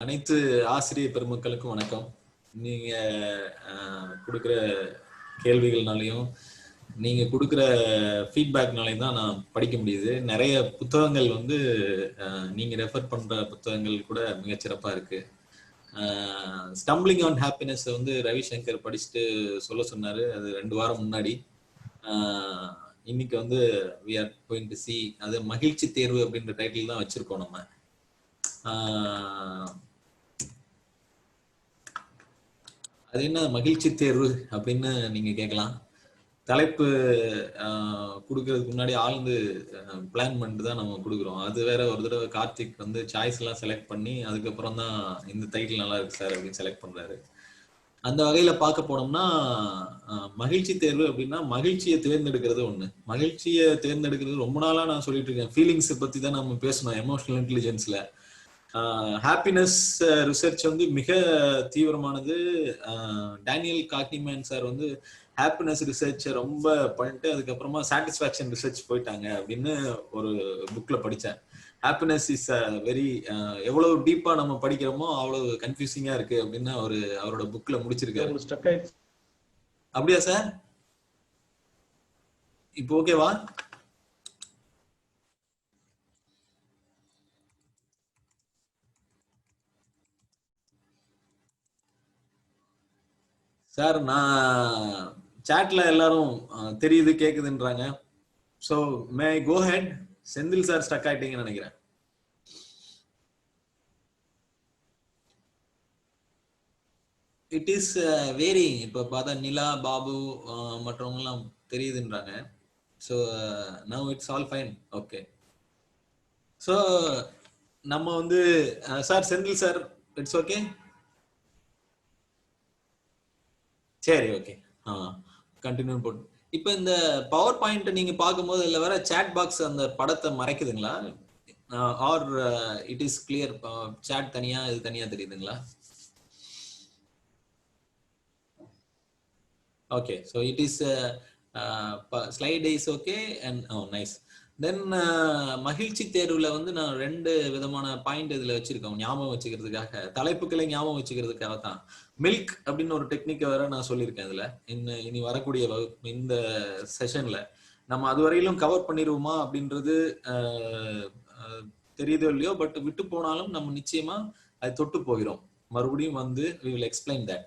அனைத்து ஆசிரியர் பெருமக்களுக்கும் வணக்கம். நீங்க கொடுக்குற கேள்விகள்னாலையும் நீங்க கொடுக்குற ஃபீட்பேக்னாலையும் தான் நான் படிக்க முடியுது. நிறைய புத்தகங்கள் வந்து நீங்க ரெஃபர் பண்ற புத்தகங்கள் கூட மிகச்சிறப்பா இருக்கு. ஸ்டம்பிளிங் ஆன் ஹாப்பினஸ் வந்து ரவிசங்கர் படிச்சுட்டு சொல்ல சொன்னாரு. அது 2 வாரம் முன்னாடி. இன்னைக்கு வந்து we are going to see அது மகிழ்ச்சி தேர்வு அப்படின்ற டைட்டில் தான் வச்சிருக்கோம் நம்ம. அது என்ன மகிழ்ச்சி தேர்வு அப்படின்னு நீங்க கேட்கலாம். தலைப்பு கொடுக்கறதுக்கு முன்னாடி ஆழ்ந்து பிளான் பண்ணிட்டு தான் நம்ம கொடுக்குறோம். அது வேற ஒரு தடவை கார்த்திக் வந்து சாய்ஸ் எல்லாம் செலக்ட் பண்ணி அதுக்கப்புறம் தான் இந்த டைட்டில் நல்லா இருக்கு சார் அப்படின்னு செலக்ட் பண்றாரு. அந்த வகையில பார்க்க போனோம்னா மகிழ்ச்சி தேர்வு அப்படின்னா மகிழ்ச்சியை தேர்ந்தெடுக்கிறது ஒண்ணு. மகிழ்ச்சியை தேர்ந்தெடுக்கிறது ரொம்ப நாளா நான் சொல்லிட்டு இருக்கேன். ஃபீலிங்ஸ் பத்தி தான் நம்ம பேசணும் எமோஷனல் இன்டெலிஜென்ஸ்ல. ஹாப்பினஸ் ரிசர்ச் வந்து மிக தீவிரமானது. டேனியல் காக்னிமேன் சார் வந்து ஹாப்பினஸ் ரிசர்ச் ரொம்ப பண்ணிட்டு அதுக்கப்புறமா சாட்டிஸ்ஃபேக்ஷன் ரிசர்ச் போயிட்டாங்க அப்படின்னு ஒரு புக்ல படித்தேன். ஹாப்பினஸ் இஸ் வெரி எவ்வளவு டீப்பா நம்ம படிக்கிறோமோ அவ்வளவு கன்ஃபியூசிங்கா இருக்கு அப்படின்னு அவரோட புக்ல முடிச்சிருக்காரு. அப்படியா சார்? இப்போ ஓகேவா? சார் நான் சாட்ல எல்லாரும் தெரியுது கேக்குதுன்றாங்க. So may I go ahead? Senthil sir stuck ஆயிட்டீங்கன்னு நினைக்கிறேன். It is very. இப்போ பார்த்தா நிலா பாபு மற்றவங்கலாம் தெரியுதுன்றாங்க. So now it's all fine. Okay. So நம்ம வந்து sir Senthil sir it's okay. சரி ஓகே. கண்டினியூ போட்டு இப்போ இந்த பவர் பாயிண்ட் நீங்க பார்க்கும்போது இதுல வர சாட் பாக்ஸ் அந்த படத்தை மறைக்குதுங்களா? Are it is clear? Chat தனியா இது தனியா தெரியுதுங்களா? Okay. So it is slide is okay and nice. Then மகிழ்ச்சி தேர்வுல வந்து நான் 2 விதமான பாயிண்ட் இதுல வச்சிருக்கோம் ஞாபகம் வச்சுக்கிறதுக்காக, தலைப்புகளை ஞாபகம் வச்சுக்கிறதுக்காக தான். மில்க் அப்படின்னு ஒரு டெக்னிக்கை வேற நான் சொல்லியிருக்கேன் இதுல. இனி வரக்கூடிய இந்த செஷன்ல நம்ம அது வரையிலும் கவர் பண்ணிடுவோமா அப்படின்றது தெரியுதோ இல்லையோ, பட் விட்டு போனாலும் நம்ம நிச்சயமா அது தொட்டு போகிறோம். மறுபடியும் வந்து we will explain that.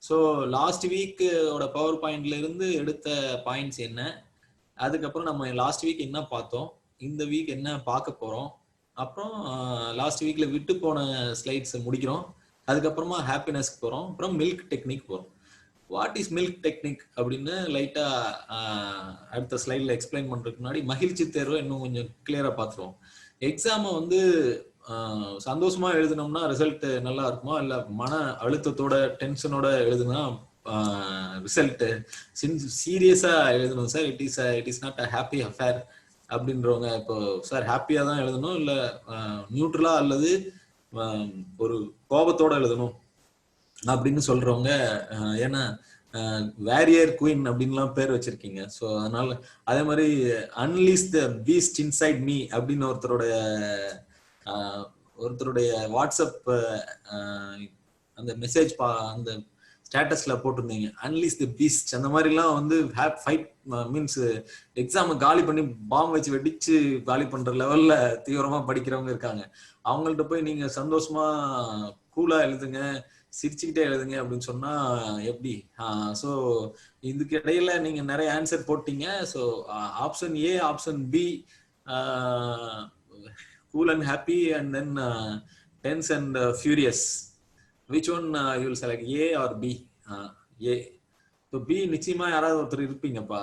So last வீக்கோட பவர் பாயிண்ட்ல இருந்து எடுத்த பாயிண்ட்ஸ் என்ன, அதுக்கப்புறம் நம்ம லாஸ்ட் வீக் என்ன பார்த்தோம், இந்த வீக் என்ன பார்க்க போறோம், அப்புறம் லாஸ்ட் வீக்ல விட்டு போன ஸ்லைட்ஸ் முடிக்கிறோம், அதுக்கப்புறமா ஹாப்பினஸ்க்கு போறோம், அப்புறம் மில்க் டெக்னிக் போறோம். வாட் இஸ் மில்க் டெக்னிக் அப்படின்னு லைட்டா அடுத்த ஸ்லைட்ல எக்ஸ்பிளைன் பண்றதுக்கு முன்னாடி மகிழ்ச்சி தேர்வை இன்னும் கொஞ்சம் கிளியரா பார்த்துருவோம். எக்ஸாமை வந்து சந்தோஷமா எழுதினோம்னா ரிசல்ட் நல்லா இருக்குமா, இல்ல மன அழுத்தத்தோட டென்ஷனோட எழுதுனா ரிசல்ட் சீரியஸா எழுதணும் sir, it is not a happy affair அப்படின்றவங்க இப்போ சார் ஹாப்பியா தான் எழுதணும் இல்ல நியூட்ரலா அல்லது ஒரு கோபத்தோட எழுதணும் அப்படின்னு சொல்றவங்க, ஏன்னா வேரியர் குயின் அப்படின்லாம் பேர் வச்சிருக்கீங்க. ஸோ அதனால அதே மாதிரி அன்லீஸ் த பீஸ்ட் இன்சைட் மீ அப்படின்னு ஒருத்தருடைய வாட்ஸ்அப் அந்த மெசேஜ் அந்த ஸ்டேட்டஸ்ல போட்டிருந்தீங்க அன்லீஸ் தி பீஸ்ட். அந்த மாதிரிலாம் வந்து ஃபைட் மீன்ஸ் எக்ஸாம் காலி பண்ணி பாம்பு வச்சு வெடிச்சு காலி பண்ற லெவல்ல தீவிரமா படிக்கிறவங்க இருக்காங்க. அவங்கள்ட்ட போய் நீங்க சந்தோஷமா கூலா எழுதுங்க, சிரிச்சுக்கிட்டே எழுதுங்க அப்படின்னு சொன்னா எப்படி? ஸோ இதுக்கு இடையில நீங்க நிறைய ஆன்சர் போட்டீங்க. So option A, option B, cool and happy, and then tense and furious. Which one you will select, A or B? A. So B நிச்சயமா யாராவது ஒருத்தர் இருப்பீங்கப்பா.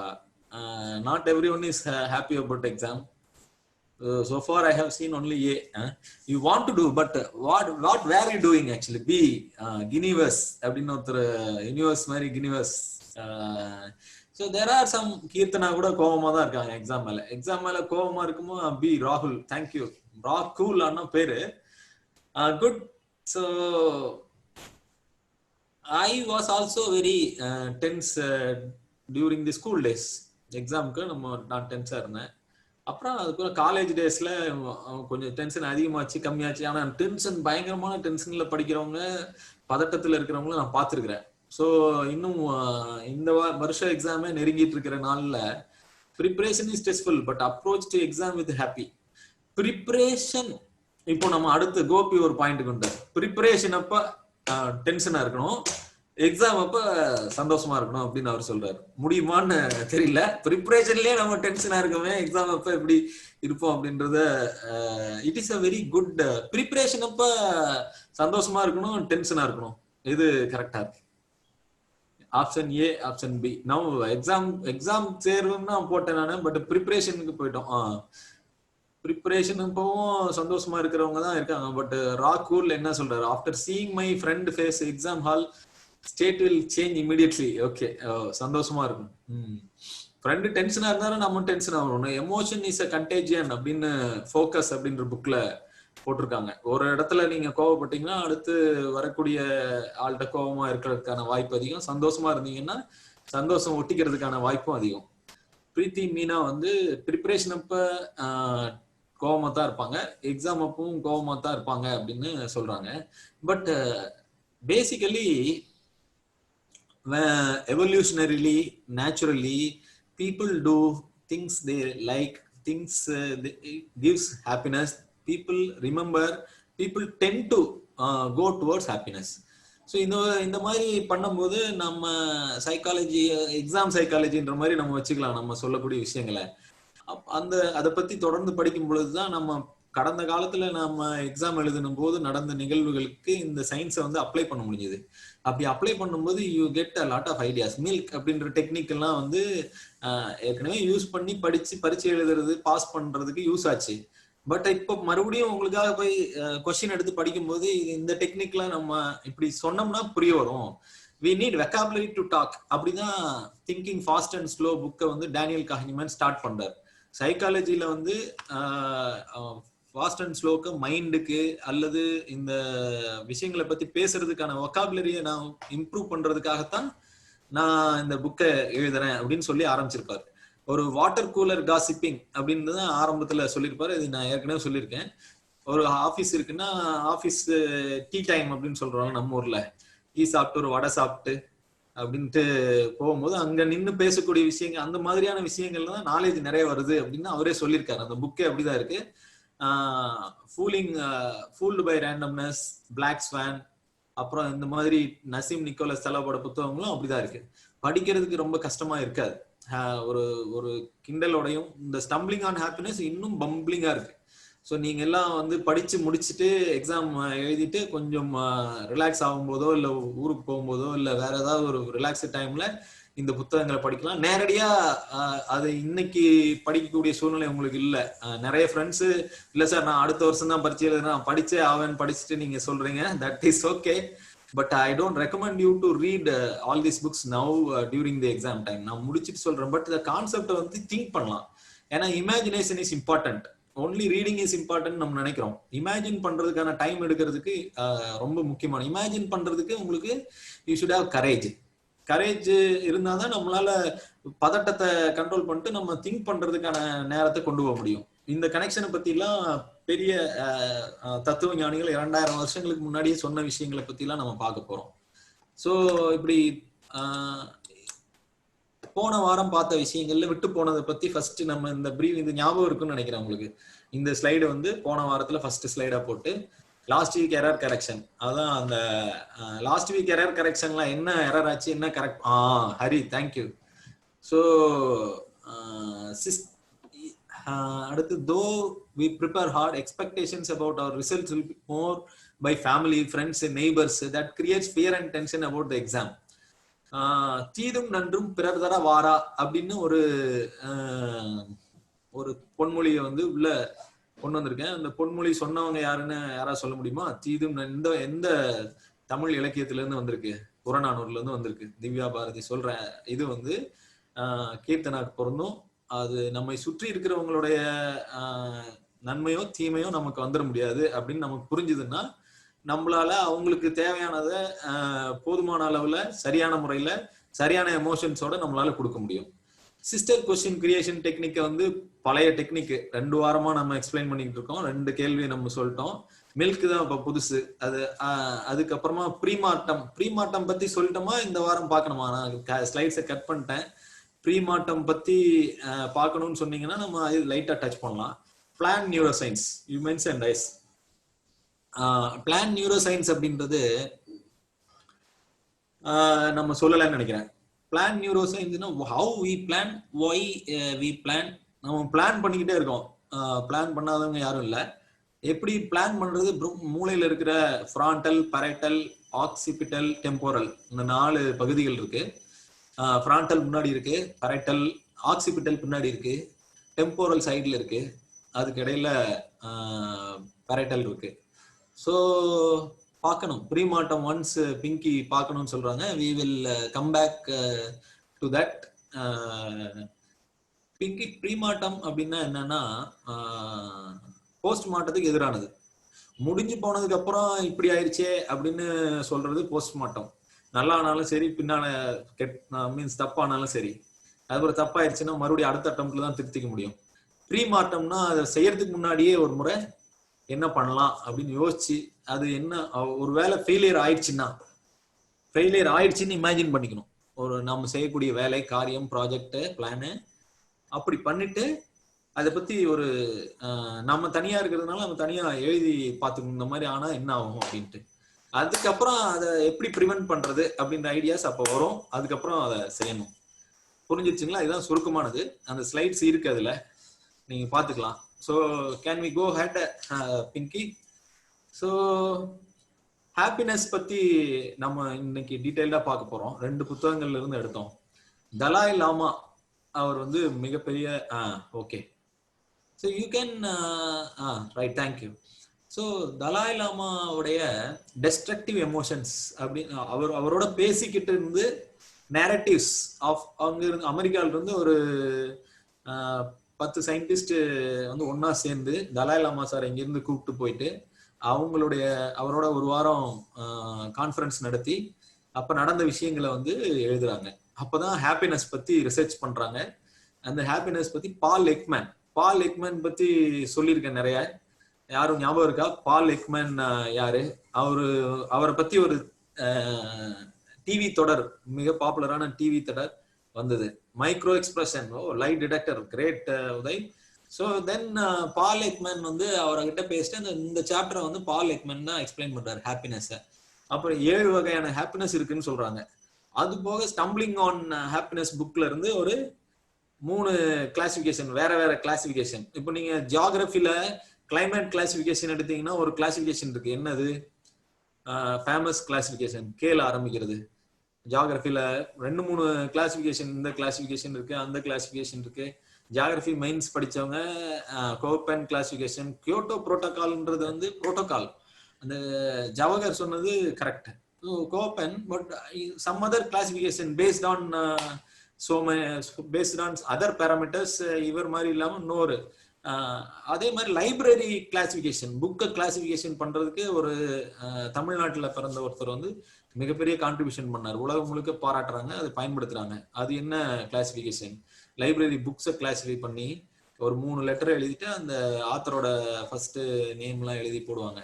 Not everyone is happy about exam. So far I have seen only A. You want to do, but what were you doing actually? B. Guinevere அப்படின்னு ஒருத்தர் universe மாதிரி Guinevere. So there are some Keerthana கூட கோபமா தான் இருக்காங்க exam மேல கோபமா இருக்குமோ. பி ராகுல், தேங்க்யூ. ராகுல் அண்ணா பேரு. Good. So I was also very tense during the school days. எக்ஸாமுக்கு நான் டென்ஸா இருந்தேன். அப்புறம் அதுக்கப்புறம் காலேஜ் டேஸ்ல கொஞ்சம் டென்ஷன் அதிகமாச்சு கம்மியாச்சு. ஆனா டென்ஷன் பயங்கரமான டென்ஷன்ல படிக்கிறவங்க, பதட்டத்துல இருக்கிறவங்கள நான் பார்த்திருக்கிறேன். ஸோ இன்னும் இந்த வருஷம் எக்ஸாமே நெருங்கிட்டு இருக்கிற நாள்ல preparation is stressful but approach to exam with happy. Preparation இப்போ நம்ம அடுத்து கோபி ஒரு பாயிண்ட் கொண்டு ப்ரிப்பரேஷன் அப்ப டென்ஷனா இருக்கணும், எக்ஸாம் அப்ப சந்தோஷமா இருக்கணும் அப்படின்னு அவர் சொல்றாரு. முடியுமான்னு தெரியல. ப்ரிப்பரேஷன்லயே நம்ம டென்ஷனா இருக்கவே எக்ஸாம் அப்ப எப்படி இருப்போம் அப்படின்றத it is a very good. Preparation அப்ப சந்தோஷமா இருக்கணும், டென்ஷனா இருக்கணும், இது கரெக்டா இருக்கு. Option A option B. நான் எக்ஸாம் தேர்வுன்னா போட்டேன் நானு, பட் ப்ரிப்பரேஷனுக்கு போயிட்டோம். ப்ரிப்பரேஷன் இப்பவும் சந்தோஷமா இருக்கிறவங்க தான் இருக்காங்க. பட் ராக்கூல் என்ன சொல்றாரு, after seeing my friend face exam hall state will change immediately. Okay, சந்தோஷமா இருக்கும். ஃப்ரெண்டு டென்ஷனா இருந்தாலும் நம்ம டென்ஷன் ஆகணும். எமோஷன் இஸ் அ கண்டேஜியன் அப்படின்னு ஃபோக்கஸ் அப்படின்ற புக்ல போட்டிருக்காங்க. ஒரு இடத்துல நீங்க கோவப்பட்டீங்கன்னா அடுத்து வரக்கூடிய ஆள்கிட்ட கோபமா இருக்கிறதுக்கான வாய்ப்பு அதிகம். சந்தோஷமா இருந்தீங்கன்னா சந்தோஷம் ஒட்டிக்கிறதுக்கான வாய்ப்பும் அதிகம். பிரீத்தி மீனா வந்து ப்ரிப்பரேஷன் அப்ப கோவமா தான் இருப்பாங்க, எக்ஸாம் அப்பவும் கோவமா தான் இருப்பாங்க அப்படின்னு சொல்றாங்க. But basically evolutionarily, naturally, people do things they like, things gives happiness, people remember, people tend to go towards happiness. So இந்த மாதிரி பண்ணும்போது நம்ம சைக்காலஜி, எக்ஸாம் சைக்காலஜின்ற மாதிரி நம்ம வச்சுக்கலாம் நம்ம சொல்லக்கூடிய விஷயங்களை. அதை பத்தி தொடர்ந்து படிக்கும் பொழுதுதான் நம்ம கடந்த காலத்துல நம்ம எக்ஸாம் எழுதும் போது நடந்த நிகழ்வுகளுக்கு இந்த சயின்ஸை வந்து அப்ளை பண்ண முடிஞ்சது. அப்படி அப்ளை பண்ணும்போது you get a lot of ideas. Milk அப்படின்ற டெக்னிக் எல்லாம் வந்து ஏற்கனவே யூஸ் பண்ணி படிச்சு பரீட்சை எழுதுறது பாஸ் பண்றதுக்கு யூஸ் ஆச்சு. பட் இப்போ மறுபடியும் உங்களுக்காக போய் கொஸ்டின் எடுத்து படிக்கும்போது இந்த டெக்னிக்லாம் நம்ம இப்படி சொன்னோம்னா புரிய வரும். We need vocabulary to talk. அப்படிதான் திங்கிங் ஃபாஸ்ட் அண்ட் ஸ்லோ புக்கை வந்து டேனியல் காஹ்னிமேன் ஸ்டார்ட் பண்றாரு. சைக்காலஜில வந்து ஃபாஸ்ட் அண்ட் ஸ்லோக்கு மைண்டுக்கு அல்லது இந்த விஷயங்களை பத்தி பேசுறதுக்கான வொக்காபுலரியை நான் இம்ப்ரூவ் பண்றதுக்காகத்தான் நான் இந்த புக்கை எழுதுறேன் அப்படின்னு சொல்லி ஆரம்பிச்சிருப்பாரு. ஒரு வாட்டர் கூலர் காசிப்பிங் அப்படின்னு தான் ஆரம்பத்துல சொல்லியிருப்பாரு. இது நான் ஏற்கனவே சொல்லியிருக்கேன். ஒரு ஆஃபீஸ் இருக்குன்னா ஆஃபீஸ் டீ டைம் அப்படின்னு சொல்றாங்க நம்ம ஊர்ல. டீ சாப்பிட்டு ஒரு வடை சாப்பிட்டு அப்படின்ட்டு போகும்போது அங்க நின்று பேசக்கூடிய விஷயங்கள், அந்த மாதிரியான விஷயங்கள்ல தான் நாலேஜ் நிறைய வருது அப்படின்னு அவரே சொல்லியிருக்காரு. அந்த புக்கே அப்படிதான் இருக்கு. Fooled by randomness, black swan, அப்புறம் இந்த மாதிரி நசீம் நிக்கோலஸ் தலாவோட புத்தகங்களும் அப்படிதான் இருக்கு. படிக்கிறதுக்கு ரொம்ப கஷ்டமா இருக்காது. ஒரு ஒரு கிண்டலோடையும் இந்த ஸ்டம்பிளிங் ஆன் ஹாப்பினஸ் இன்னும் பம்பிளிங்கா இருக்கு. ஸோ நீங்க எல்லாம் வந்து படிச்சு முடிச்சுட்டு எக்ஸாம் எழுதிட்டு கொஞ்சம் ரிலாக்ஸ் ஆகும்போதோ இல்லை ஊருக்கு போகும்போதோ இல்லை வேற ஏதாவது ஒரு ரிலாக்ஸ் டைம்ல இந்த புத்தகங்களை படிக்கலாம். நேரடியா அது இன்னைக்கு படிக்கக்கூடிய சூழ்நிலை உங்களுக்கு இல்லை. நிறைய ஃப்ரெண்ட்ஸு இல்லை சார் நான் அடுத்த வருஷம் தான் பரீட்சை எழுதுறேன் படிச்சே ஆவேன்னு படிச்சுட்டு நீங்க சொல்றீங்க. That is okay. But I don't recommend you to read all these books now during the exam time. நான் முடிச்சுட்டு சொல்றேன். பட் இந்த கான்செப்டை வந்து திங்க் பண்ணலாம். ஏன்னா imagination is important. Only reading is important நம்ம நினைக்கிறோம். இமேஜின் பண்றதுக்கான டைம் எடுக்கிறதுக்கு ரொம்ப முக்கியமான. இமேஜின் பண்றதுக்கு உங்களுக்கு you should have courage. Courage இருந்தாதான் நம்மளால பதட்டத்தை கண்ட்ரோல் பண்ணிட்டு நம்ம திங்க் பண்றதுக்கான நேரத்தை கொண்டு போக முடியும். இந்த கனெக்ஷனை பத்தி எல்லாம் பெரிய தத்துவ ஞானிகள் 2000 வருஷங்களுக்கு முன்னாடியே சொன்ன விஷயங்களை பத்தி எல்லாம் நம்ம பார்க்க போறோம். ஸோ இப்படி போன வாரம் பார்த்த விஷயங்கள்ல விட்டு போனதை பத்தி ஃபர்ஸ்ட் நம்ம இந்த பிரீவ் இது ஞாபகம் இருக்குன்னு நினைக்கிறேன் உங்களுக்கு. இந்த ஸ்லைடு வந்து போன வாரத்துல ஃபர்ஸ்ட் ஸ்லைடா போட்டு லாஸ்ட் வீக் எரர் கரெக்ஷன். அதான் அந்த லாஸ்ட் வீக் எரர் கரெக்ஷன்ல என்ன எரர் ஆச்சு, என்ன கரெக்ட். ஹரி தேங்க்யூ. ஸோ அடுத்து though we prepare hard expectations about our results will be more by family, friends, neighbours. That creates fear and tension about the exam. தீதும் நன்றும் பிறர் தர வாரா அப்படின்னு ஒரு பொன்மொழியை வந்து உள்ள கொண்டு வந்திருக்கேன். அந்த பொன்மொழி சொன்னவங்க யாருன்னு யாராவது சொல்ல முடியுமா? தீதும் எந்த தமிழ் இலக்கியத்துல இருந்து வந்திருக்கு? புறநானூர்ல இருந்து வந்திருக்கு. திவ்யா பாரதி சொல்ற இது வந்து கீர்த்தனாக்கு பொருந்தும். அது நம்மை சுற்றி இருக்கிறவங்களுடைய நன்மையோ தீமையோ நமக்கு வந்துட முடியாது அப்படின்னு நமக்கு புரிஞ்சுதுன்னா நம்மளால அவங்களுக்கு தேவையானதை போதுமான அளவுல சரியான முறையில சரியான எமோஷன்ஸோட நம்மளால கொடுக்க முடியும். சிஸ்டர் கொஸ்டின் கிரியேஷன் டெக்னிக்கை வந்து பழைய டெக்னிக் 2 வாரமா நம்ம எக்ஸ்பிளைன் பண்ணிட்டு இருக்கோம். 2 கேள்வி நம்ம சொல்லிட்டோம். மில்க் தான் இப்ப புதுசு. அது அதுக்கப்புறமா ப்ரீமார்ட்டம் பத்தி சொல்லிட்டோமா, இந்த வாரம் பார்க்கணுமா? நான் ஸ்லைட்ஸை கட் பண்ணிட்டேன். ப்ரீமார்ட்டம் பத்தி பார்க்கணும்னு சொன்னீங்கன்னா நம்ம அது லைட்டா டச் பண்ணலாம். Plan neuro science you mention rise. Plan neuro science அப்படின்றது நம்ம சொல்லலைன்னு நினைக்கிறேன். பிளான் நியூரோ சயின்ஸ்னா how we plan, why we plan. நம்ம பிளான் பண்ணிக்கிட்டே இருக்கோம். பிளான் பண்ணாதவங்க யாரும் இல்லை. எப்படி பிளான் பண்றது? மூளையில இருக்கிற ஃப்ராண்டல், பரைட்டல், ஆக்சிபிட்டல், டெம்போரல், இந்த 4 பகுதிகள் இருக்கு. ஃப்ராண்டல் முன்னாடி இருக்கு, பரைட்டல் ஆக்சிபிட்டல் பின்னாடி இருக்கு, டெம்போரல் சைட்ல இருக்கு, அதுக்கு இடையில பரைட்டல் இருக்கு. ஸோ பார்க்கணும். ப்ரீமார்ட்டம் ஒன்ஸ் பிங்கி பார்க்கணும்னு சொல்றாங்க. We will come back to that. Pinky premortem அப்படின்னா என்னன்னா போஸ்ட் மார்ட்டத்துக்கு எதிரானது. முடிஞ்சு போனதுக்கு அப்புறம் இப்படி ஆயிடுச்சே அப்படின்னு சொல்றது போஸ்ட் மார்ட்டம். நல்லா ஆனாலும் சரி, பின்னால மீன்ஸ் தப்பானாலும் சரி, அது ஒரு தப்பாயிருச்சுன்னா மறுபடியும் அடுத்த அட்டம்ப்ட்ல தான் திருத்திக்க முடியும். ப்ரீமார்ட்டம்னா அதை செய்யறதுக்கு முன்னாடியே ஒரு முறை என்ன பண்ணலாம் அப்படின்னு யோசிச்சு, அது என்ன ஒரு வேலை ஃபெயிலியர் ஆயிடுச்சுன்னு இமேஜின் பண்ணிக்கணும். ஒரு நம்ம செய்யக்கூடிய வேலை, காரியம், ப்ராஜெக்ட், பிளானு அப்படி பண்ணிட்டு அதை பத்தி ஒரு நம்ம தனியா இருக்கிறதுனால நம்ம தனியா எழுதி பார்த்துக்கணும், இந்த மாதிரி ஆனா என்ன ஆகும் அப்படின்ட்டு. அதுக்கப்புறம் அதை எப்படி ப்ரிவென்ட் பண்றது அப்படின்ற ஐடியாஸ் அப்போ வரும். அதுக்கப்புறம் அதை செய்யணும். புரிஞ்சிருச்சுங்களா? இதுதான் சுருக்கமானது. அந்த ஸ்லைட்ஸ் இருக்கு, அதுல நீங்க பாத்துக்கலாம். So can we go ahead Pinky? So happiness பத்தி நம்ம இன்னைக்கு டீட்டெயில்டா பார்க்க போறோம். 2 புத்தகங்கள்ல இருந்து எடுத்தோம். தலாய் லாமா அவர் வந்து மிகப்பெரிய okay. So you can write, thank you. So Dalai லாமாவுடைய டெஸ்ட்ரக்டிவ் எமோஷன்ஸ் அப்படின்னு அவரோட பேசிக்கிட்டு இருந்து நேரட்டிவ்ஸ் ஆஃப் அங்க இருந்து அமெரிக்கால இருந்து ஒரு 10 சயின்டிஸ்ட் வந்து ஒன்னா சேர்ந்து தலாய் லாமா சார் இங்கிருந்து கூப்பிட்டு போயிட்டு அவரோட ஒரு வாரம் கான்ஃபரன்ஸ் நடத்தி அப்ப நடந்த விஷயங்களை வந்து எழுதுறாங்க. அப்பதான் ஹாப்பினஸ் பத்தி ரிசர்ச் பண்றாங்க. அந்த ஹாப்பினஸ் பத்தி பால் எக்மேன் பத்தி சொல்லியிருக்கேன் நிறைய. யாரும் ஞாபகம் இருக்கா? பால் எக்மேன் யாரு? அவரை பத்தி ஒரு டிவி தொடர், மிக பாப்புலரான டிவி தொடர் வந்தது, micro expression. Lie detector, great Uday. So then Paul Ekman வந்து அவர்கிட்ட பேசிட்டு இந்த சாப்டரை வந்து பால் எக்மேன் தான் எக்ஸ்பிளைன் பண்றாரு ஹாப்பினஸை. அப்புறம் 7 வகையான ஹாப்பினஸ் இருக்குன்னு சொல்றாங்க. அது போக ஸ்டம்பிளிங் ஆன் ஹாப்பினஸ் புக்ல இருந்து ஒரு 3 கிளாசிபிகேஷன், வேற கிளாசிபிகேஷன். இப்போ நீங்க ஜியாகிரபில கிளைமேட் கிளாசிபிகேஷன் எடுத்தீங்கன்னா ஒரு கிளாசிபிகேஷன் இருக்கு. என்னது? ஃபேமஸ் கிளாசிபிகேஷன், கேல ஆரம்பிக்கிறது. ஜியாகிரபில 2-3 கிளாசிபிகேஷன், இந்த கிளாசிபிகேஷன் இருக்கு, அந்த கிளாசிபிகேஷன் இருக்கு. ஜியாகிரபி மைன்ஸ் படிச்சவங்க கோப்பன் கிளாசிபிகேஷன், கியோட்டோ புரோட்டோகால்ன்றது வந்து புரோட்டோகால், அந்த ஜவஹர் சொன்னது கரெக்ட். கோப்பன், but some other classification based on based on other parameters. இவர் மாதிரி இல்லாம இன்னொரு அதே மாதிரி லைப்ரரி கிளாசிபிகேஷன், புக்கை கிளாசிபிகேஷன் பண்றதுக்கு ஒரு தமிழ்நாட்டுல பிறந்த ஒருத்தர் வந்து மிகப்பெரிய கான்ட்ரிபியூஷன் பண்ணார். உலகம் முழுக்க பாராட்டுறாங்க, அதை பயன்படுத்துறாங்க. அது என்ன கிளாசிபிகேஷன்? லைப்ரரி புக்ஸை கிளாசிஃபை பண்ணி ஒரு 3 லெட்டர் எழுதிட்டு அந்த ஆத்தரோட ஃபர்ஸ்ட் நேம்லாம் எழுதி போடுவாங்க.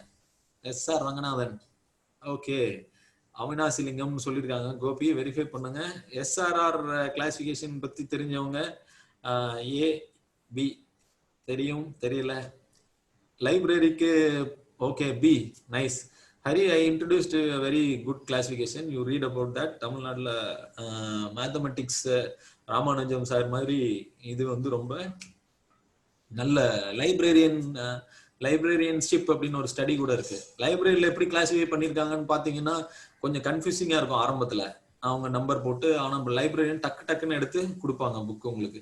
SR Ranganathan, okay. அவினாசிலிங்கம் சொல்லியிருக்காங்க. கோபி வெரிஃபை பண்ணுங்க. SRR கிளாசிபிகேஷன் பத்தி தெரிஞ்சவங்க A-B தெரியும், தெரியல. லைப்ரரிக்கு okay, B, nice. Hari, I introduced a very good classification. You read about that. தமிழ்நாடுல மேத்தமெட்டிக்ஸ் ராமானுஜம் சார் மாதிரி இது வந்து ரொம்ப நல்ல லைப்ரரியன்ஷிப் அப்படின்னு ஒரு ஸ்டடி கூட இருக்கு. லைப்ரரியில எப்படி கிளாசிஃபை பண்ணியிருக்காங்கன்னு பாத்தீங்கன்னா கொஞ்சம் கன்ஃபியூசிங்கா இருக்கும் ஆரம்பத்துல. அவங்க நம்பர் போட்டு, ஆனா லைப்ரரியன் டக்குன்னு எடுத்து கொடுப்பாங்க புக் உங்களுக்கு.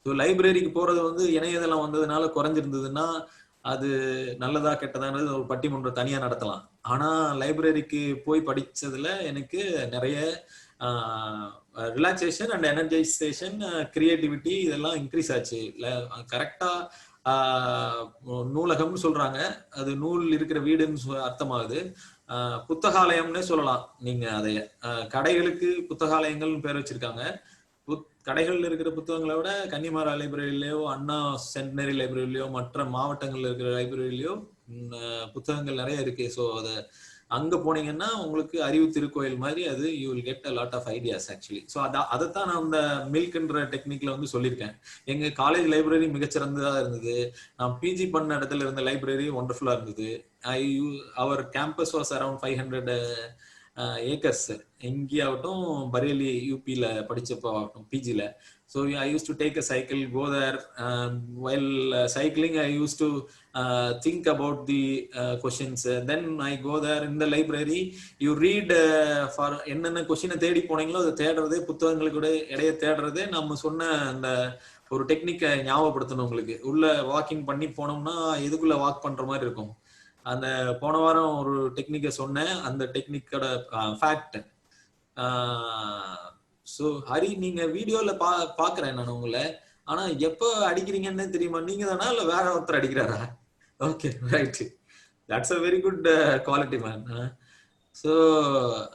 ஸோ லைப்ரரிக்கு போறது வந்து இணையதளம் வந்ததுனால குறைஞ்சிருந்ததுன்னா அது நல்லதா கெட்டதானது ஒரு பட்டிமன்றம் தனியா நடத்தலாம். ஆனா லைப்ரரிக்கு போய் படிச்சதுல எனக்கு நிறைய ரிலாக்ஸேஷன் அண்ட் எனர்ஜைசேஷன், கிரியேட்டிவிட்டி இதெல்லாம் இன்க்ரீஸ் ஆச்சு. கரெக்டா நூலகம்னு சொல்றாங்க, அது நூல் இருக்கிற வீடுன்னு அர்த்தமாகுது. புத்தகாலயம்னே சொல்லலாம் நீங்க. அதைய கடைகளுக்கு புத்தகாலயங்கள் பேர் வச்சிருக்காங்க. கடைகள்ல இருக்கிற புத்தகங்களை விட கன்னிமாரா லைப்ரரியிலயோ, அண்ணா சென்டினரி லைப்ரரியிலயோ, மற்ற மாவட்டங்கள்ல இருக்கிற லைப்ரரியிலயோ புத்தகங்கள் நிறைய இருக்கு. ஸோ அத அங்க போனீங்கன்னா உங்களுக்கு அறிவு திருக்கோயில் மாதிரி அது you will get a lot of ideas actually. So அதைத்தான் நான் அந்த மில்க்ன்ற டெக்னிக்ல வந்து சொல்லியிருக்கேன். எங்க காலேஜ் லைப்ரரி மிகச்சிறந்ததா இருந்தது. நான் பிஜி பண்ண இடத்துல இருந்த லைப்ரரி ஒண்டர்ஃபுல்லா இருந்தது. அவர் கேம்பஸ் வாஸ் அரௌண்ட் 500 ஏக்கர்ஸ். இங்கேயாகட்டும் பரேலி யூபியில் படிச்சப்போ ஆகட்டும் பிஜியில். So I use to take a cycle, go there. While cycling I used to think about the questions. Then I go there in the library. You read for என்னென்ன கொஸ்டினை தேடி போனீங்களோ அதை தேடுறதே, புத்தகங்களுக்கு கூட இடைய தேடுறதே நம்ம சொன்ன அந்த ஒரு டெக்னிக்கை ஞாபகப்படுத்தணும் உங்களுக்கு. உள்ள வாக்கிங் பண்ணி போனோம்னா எதுக்குள்ள வாக் பண்ற மாதிரி இருக்கும். அந்த போன வாரம் ஒரு டெக்னிக்கை சொன்னேன், அந்த டெக்னிக்கோட ஃபேக்ட். ஸோ ஹரி, நீங்க வீடியோல பாக்குறேன் நான் உங்களை. ஆனா எப்ப அடிக்கிறீங்கன்னு தெரியுமா? நீங்க தானா இல்ல வேற ஒருத்தர் அடிக்கிறாரா? Okay, right. That's a very good quality man. So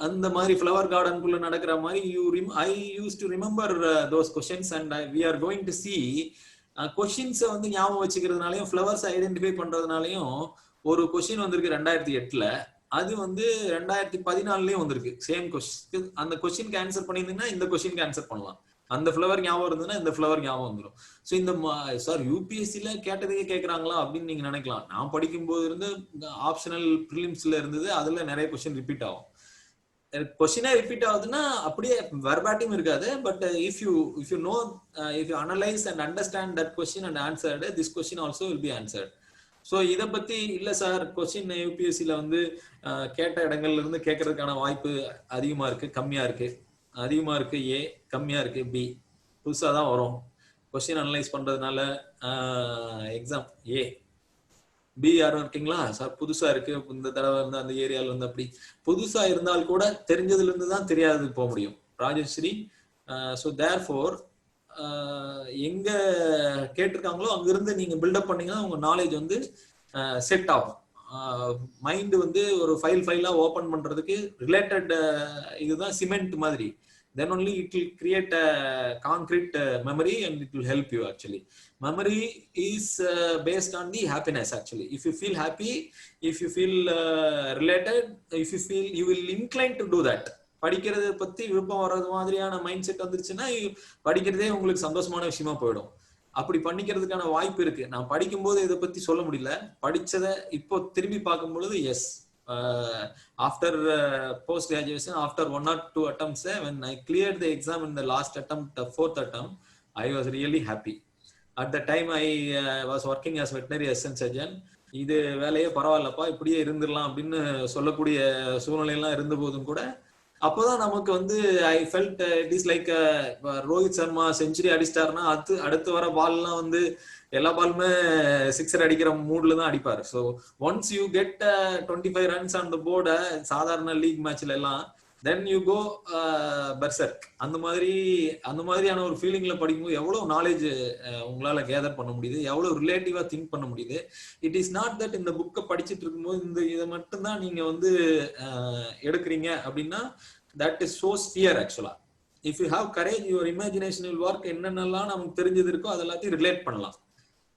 அந்த மாதிரி ஃப்ளவர் கார்டனுக்குள்ள நடக்கிற மாதிரி I use to remember those questions and we are going to see கொஸ்டின்ஸை வந்து ஞாபகம் வச்சுக்கிறதுனாலையும் ஃப்ளவர்ஸ் ஐடென்டிஃபை பண்றதுனாலையும் ஒரு கொஸ்டின் வந்திருக்கு 2008ல. அது வந்து 2014லயும் வந்திருக்கு சேம் கொஸ்டின். அந்த கொஸ்டினுக்கு ஆன்சர் பண்ணியிருந்தீங்கன்னா இந்த கொஸ்டினுக்கு ஆன்சர் பண்ணலாம். அந்த ஃப்ளவர் ஞாபகம் இருந்ததுன்னா இந்த ஃப்ளவர் ஞாபகம் வந்துடும். ஸோ இந்த சார் யூபிஎஸ்சில கேட்டதையே கேட்கறாங்களா அப்படின்னு நீங்க நினைக்கலாம். நான் படிக்கும்போது இருந்து ஆப்ஷனல் ப்ரிலிம்ஸ்ல இருந்தது, அதுல நிறைய கொஸ்டின் ரிப்பீட் ஆகும். கொஸ்டினே ரிப்பீட் ஆகுதுன்னா அப்படியே வெர்பாட்டிம் இருக்காது. But if you know, if you analyse and understand that question and answered, this question also will be answered. So இதை பத்தி இல்ல சார், கொஸ்டின் யூபிஎஸ்சில வந்து கேட்ட இடங்கள்ல இருந்து கேட்கறதுக்கான வாய்ப்பு அதிகமா இருக்கு, கம்மியா இருக்கு. அதிகமா இருக்கு ஏ, கம்மியா இருக்கு பி. புதுசா தான் வரும் கொஸ்டின் அனலைஸ் பண்றதுனால எக்ஸாம் ஏ. பி யாரும் இருக்கீங்களா சார்? புதுசா இருக்கு, இந்த தடவை வந்து அந்த ஏரியால வந்து அப்படி புதுசா இருந்தால் கூட தெரிஞ்சதுல இருந்து தான் தெரியாதது போக முடியும். ராஜஸ்ரீ, ஸோ தேர்ஃபோர் எங்க கேட்டிருக்காங்களோ அங்கிருந்து நீங்க பில்டப் பண்ணீங்கன்னா உங்க நாலேஜ் வந்து செட் ஆகும். மைண்ட் வந்து ஒரு ஃபைலா ஓபன் பண்றதுக்கு ரிலேட்டட் இதுதான் சிமெண்ட் மாதிரி. Then only it will create a concrete memory and it will help you actually. Memory is based on the happiness actually. If you feel happy, if you feel related, if you feel, you will incline to do that. படிக்கிறத பத்தி விருப்பம் வர்றது மாதிரியான mind set வந்துருச்சுன்னா படிக்கிறதே உங்களுக்கு சந்தோஷமான விஷயமா போயிடும். அப்படி பண்ணிக்கிறதுக்கான வாய்ப்பு இருக்கு. நான் படிக்கும்போது இதை பத்தி சொல்ல முடியல, படிச்சதை இப்போ திரும்பி பார்க்கும் பொழுது S. After post graduation, after 1 or 2 attempts, when I cleared the exam in the last attempt, the 4th attempt, I was really happy. At the time I was working as veterinary assistant surgeon. இது வேலையே பரவாயில்லப்பா, இப்படியே இருந்துடலாம் அப்படின்னு சொல்லக்கூடிய சூழ்நிலையெல்லாம் இருந்த போதும் கூட அப்போதான் நமக்கு வந்து I felt it is like Rohit Sharma century அடிச்சிட்டாருன்னா அடுத்து வர பால்லாம் வந்து எல்லா பாலுமே சிக்ஸர் அடிக்கிற மூட்ல தான் அடிப்பாரு. So once you get 25 runs on the board சாதாரண லீக் மேட்ச்ல எல்லாம், தென் யூ கோ பெர்சர்க். அந்த மாதிரியான ஒரு ஃபீலிங்ல படிக்கும்போது எவ்வளவு நாலேஜ் உங்களால கேதர் பண்ண முடியுது, எவ்வளவு ரிலேட்டிவா திங்க் பண்ண முடியுது. இட் இஸ் நாட் தட் இந்த புக்கை படிச்சுட்டு இருக்கும்போது இதை மட்டும்தான் நீங்க வந்து எடுக்கிறீங்க அப்படின்னா தட் இஸ் ஷோஸ் ஃபியர் ஆக்சுவலா. If you have courage, your imagination will work. என்னென்னலாம் நமக்கு தெரிஞ்சது இருக்கோ அது எல்லாத்தையும் ரிலேட் பண்ணலாம்.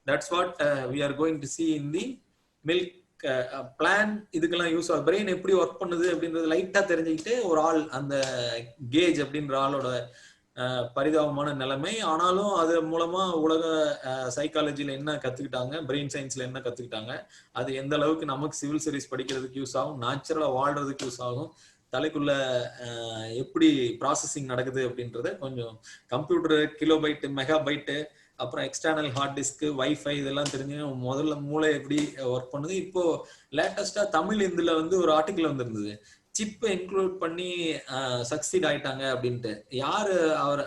That's what we are going to see in the milk plan. இதுக்கெல்லாம் யூஸ் ஆகும். பிரெயின் எப்படி ஒர்க் பண்ணுது அப்படின்றது லைட்டா தெரிஞ்சுக்கிட்டு ஒரு ஆள், அந்த கேஜ் அப்படின்ற ஆளோட பரிதாபமான நிலைமை. ஆனாலும் அது மூலமா உலக சைக்காலஜில என்ன கத்துக்கிட்டாங்க, பிரெயின் சயின்ஸ்ல என்ன கத்துக்கிட்டாங்க, அது எந்த அளவுக்கு நமக்கு சிவில் சர்வீஸ் படிக்கிறதுக்கு யூஸ் ஆகும், நேச்சுரலா வாழ்றதுக்கு யூஸ் ஆகும், தலைக்குள்ள எப்படி ப்ராசஸிங் நடக்குது அப்படின்றத கொஞ்சம் கம்ப்யூட்டர் கிலோபைட்டு மெகாபைட்டு அப்புறம் எக்ஸ்டர்னல் ஹார்ட் டிஸ்க் வைஃபை இதெல்லாம் தெரிஞ்சு முதல்ல மூளை எப்படி ஒர்க் பண்ணுது. இப்போ லேட்டஸ்டா தமிழ் இந்துல வந்து ஒரு ஆர்டிகிள் வந்திருந்தது, சிப்பை இன்க்ளூட் பண்ணி சக்சீட் ஆயிட்டாங்க அப்படின்ட்டு. யாரு அவர்?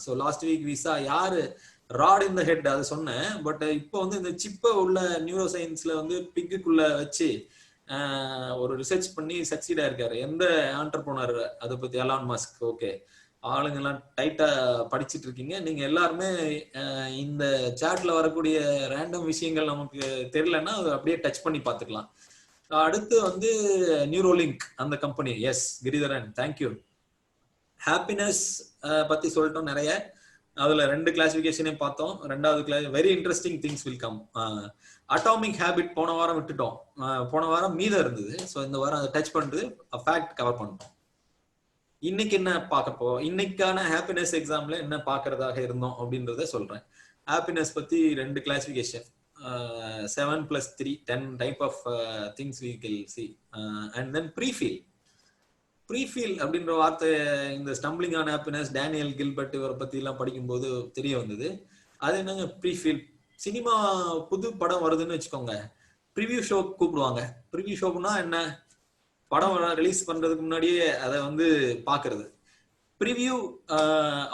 ஸோ லாஸ்ட் வீக் விசா யாரு ராட் இன் த ஹெட் அது சொன்னேன். பட் இப்போ வந்து இந்த சிப்பை உள்ள நியூரோ சயின்ஸ்ல வந்து பிக்குக்குள்ள வச்சு ஒரு ரிசர்ச் பண்ணி சக்சீட் ஆயிருக்காரு. எந்த ஆண்டர்பிரனர் அதை பத்தி? Elon Musk. ஓகே, ஆளுங்கெல்லாம் டைட்டா படிச்சுட்டு இருக்கீங்க நீங்க எல்லாருமே. இந்த சாட்ல வரக்கூடிய ரேண்டம் விஷயங்கள் நமக்கு தெரியலன்னா அது அப்படியே டச் பண்ணி பார்த்துக்கலாம். அடுத்து வந்து நியூரோலிங்க் அந்த company. Yes Giridharan, thank you. Happiness பத்தி சொல்லிட்டோம் நிறைய. அதுல 2 கிளாசிபிகேஷனையும் பார்த்தோம். ரெண்டாவது very interesting things will come. Atomic habit போன வாரம் விட்டுட்டோம். போன வாரம் மீதம் இருந்தது. ஸோ இந்த வாரம் அதை டச் பண்ணிட்டு ஃபேக்ட் கவர் பண்ணிட்டோம். இன்னைக்கு என்ன பார்க்க போறோம், இன்னைக்கான ஹாப்பினஸ் எக்ஸாம்ல என்ன பார்க்கறதாக இருந்தோம் அப்படின்றத சொல்றேன். ஹாப்பினஸ் பத்தி 2 classification, 7 + 3 10 type of things we will see, and then pre-feel. Prefeel அப்படின்ற வார்த்தை இந்த stumbling on happiness Daniel Gilbert இவரை பத்தி எல்லாம் படிக்கும்போது தெரிய வந்தது. அது என்னங்க ப்ரீஃபீல்? சினிமா புது படம் வருதுன்னு வச்சுக்கோங்க, ப்ரிவியூ ஷோ கூப்பிடுவாங்க. ப்ரிவியூ ஷோக்குன்னா என்ன, படம் ரிலீஸ் பண்றதுக்கு முன்னாடியே அதை வந்து பாக்குறது. ப்ரிவியூ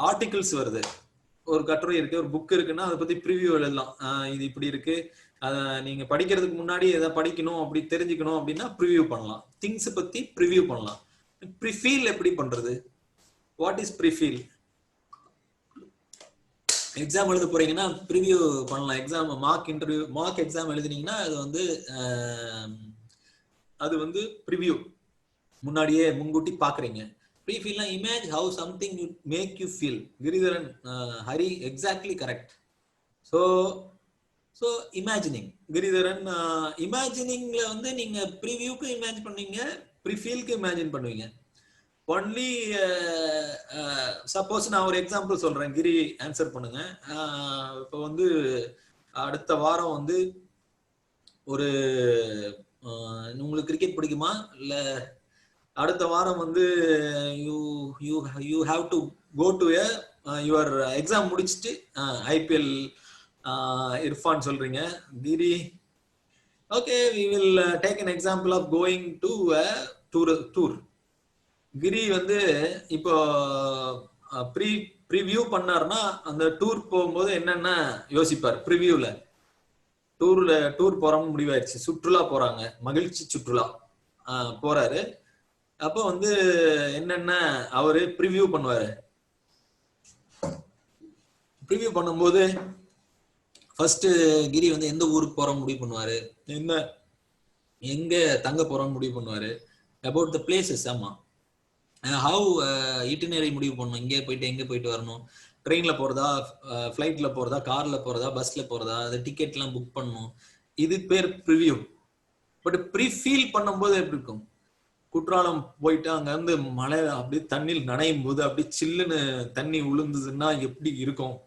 ஆர்டிகிள்ஸ் வருது, ஒரு கட்டுரை இருக்கு, ஒரு புக் இருக்குன்னா அதை பத்தி ப்ரிவியூ எழுதலாம். இது இப்படி இருக்கு, நீங்க படிக்கிறதுக்கு முன்னாடி எதை படிக்கணும் அப்படி தெரிஞ்சுக்கணும் அப்படின்னா ப்ரிவியூ பண்ணலாம். திங்ஸ் பத்தி ப்ரிவியூ பண்ணலாம். ப்ரீஃபீல் எப்படி பண்றது? What is ப்ரீஃபீல்? எக்ஸாம் எழுத போறீங்கன்னா ப்ரிவியூ பண்ணலாம். எக்ஸாம் மார்க் எக்ஸாம் எழுதினீங்கன்னா அது வந்து ப்ரிவியூ, முன்னாடியே முன்கூட்டி பாக்குறீங்க. ப்ரீஃபீல்னா image how something make you feel. Giridharan, Hari exactly correct. So imagining, Giridharan இமேஜினிங்ல வந்து நீங்க ப்ரிவியூக்கு இமேஜின் பண்ணீங்க, ப்ரீஃபீலுக்கு இமேஜின் பண்ணுவீங்க. ஒன்லி சப்போஸ் நான் ஒரு எக்ஸாம்பிள் சொல்றேன், கிரி ஆன்சர் பண்ணுங்க. இப்போ வந்து அடுத்த வாரம் வந்து ஒரு உங்களுக்கு கிரிக்கெட் பிடிக்குமா, இல்ல அடுத்த வாரம் வந்து you have to go to your exam முடிச்சுட்டு ஐபிஎல் இர்ஃபான் சொல்றீங்க. Giri, okay we will take an example of going to a tour. கிரி வந்து இப்போ ப்ரிவியூ பண்ணார்னா அந்த டூர் போகும்போது என்னென்ன யோசிப்பார்? ப்ரிவியூல டூர் போறோம்னு முடிவாயிடுச்சு, சுற்றுலா போறாங்க, மகிழ்ச்சி சுற்றுலா போறாரு. அப்போ வந்து என்னென்ன அவரு ப்ரிவியூ பண்ணுவாரு? ப்ரிவியூ பண்ணும்போது ஃபர்ஸ்ட் கிரி வந்து எந்த ஊருக்கு போறோம் முடிவு பண்ணுவாரு, எங்க தங்க போறோம்னு முடிவு பண்ணுவாரு, அபவுட் த பிளேசஸ். ஆமா, ஹவு இட்டினரி முடிவு பண்ணணும், இங்கே போயிட்டு எங்க போயிட்டு வரணும், ட்ரெயின்ல போறதா, ஃபிளைட்ல போறதா, கார்ல போறதா, பஸ்ல போறதா, அது டிக்கெட் எல்லாம் புக் பண்ணணும். இது பேர் ப்ரிவியூ. பட் ப்ரீஃபீல் பண்ணும்போது எப்படி இருக்கும்? குற்றாலம் போயிட்டு அங்க இருந்து மழை அப்படியே தண்ணியில் நனையும் போது அப்படி சில்லுன்னு தண்ணி உளுந்துதுன்னா எப்படி இருக்கும்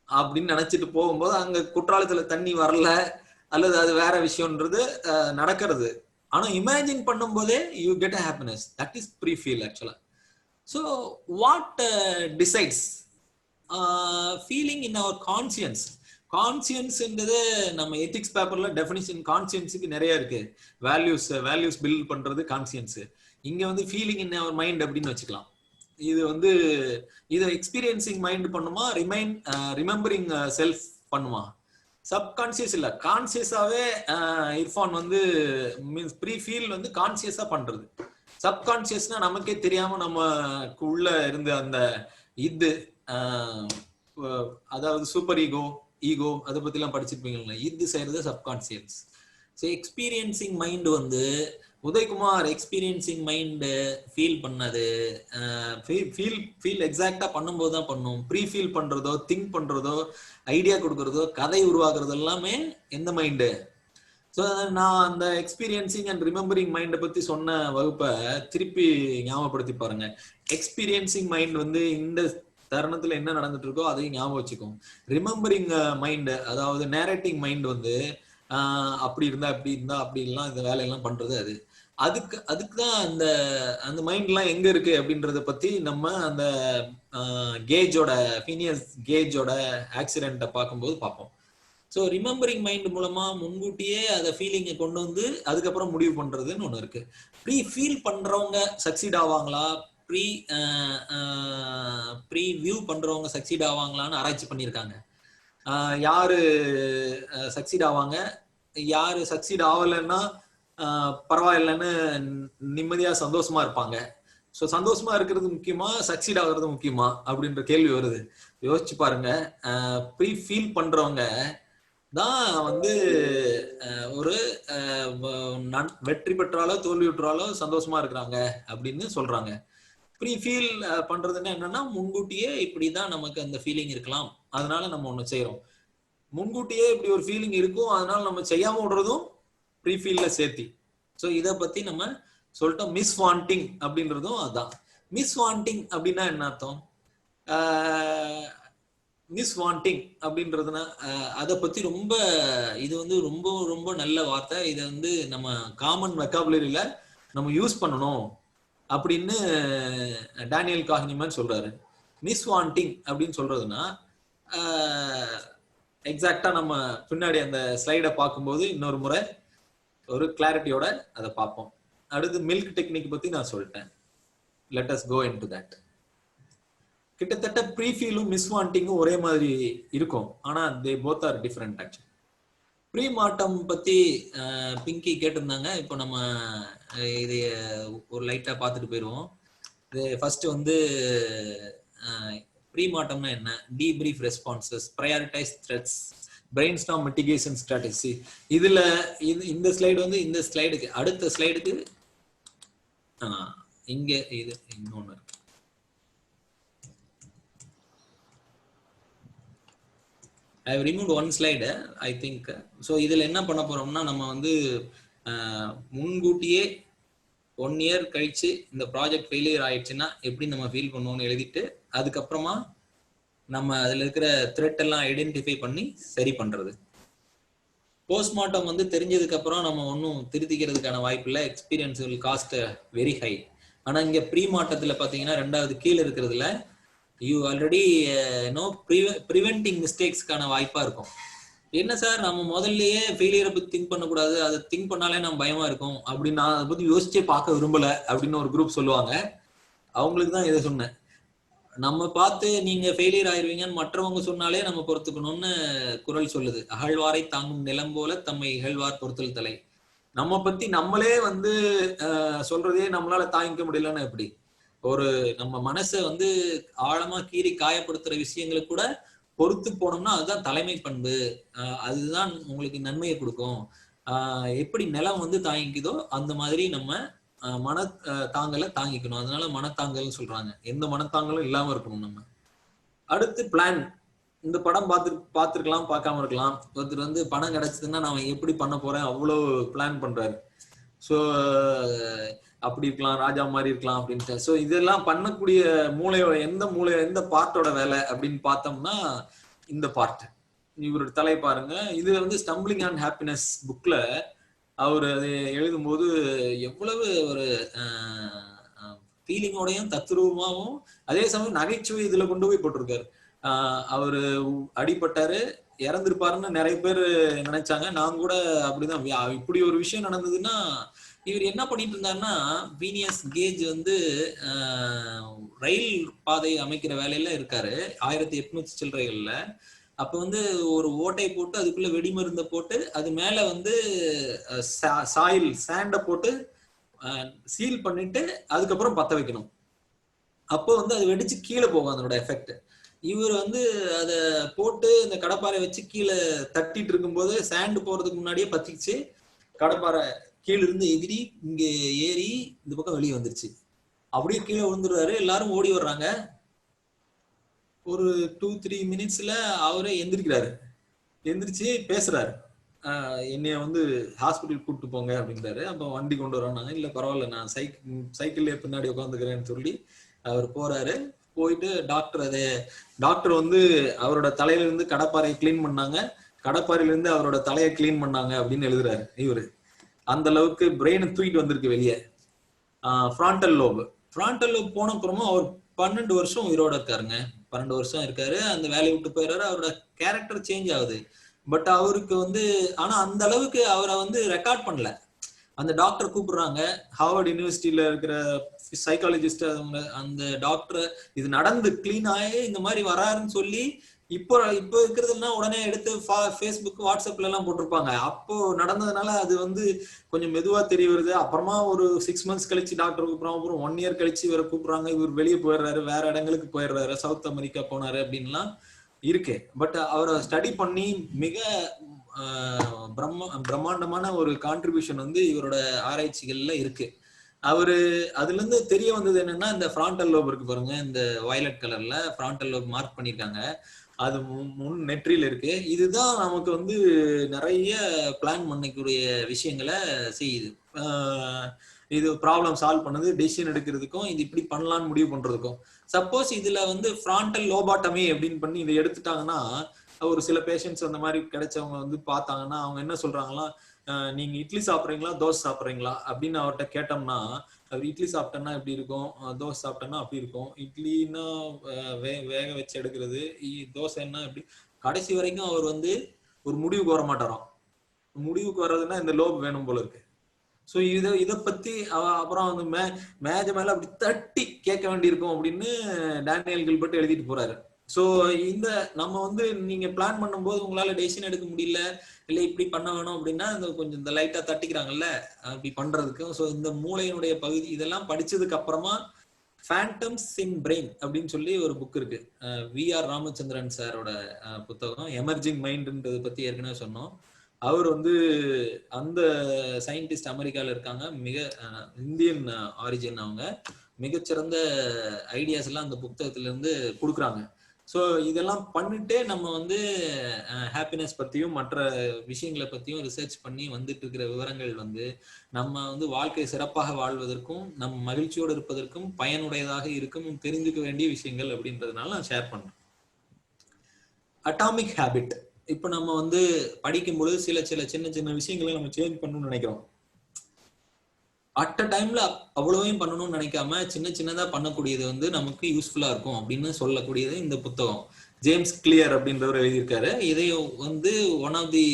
அப்படின்னு நினைச்சிட்டு போகும்போது அங்க குற்றாலத்துல தண்ணி வரல அல்லது அது வேற விஷயம்ன்றது நடக்கிறது. ஆனா இமேஜின் பண்ணும்போதே you get a happiness. That is prefeel ஆக்சுவலா. So what decides feeling in our conscience? கான்சியன்ஸ்ன்றது நம்ம எத்திக்ஸ் பேப்பர்ல டெஃபினிஷன் கான்சியன்ஸுக்கு நிறைய இருக்கு. வேல்யூஸ் பில்ட் பண்றது கான்சியன்ஸ். இங்க வந்து ஃபீலிங் இன் அவர் மைண்ட் அப்படின்னு வச்சுக்கலாம். இது வந்து இதை எக்ஸ்பீரியன்சிங் மைண்ட் பண்ணுமா, ரிமெம்பரிங் செல்ஃப் பண்ணுமா? சப்கான்சியஸ் இல்ல, கான்சியஸாவே இர்ஃபான் வந்து மீன்ஸ் ப்ரீஃபீல் வந்து கான்சியஸா பண்றது. சப்கான்சியஸ்னா நமக்கே தெரியாம நமக்கு உள்ள இருந்த அந்த இது அதாவது சூப்பர் ஈகோ அதை பத்தி எல்லாம் படிச்சிருப்பீங்களா? இது செய்யறது சப்கான்சியஸ். ஸோ எக்ஸ்பீரியன்சிங் மைண்ட் வந்து உதயகுமார் எக்ஸ்பீரியன்சிங் மைண்ட் ஃபீல் பண்ணது ஃபீல் எக்ஸாக்டா பண்ணும்போது தான் பண்ணும். ப்ரீஃபீல் பண்றதோ, திங்க் பண்றதோ, ஐடியா கொடுக்கறதோ, கதை உருவாக்குறது எல்லாமே எந்த மைண்டு? ஸோ நான் அந்த எக்ஸ்பீரியன்சிங் அண்ட் ரிமெம்பரிங் மைண்டை பத்தி சொன்ன வகுப்பை திருப்பி ஞாபகப்படுத்தி பாருங்க. எக்ஸ்பீரியன்சிங் மைண்ட் வந்து இந்த தருணத்துல என்ன நடந்துட்டு இருக்கோ அதையும் ஞாபகம் வச்சுக்கும். ரிமெம்பரிங் மைண்ட், அதாவது நேரேட்டிங் மைண்ட் வந்து அப்படி இருந்தா அப்படிலாம் இந்த வேலையெல்லாம் பண்றது. அதுக்கு தான் அந்த மைண்ட்லாம் எங்க இருக்கு அப்படின்றத பத்தி நம்ம அந்த கேஜோட ஃபீனியஸ் கேஜோட ஆக்சிடென்ட்டை பார்க்கும்போது பார்ப்போம். ஸோ ரிமெம்பரிங் மைண்ட் மூலமா முன்கூட்டியே அதை ஃபீலிங்கை கொண்டு வந்து அதுக்கப்புறம் முடிவு பண்றதுன்னு ஒண்ணு இருக்கு. ஃபீல் பண்றவங்க சக்சீட் ஆவாங்களா, ப்ரீ வியூ பண்றவங்க சக்சீட் ஆவாங்களான்னு ஆராய்ச்சி பண்ணியிருக்காங்க. யாரு சக்சீட் ஆவாங்க, யாரு சக்சீட் ஆகலைன்னா பரவாயில்லைன்னு நிம்மதியா சந்தோஷமா இருப்பாங்க. ஸோ சந்தோஷமா இருக்கிறது முக்கியமா, சக்சீட் ஆகுறது முக்கியமா அப்படின்ற கேள்வி வருது. யோசிச்சு பாருங்க. ப்ரீ ஃபீல் பண்றவங்க தான் வந்து ஒரு வெற்றி பெற்றாலோ தோல்வி பெற்றாலோ சந்தோஷமா இருக்கிறாங்க அப்படின்னு சொல்றாங்க. ப்ரீ ஃபீல் பண்றதுன்னா என்னன்னா, முன்கூட்டியே இப்படிதான் நமக்கு அந்த ஃபீலிங் இருக்கலாம், அதனால நம்ம ஒண்ணு செய்யறோம். முன்கூட்டியே இப்படி ஒரு ஃபீலிங் இருக்கும், அதனால நம்ம செய்யாம விடுறதும் ப்ரீ ஃபீல்ல சேர்த்தி. ஸோ இத பத்தி நம்ம சொல்லிட்டோம். மிஸ் வாண்டிங் அப்படின்றதும் அதான். மிஸ் வாண்டிங் அப்படின்னா என்ன அர்த்தம்? மிஸ் வாண்டிங் அப்படின்றதுனா அதை பத்தி ரொம்ப இது வந்து ரொம்ப ரொம்ப நல்ல வார்த்தை. இதை வந்து நம்ம காமன் வெக்காபுலரியில நம்ம யூஸ் பண்ணணும் அப்படின்னு டேனியல் காஹ்னிமன் சொல்றாரு. மிஸ் வாண்டிங் அப்படின்னு சொல்றதுன்னா எக்ஸாக்டா நம்ம பின்னாடி அந்த ஸ்லைடை பார்க்கும்போது இன்னொரு முறை ஒரு கிளாரிட்டியோட அதை பார்ப்போம். அடுத்து மில்க் டெக்னிக் பத்தி நான் சொல்லிட்டேன். Let us go into that. கிட்டத்தட்ட ப்ரீஃபீலும் மிஸ் வாண்டிங்கும் ஒரே மாதிரி இருக்கும், ஆனா they both are different actually. Premortem பத்தி பிங்கி கேட்டிருந்தாங்க. இப்போ நம்ம இது ஒரு லைட்டா பார்த்துட்டு போயிடுவோம். இது ஃபர்ஸ்ட் வந்து ப்ரீ மார்டம்னா என்ன, debrief responses, prioritise threats, brainstorm mitigation strategy. இதுல இந்த ஸ்லைடு வந்து இந்த ஸ்லைடுக்கு அடுத்த ஸ்லைடுக்கு இங்க இது இன்னொன்னு இருக்கு. I have removed one slide, I think. So இதுல என்ன பண்ண போறோம்னா, நம்ம வந்து முன்கூட்டியே 1 year கழிச்சு இந்த ப்ராஜெக்ட் ஃபெயிலியர் ஆயிடுச்சுன்னா எப்படி நம்ம ஃபீல் பண்ணுவோம்னு எழுதிட்டு, அதுக்கப்புறமா நம்ம அதுல இருக்கிற த்ரெட் எல்லாம் ஐடென்டிஃபை பண்ணி சரி பண்றது. போஸ்ட்மார்ட்டம் வந்து தெரிஞ்சதுக்கு அப்புறம் நம்ம ஒன்றும் திருத்திக்கிறதுக்கான வாய்ப்பு இல்லை. Experience will cost very high. ஆனா இங்க ப்ரீ மார்ட்டத்துல பாத்தீங்கன்னா ரெண்டாவது கீழே இருக்கிறதுல யூ ஆல்ரெடி நோ ப்ரிவென்டிங் மிஸ்டேக்ஸ்க்கான வாய்ப்பா இருக்கும். என்ன சார் நம்ம முதல்லயே ஃபெயிலியரை பத்தி திங்க் பண்ணக்கூடாது, அதை திங்க் பண்ணாலே நம்ம பயமா இருக்கும் அப்படின்னு நான் அதை பத்தி யோசிச்சே பார்க்க விரும்பல அப்படின்னு ஒரு குரூப் சொல்லுவாங்க. அவங்களுக்கு தான் இதை சொன்னேன். நம்ம பார்த்து நீங்க ஃபெயிலியர் ஆயிருவீங்கன்னு மற்றவங்க சொன்னாலே நம்ம பொறுத்துக்கணும்னு குரல் சொல்லுது. அகழ்வாரை தாங்கும் நிலம் போல தம்மை இகழ்வார் பொறுத்தல் தலை. நம்ம பத்தி நம்மளே வந்து சொல்றதே நம்மளால தாங்கிக்க முடியலன்னா எப்படி? ஒரு நம்ம மனசை வந்து ஆழமா கீறி காயப்படுத்துற விஷயங்களை கூட பொறுத்து போனோம்னா அதுதான் தலைமை பண்பு. அதுதான் உங்களுக்கு நன்மையை கொடுக்கும். எப்படி நிலம் வந்து தாங்கிக்குதோ அந்த மாதிரி நம்ம மன தாங்கலை தாங்கிக்கணும். அதனால மனத்தாங்கல்னு சொல்றாங்க. எந்த மனத்தாங்கலும் இல்லாம இருக்கணும் நம்ம. அடுத்து பிளான். இந்த படம் பார்த்துருக்கலாம், பார்க்காம இருக்கலாம். ஒருத்தர் வந்து பணம் கிடைச்சதுன்னா நான் எப்படி பண்ண போறேன் அவ்வளவு பிளான் பண்றாரு. ஸோ அப்படி இருக்கலாம், ராஜா மாதிரி இருக்கலாம் அப்படின்ட்டு. ஸோ இதெல்லாம் பண்ணக்கூடிய மூளையோட எந்த பார்ட்டோட வேலை அப்படின்னு பார்த்தோம்னா இந்த பார்ட். இவரோட தலை பாருங்க. இது வந்து ஸ்டம்பிளிங் அண்ட் ஹாப்பினஸ் புக்ல அவர் அதை எழுதும் போது எவ்வளவு ஒரு ஃபீலிங்கோடையும் தத்ரூபமாகவும் அதே சமயம் நகைச்சுவை இதுல கொண்டு போய் போட்டிருக்காரு. அவரு அடிபட்டாரு, இறந்திருப்பாருன்னு நிறைய பேர் நினைச்சாங்க. நான் கூட அப்படிதான். இப்படி ஒரு விஷயம் நடந்ததுன்னா இவர் என்ன பண்ணிட்டு இருந்தாருன்னா, வீனியஸ் கேஜ் வந்து ரயில் பாதை அமைக்கிற வேலையில இருக்காரு 1800 சில்லறைகள்ல. அப்ப வந்து ஒரு ஓட்டை போட்டு அதுக்குள்ள வெடிமருந்தை போட்டு அது மேல வந்து சாயில் சாண்ட போட்டு சீல் பண்ணிட்டு அதுக்கப்புறம் பத்த வைக்கணும். அப்போ வந்து அது வெடிச்சு கீழே போகும் அதனோட எஃபெக்ட். இவர் வந்து அதை போட்டு இந்த கடப்பாறை வச்சு கீழே தட்டிட்டு இருக்கும்போது சாண்டு போறதுக்கு முன்னாடியே பத்திச்சு கடப்பாறை கீழே இருந்து எகிரி இங்க ஏறி இந்த பக்கம் வெளியே வந்துருச்சு. அப்படியே கீழே விழுந்துருவாரு. எல்லாரும் ஓடி வர்றாங்க. ஒரு 2-3 மினிட்ஸ்ல அவரே எந்திரிக்கிறாரு. எந்திரிச்சு பேசுறாரு. என்னைய வந்து ஹாஸ்பிட்டல் கூப்பிட்டு போங்க அப்படின்றாரு. அப்போ வண்டி கொண்டு வரோம்னாங்க. இல்ல பரவாயில்ல, நான் சைக்கிள்லயே பின்னாடி உட்காந்துக்கிறேன்னு சொல்லி அவர் போறாரு. போயிட்டு டாக்டர் வந்து அவரோட தலையில இருந்து கடப்பாறையை கிளீன் பண்ணாங்க, கடப்பாறையில இருந்து அவரோட தலையை கிளீன் பண்ணாங்க அப்படின்னு எழுதுறாரு. இவரு அந்த அளவுக்கு பிரெயினை தூக்கிட்டு வந்திருக்கு வெளியே. ஃப்ரான்டல் லோப் போன அப்புறமும் அவர் 12 வருஷம் உயிரோட இருக்காருங்க. 12 வருஷம் இருக்காரு. அந்த வேலையை விட்டு போயிடுறாரு. அவரோட கேரக்டர் சேஞ்ச் ஆகுது. பட் அவருக்கு வந்து ஆனா அந்த அளவுக்கு அவரை வந்து ரெக்கார்ட் பண்ணல. அந்த டாக்டர் கூப்பிடுறாங்க, ஹார்வர்ட் யூனிவர்சிட்டியில இருக்கிற சைக்காலஜிஸ்ட். அந்த டாக்டர் இது நடந்து கிளீன் ஆகி இந்த மாதிரி வராருன்னு சொல்லி இப்போ இருக்கிறதுனா உடனே எடுத்து ஃபேஸ்புக் வாட்ஸ்அப்ல எல்லாம் போட்டிருப்பாங்க. அப்போ நடந்ததுனால அது வந்து கொஞ்சம் மெதுவா தெரிய வருது. அப்புறமா ஒரு 6 months கழிச்சு டாக்டர் கூப்பிடுறாங்க. அப்புறம் 1 year கழிச்சு இவரை கூப்பிடுறாங்க. இவர் வெளியே போயிடுறாரு, வேற இடங்களுக்கு போயிடுறாரு, சவுத் அமெரிக்கா போனாரு அப்படின்லாம் இருக்கு. பட் அவரை ஸ்டடி பண்ணி மிக பிரம்மாண்டமான ஒரு கான்ட்ரிபியூஷன் வந்து இவரோட ஆராய்ச்சிகள்ல இருக்கு. அவரு அதுல இருந்து தெரிய வந்தது என்னன்னா, இந்த ஃப்ரான்டல் லோப் இருக்கு பாருங்க, இந்த வயலட் கலர்ல ஃப்ரான்டல் லோப் மார்க் பண்ணிருக்காங்க. அது முன் நெற்றியில இருக்கு. இதுதான் நமக்கு வந்து நிறைய பிளான் பண்ணக்கூடிய விஷயங்களை செய்யுது. இது ப்ராப்ளம் சால்வ் பண்ணது, டெசிஷன் எடுக்கிறதுக்கும், இது இப்படி பண்ணலாம்னு முடிவு பண்றதுக்கும். சப்போஸ் இதுல வந்து ஃப்ரான்டல் லோபாட்டமி அப்படின்னு பண்ணி இதை எடுத்துட்டாங்கன்னா, ஒரு சில பேஷண்ட்ஸ் அந்த மாதிரி கிடைச்சவங்க வந்து பார்த்தாங்கன்னா அவங்க என்ன சொல்றாங்களா, நீங்க இட்லி சாப்பிட்றீங்களா தோசை சாப்பிட்றீங்களா அப்படின்னு அவர்கிட்ட கேட்டோம்னா, அவர் இட்லி சாப்பிட்டேன்னா எப்படி இருக்கும், தோசை சாப்பிட்டேன்னா அப்படி இருக்கும், இட்லின்னா வேக வச்சு எடுக்கிறது, தோசைன்னா எப்படி, கடைசி வரைக்கும் அவர் வந்து ஒரு முடிவுக்கு வர மாட்டாராம். முடிவுக்கு வர்றதுன்னா இந்த லோப் வேணும் போல இருக்கு. சோ இத பத்தி அப்புறம் வந்து மேஜ மேல அப்படி தட்டி கேட்க வேண்டியிருக்கும் அப்படின்னு டேனியல் கில்பர்ட் எழுதிட்டு போறாரு. சோ இந்த நம்ம வந்து நீங்க பிளான் பண்ணும்போது உங்களால டெசிஷன் எடுக்க முடியல, இல்ல இப்படி பண்ண வேணும் அப்படின்னா கொஞ்சம் இந்த லைட்டா தட்டிக்கிறாங்கல்ல அப்படி பண்றதுக்கும். சோ இந்த மூளையினுடைய பகுதி இதெல்லாம் படிச்சதுக்கு அப்புறமா ஃபேண்டம்ஸ் இன் பிரெயின் அப்படின்னு சொல்லி ஒரு புக் இருக்கு. வி.ஆர். ராமச்சந்திரன் சாரோட புத்தகம். எமர்ஜிங் மைண்ட்ன்றதை பத்தி ஏற்கனவே சொன்னோம். அவர் வந்து அந்த சயின்டிஸ்ட் அமெரிக்கால இருக்காங்க, மிக இந்தியன் ஆரிஜின். அவங்க மிகச்சிறந்த ஐடியாஸ் எல்லாம் அந்த புத்தகத்துல இருந்து கொடுக்குறாங்க. ஸோ இதெல்லாம் பண்ணிட்டே நம்ம வந்து ஹாப்பினஸ் பத்தியும் மற்ற விஷயங்களை பத்தியும் ரிசர்ச் பண்ணி வந்துட்டு இருக்கிற விவரங்கள் வந்து நம்ம வந்து வாழ்க்கை சிறப்பாக வாழ்வதற்கும் நம் மகிழ்ச்சியோடு இருப்பதற்கும் பயனுடையதாக இருக்கும் தெரிஞ்சுக்க வேண்டிய விஷயங்கள் அப்படின்றதுனால நான் ஷேர் பண்றேன். Atomic habit. இப்ப நம்ம வந்து படிக்கும் பொழுது சில சின்ன சின்ன விஷயங்களை நம்ம சேஞ்ச் பண்ணணும்னு நினைக்கிறோம். அட் அ டைம்ல அவ்வளவையும் பண்ணணும்னு நினைக்காம சின்ன சின்னதா பண்ணக்கூடியது வந்து நமக்கு யூஸ்ஃபுல்லா இருக்கும் அப்படின்னு சொல்லக்கூடியது இந்த புத்தகம். ஜேம்ஸ் கிளியர் அப்படின்றவர் எழுதியிருக்காரு. இதை வந்து ஒன் ஆஃப் தி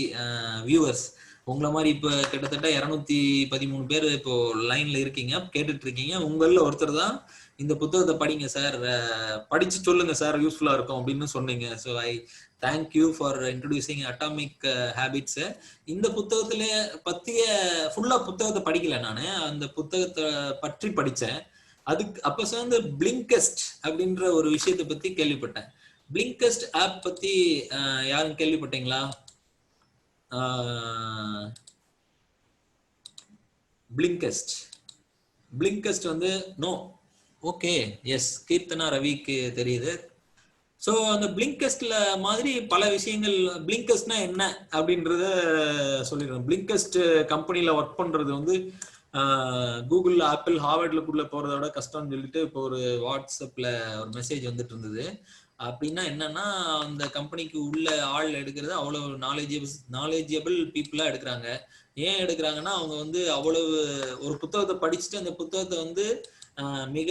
வியூவர்ஸ், உங்களை மாதிரி இப்ப கிட்டத்தட்ட 213 பேர் இப்போ லைன்ல இருக்கீங்க, கேட்டுட்டு இருக்கீங்க. உங்கள ஒருத்தர் தான் இந்த புத்தகத்தை படிங்க சார், படிச்சு சொல்லுங்க சார், யூஸ்ஃபுல்லா இருக்கும் அப்படின்னு சொன்னீங்க. So I thank you for introducing atomic habits. இந்த புத்தகத்துல பத்திய ஃபுல்லா புத்தகத்தை படிக்கல நானு, அந்த புத்தகத்தை பற்றி படிச்சேன். அதுக்கு அப்ப சேர்ந்து பிளிங்கஸ்ட் அப்படின்ற ஒரு விஷயத்தை பத்தி கேள்விப்பட்டேன். பிளிங்கஸ்ட் ஆப் பத்தி யாரும் கேள்விப்பட்டீங்களா? பிளிங்கஸ்ட் பிளிங்கஸ்ட் வந்து நோ. ஓகே, எஸ், கீர்த்தனா ரவிக்கு தெரியுது. ஸோ அந்த பிளிங்கஸ்ட்ல மாதிரி பல விஷயங்கள். பிளிங்கஸ்ட்னா என்ன அப்படின்றத சொல்லிடுறேன். பிளிங்கஸ்ட் கம்பெனில ஒர்க் பண்றது வந்து கூகுள், ஆப்பிள், ஹார்வர்ட்ல போறத விட கஷ்டம்னு சொல்லிட்டு இப்போ ஒரு வாட்ஸ்அப்ல ஒரு மெசேஜ் வந்துட்டு இருந்தது. அப்படின்னா என்னன்னா, அந்த கம்பெனிக்கு உள்ள ஆள் எடுக்கிறது அவ்வளவு நாலேஜபிள் பீப்புளா எடுக்கிறாங்க. ஏன் எடுக்கிறாங்கன்னா, அவங்க வந்து அவ்வளவு ஒரு புத்தகத்தை படிச்சுட்டு அந்த புத்தகத்தை வந்து மிக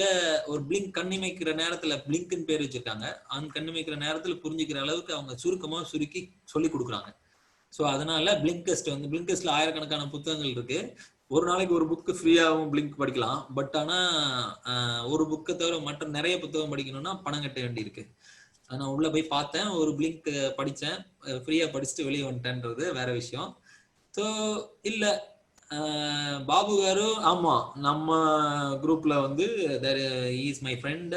ஒரு பிளிங்க் கண்ணிமைக்கிற நேரத்துல, பிளிங்க்னு பேர் வச்சிருக்காங்க, அந்த கண்ணிமைக்கிற நேரத்துல புரிஞ்சுக்கிற அளவுக்கு அவங்க சுருக்கமா சுருக்கி சொல்லி கொடுக்குறாங்க. ஸோ அதனால பிளிங்கஸ்ட் வந்து, பிளிங்கஸ்ட்ல ஆயிரக்கணக்கான புத்தகங்கள் இருக்கு. ஒரு நாளைக்கு ஒரு புக்கு ஃப்ரீயாகவும் பிளிங்க் படிக்கலாம். பட் ஆனா ஒரு புக்கை தவிர மற்ற நிறைய புத்தகம் படிக்கணும்னா பணம் கட்ட வேண்டி இருக்கு. நான் உள்ள போய் பார்த்தேன், ஒரு பிளிங்க் படிச்சேன், ஃப்ரீயா படிச்சுட்டு வெளியே வந்துட்டேன்றது வேற விஷயம். ஸோ இல்ல பாபு காரு, ஆமா, நம்ம குரூப்ல வந்து is my friend,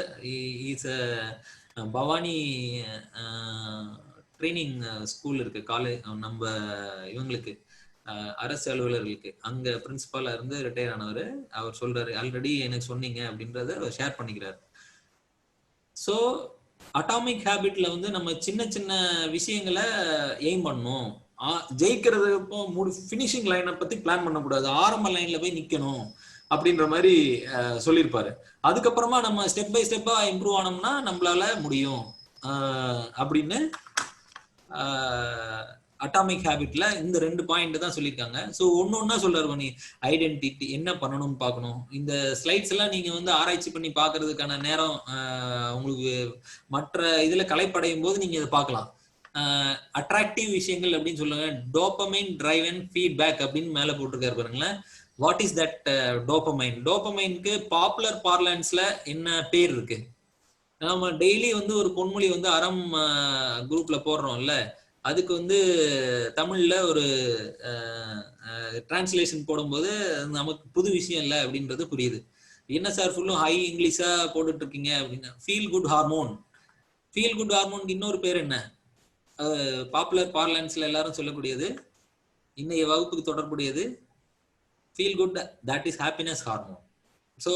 is Bhavani training school இருக்கு, காலேஜ், நம்ம இவங்களுக்கு அரசு அலுவலர்களுக்கு அங்க பிரின்சிபாலா இருந்து ரிட்டையர் ஆனவர். அவர் சொல்றாரு, ஆல்ரெடி எனக்கு சொன்னீங்க அப்படின்றத ஷேர் பண்ணிக்கிறாரு. ஸோ அட்டாமிக் ஹேபிட்ல வந்து நம்ம சின்ன சின்ன விஷயங்களை எய்ம் பண்ணணும். ஜெயிக்கிறது பினிஷிங் லைனை பத்தி பிளான் பண்ணக்கூடாது, ஆரம்ப லைன்ல போய் நிக்கணும் அப்படின்ற மாதிரி சொல்லியிருப்பாரு. அதுக்கப்புறமா நம்ம ஸ்டெப் பை ஸ்டெப்பா இம்ப்ரூவ் ஆனோம்னா நம்மளால முடியும் அப்படின்னு அட்டாமிக் ஹேபிட்ல இந்த 2 பாயிண்ட் தான் சொல்லியிருக்காங்க. ஸோ ஒன்னொன்னா சொல்றாரு, நீ ஐடென்டிட்டி என்ன பண்ணணும்னு பார்க்கணும். இந்த ஸ்லைட்ஸ் எல்லாம் நீங்க வந்து ஆராய்ச்சி பண்ணி பார்க்கறதுக்கான நேரம் உங்களுக்கு மற்ற இதுல கலைப்படையும் போது நீங்க இதை பார்க்கலாம். அட்ராக்டிவ் விஷயங்கள் அப்படின்னு சொல்லுங்க, டோபமைன் டிரைவன் ஃபீட்பேக் அப்படின்னு மேல போட்டிருக்காரு பாருங்களேன். What is that dopamine? டோபமைனுக்கு பாப்புலர் பார்லன்ஸ்ல என்ன பேர் இருக்கு? நாம டெய்லி வந்து ஒரு பொன்மொழி வந்து அறம் குரூப்ல போடுறோம்ல, அதுக்கு வந்து தமிழ்ல ஒரு டிரான்ஸ்லேஷன் போடும்போது நமக்கு புது விஷயம் இல்லை அப்படின்றது புரியுது. என்ன சார் ஃபுல்லும் ஹை இங்கிலீஷா போட்டுட்டு இருக்கீங்க அப்படின்னா, feel good hormone. Feel good ஹார்மோனுக்கு இன்னொரு பேர் என்ன? பாப்புலர் பார்லன்ஸ்ல எல்லாரும் சொல்லக்கூடியது, இன்னைய வகுப்புக்கு தொடர்புடையது, feel good, that is happiness hormone. So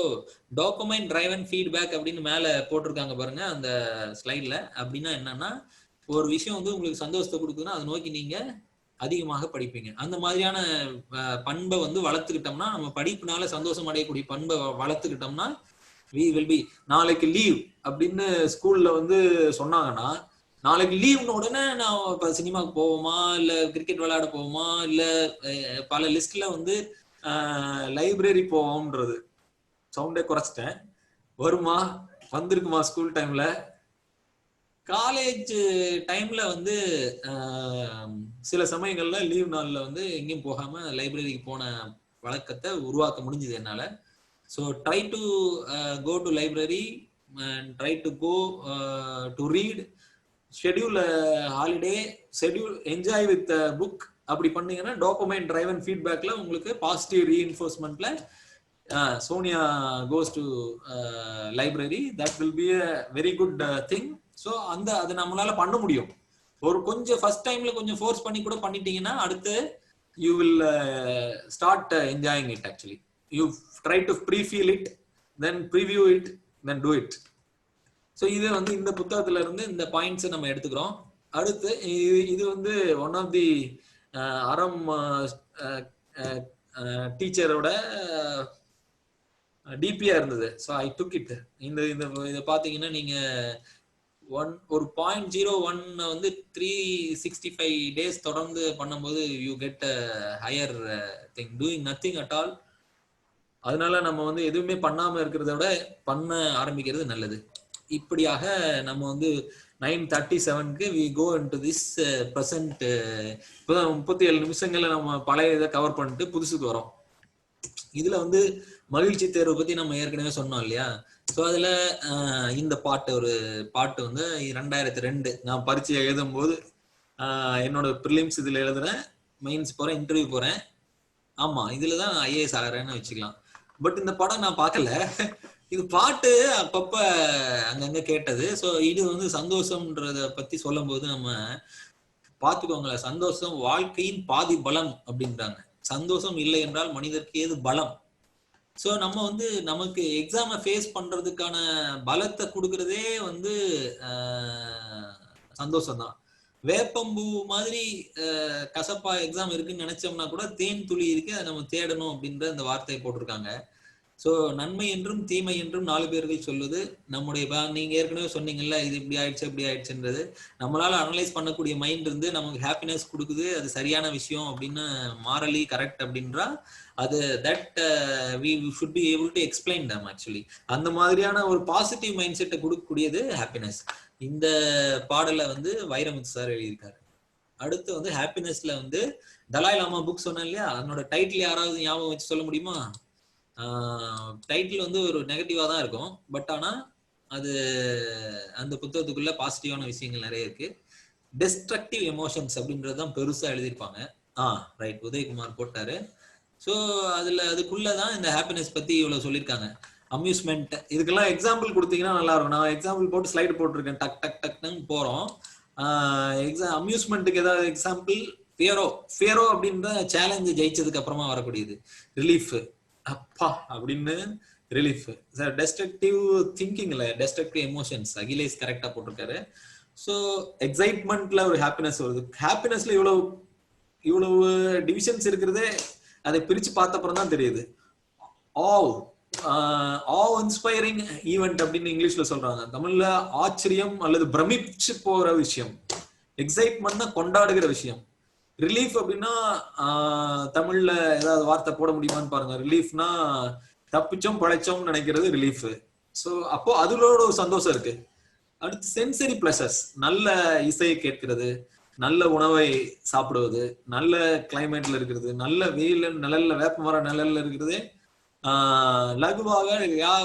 document driven feedback அப்படின்னு மேல போட்டிருக்காங்க பாருங்க அந்த ஸ்லைட்ல. அப்படின்னா என்னன்னா, ஒரு விஷயம் வந்து உங்களுக்கு சந்தோஷத்தை கொடுக்குதுன்னா அதை நோக்கி நீங்க அதிகமாக படிப்பீங்க. அந்த மாதிரியான பண்பை வந்து வளர்த்துக்கிட்டோம்னா, நம்ம படிப்புனால சந்தோஷம் அடையக்கூடிய பண்பை வளர்த்துக்கிட்டோம்னா we will be. நாளைக்கு லீவ் அப்படின்னு ஸ்கூல்ல வந்து சொன்னாங்கன்னா, நாளைக்கு லீவ்னு உடனே நான் இப்ப சினிமாக்கு போவோமா, இல்ல கிரிக்கெட் விளையாட போவோமா, இல்ல பல லிஸ்ட்ல வந்து லைப்ரரி போவோம்ன்றது. சவுண்டே குறைச்சிட்டேன். வருமா, வந்திருக்குமா ஸ்கூல் டைம்ல? காலேஜ் டைம்ல வந்து சில சமயங்கள்ல லீவ் நாள்ல வந்து எங்கேயும் போகாம லைப்ரரிக்கு போன வழக்கத்தை உருவாக்க முடிஞ்சது என்னால. So try to go to library and try to go to read, schedule a holiday, schedule enjoy with a book. அப்படி பண்ணீங்கன்னா டாக்குமெண்ட் டிரைவன் ஃபீட்பேக்ல உங்களுக்கு பாசிட்டிவ் ரீஇன்ஃபோர்ஸ்மெண்ட்ல Sonia goes to library, that will be a very good thing. So அது நம்மளால பண்ண முடியும். ஒரு கொஞ்சம் ஃபர்ஸ்ட் டைம்ல கொஞ்சம் ஃபோர்ஸ் பண்ணி கூட பண்ணிட்டீங்கன்னா அடுத்து you will start enjoying it. Actually you try to pre-feel it, then preview it, then do it. So இது வந்து இந்த புத்தகத்துல இருந்து இந்த பாயிண்ட்ஸ் நம்ம எடுத்துக்கிறோம். அடுத்து இது வந்து ஒன் ஆஃப் தி அறம் டீச்சரோட டிபியா இருந்தது. So I took it. இதை பார்த்தீங்கன்னா நீங்க ஒரு 0.01 வந்து 365 days தொடர்ந்து பண்ணும்போது you get higher thing doing nothing at all. அதனால நம்ம வந்து எதுவுமே பண்ணாம இருக்கிறத விட பண்ண ஆரம்பிக்கிறது நல்லது. இப்படியாக நம்ம வந்து 9:37க்கு we go into this present. இப்போதான் 37 நிமிஷங்கள்ல நம்ம பழைய இதை கவர் பண்ணிட்டு புதுசுக்கு வரோம். இதுல வந்து மகிழ்ச்சி தேர்வை பத்தி நம்ம ஏற்கனவே சொன்னோம் இல்லையா? ஸோ அதுல இந்த ஒரு பாட்டு வந்து 2002 நான் பரீட்சை எழுதும் போது என்னோட ப்ரிலிம்ஸ் இதுல எழுதுறேன், மெயின்ஸ் போறேன், இன்டர்வியூ போறேன். ஆமா, இதுலதான் ஐஏஎஸ் ஆகிறேன்னு வச்சுக்கலாம். பட் இந்த படம் நான் பார்க்கல. இது பாட்டு அப்பப்ப அங்கங்க கேட்டது. ஸோ இது வந்து சந்தோஷம்ன்றத பத்தி சொல்லும் போது நம்ம பார்த்துக்கோங்களேன், சந்தோஷம் வாழ்க்கையின் பாதி பலம் அப்படின்றாங்க. சந்தோஷம் இல்லை என்றால் மனிதருக்கு ஏது பலம். ஸோ நம்ம வந்து நமக்கு எக்ஸாமை ஃபேஸ் பண்றதுக்கான பலத்தை கொடுக்கறதே வந்து சந்தோஷம் தான். வேப்பம்பூ மாதிரி கசப்பா எக்ஸாம் இருக்குன்னு நினைச்சோம்னா கூட தேன் துளி இருக்கு, அதை நம்ம தேடணும் அப்படின்ற அந்த வார்த்தையை போட்டிருக்காங்க. ஸோ நன்மை என்றும் தீமை என்றும் 4 பேர்கள் சொல்லுது. நம்முடைய நீங்க ஏற்கனவே சொன்னீங்கல்ல, இது இப்படி ஆயிடுச்சு இப்படி ஆயிடுச்சுன்றது நம்மளால அனலைஸ் பண்ணக்கூடிய மைண்ட் இருந்து நமக்கு ஹாப்பினஸ் கொடுக்குது, அது சரியான விஷயம் அப்படின்னு மாரலி கரெக்ட் அப்படின்றா அது that we should be able to explain them actually. அந்த மாதிரியான ஒரு பாசிட்டிவ் மைண்ட் செட்டை கொடுக்கக்கூடியது ஹாப்பினஸ். இந்த பாடலை வந்து வைரமுத்து சார் எழுதியிருக்காரு. அடுத்து வந்து ஹாப்பினஸ்ல வந்து தலாய் லாமா புக் சொன்னேன் இல்லையா, அதனோட டைட்டில் யாராவது ஞாபகம் வச்சு சொல்ல முடியுமா? டைட்டில் வந்து ஒரு நெகட்டிவா தான் இருக்கும், பட் ஆனா அது அந்த புத்தகத்துக்குள்ள பாசிட்டிவான விஷயங்கள் நிறைய இருக்கு. டெஸ்ட்ரக்டிவ் எமோஷன்ஸ் அப்படின்றது தான் பெருசா எழுதியிருப்பாங்க. ரைட், உதயகுமார் போட்டாரு. ஸோ அதுக்குள்ளதான் இந்த ஹாப்பினஸ் பத்தி இவ்வளவு சொல்லியிருக்காங்க. அம்யூஸ்மெண்ட், இதுக்கெல்லாம் எக்ஸாம்பிள் கொடுத்தீங்கன்னா நல்லா இருக்கும். நான் எக்ஸாம்பிள் போட்டு ஸ்லைடு போட்டிருக்கேன், டக் டக் டக்னு போறோம். அம்யூஸ்மெண்ட்டுக்கு ஏதாவது எக்ஸாம்பிள்? ஃபியரோ அப்படின்ற சேலஞ்சு ஜெயிச்சதுக்கு அப்புறமா வரக்கூடியது. ரிலீஃப், அப்பா அப்படின்னு ரிலீஃப். டெஸ்ட்ரக்டிவ் திங்கிங் இல்ல, டெஸ்ட்ரக்டிவ் எமோஷன்ஸ் அகிலேஷ் கரெக்டா போட்டிருக்காரு. ஸோ எக்ஸைட்மெண்ட்ல ஒரு ஹாப்பினஸ் வருது. ஹாப்பினஸ்ல இவ்வளவு டிவிஷன்ஸ் இருக்கிறதே அதை பிரிச்சு பார்த்த அப்புறம் தான் தெரியுது. இன்ஸ்பைரிங் ஈவெண்ட் அப்படின்னு இங்கிலீஷ்ல சொல்றாங்க, தமிழ்ல ஆச்சரியம் அல்லது பிரமிச்சு போற விஷயம். எக்ஸைட்மெண்ட்னா கொண்டாடுகிற விஷயம். ரிலீஃப் அப்படின்னா தமிழ்ல ஏதாவது வார்த்தை போட முடியுமான்னு பாருங்க. ரிலீஃப்னா தப்பிச்சோம் பழைச்சோம் நினைக்கிறது ரிலீஃப். ஸோ அப்போ அதுலோட ஒரு சந்தோஷம் இருக்கு. அடுத்து சென்சரி பிளஸஸ், நல்ல இசையை கேட்கிறது, நல்ல உணவை சாப்பிடுவது, நல்ல கிளைமேட்ல இருக்கிறது, நல்ல வெயில் நிழல்ல வேப்பமர நிழல்ல இருக்கிறது. லகுவாக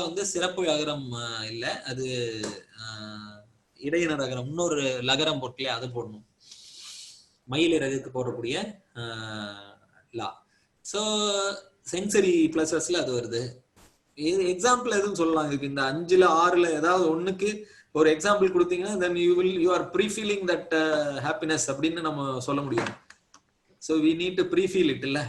வந்து சிறப்பு அகரம் இல்ல, அது இடையினர் அகரம், இன்னொரு லகரம் போட்டிலே அது போடணும், மயிலிறகுக்கு போடக்கூடிய லா. ஸோ சென்சரி பிளஸஸ்ல அது வருது. எக்ஸாம்பிள் எதுவும் சொல்லலாம் இதுக்கு? இந்த 5ல 6ல ஏதாவது ஒண்ணுக்கு ஒரு எக்ஸாம்பிள் கொடுத்தீங்கன்னா then you are pre-feeling that happiness அப்படின்னு நம்ம சொல்ல முடியும். So we need to pre-feel it இல்ல.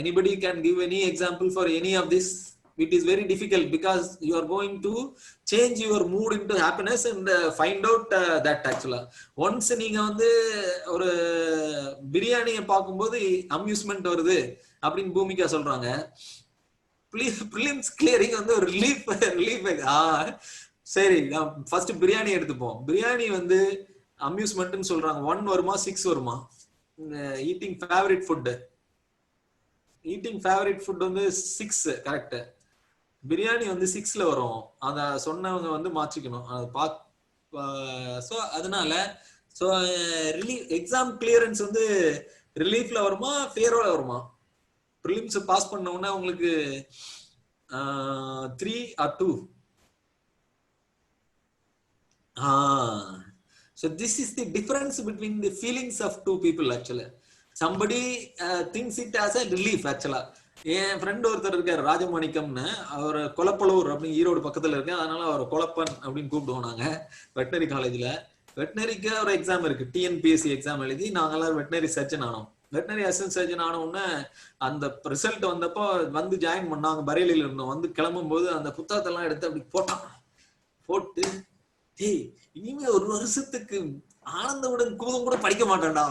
Anybody can give any example for any of this? It is very difficult because you are going to change your mood into happiness and find out that actually once நீங்க வந்து ஒரு பிரியாணியை பார்க்கும்போது amusement வருது அப்படின்னு பூமிகா சொல்றாங்க. Films clearing வந்து ஒரு ரிலீஃப். சரி, ஃபர்ஸ்ட் பிரியாணி எடுத்துப்போம். பிரியாணி வந்து அம்யூஸ்மெண்ட்னு சொல்றாங்க. 1 வருமா 6 வருமா? ஈட்டிங் ஃபேவரட் ஃபுட் வந்து 6 கரெக்ட். பிரியாணி வந்து 6ல வரும். அத சொன்னவங்க வந்து மாற்றிக்கணும். சோ அதனால சோ எக்ஸாம் கிளியரன்ஸ் வந்து ரிலீஃப்ல வருமா ஃபியரோட வருமா? பிரிலிம்ஸ் பாஸ் பண்ண உடனே உங்களுக்கு 3 or 2? So this is the difference between the feelings of two people actually. Somebody thinks it as a relief actually. N friend ஒருத்தர் இருக்காரு ராஜமாணிக்கம்னு. அவர் கொலப்பலூர் அப்படின்னு ஈரோடு பக்கத்துல இருக்கு. அதனால அவர் கொலப்பன் அப்படின்னு கூப்பிடுவோம் நாங்க வெட்டினரி காலேஜ்ல. வெட்டினரிக்கு ஒரு எக்ஸாம் இருக்கு, டிஎன்பிஎஸ்சி எக்ஸாம் எழுதி நாங்கெல்லாம் வெட்டினரி சர்ஜன் ஆனோம். வெட்டினரி அசிஸ்டன்ட் சர்ஜன் ஆன உடனே அந்த ரிசல்ட் வந்தப்போ வந்து ஜாயின் பண்ணாங்க. பரேலியில இருந்தோம். வந்து கிளம்பும் போது அந்த புத்தகத்தெல்லாம் எடுத்து அப்படி போட்டு டேய் இனிமே ஒரு வருஷத்துக்கு ஆனந்தவுடன் கூதம் கூட படிக்க மாட்டேன்டா.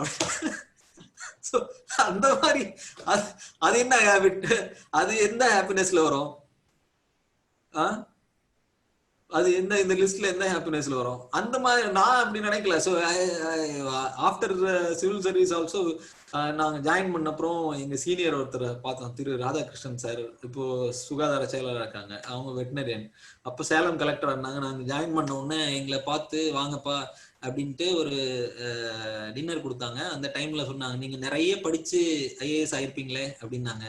அந்த மாதிரி அது என்ன ஹேபிட்? அது எந்த ஹாப்பினஸ்ல வரும்? அது என்ன இந்த லிஸ்ட்ல என்ன ஹாப்பினஸ்ல வரும்? அந்த மாதிரி நான் அப்படி நினைக்கல. So after civil service also நாங்க ஜாயின் பண்ண அப்புறம் எங்க சீனியர் ஒருத்தரை பார்த்தோம், திரு ராதாகிருஷ்ணன் சார். இப்போ சுகாதார செயலராக இருக்காங்க. அவங்க வெட்டினரியன். அப்போ சேலம் கலெக்டர் இருந்தாங்க. நாங்க ஜாயின் பண்ண உடனே எங்களை பார்த்து வாங்கப்பா அப்படின்ட்டு ஒரு டின்னர் கொடுத்தாங்க. அந்த டைம்ல சொன்னாங்க, நீங்க நிறைய படிச்சு ஐஏஎஸ் ஆயிருப்பீங்களே அப்படின்னாங்க.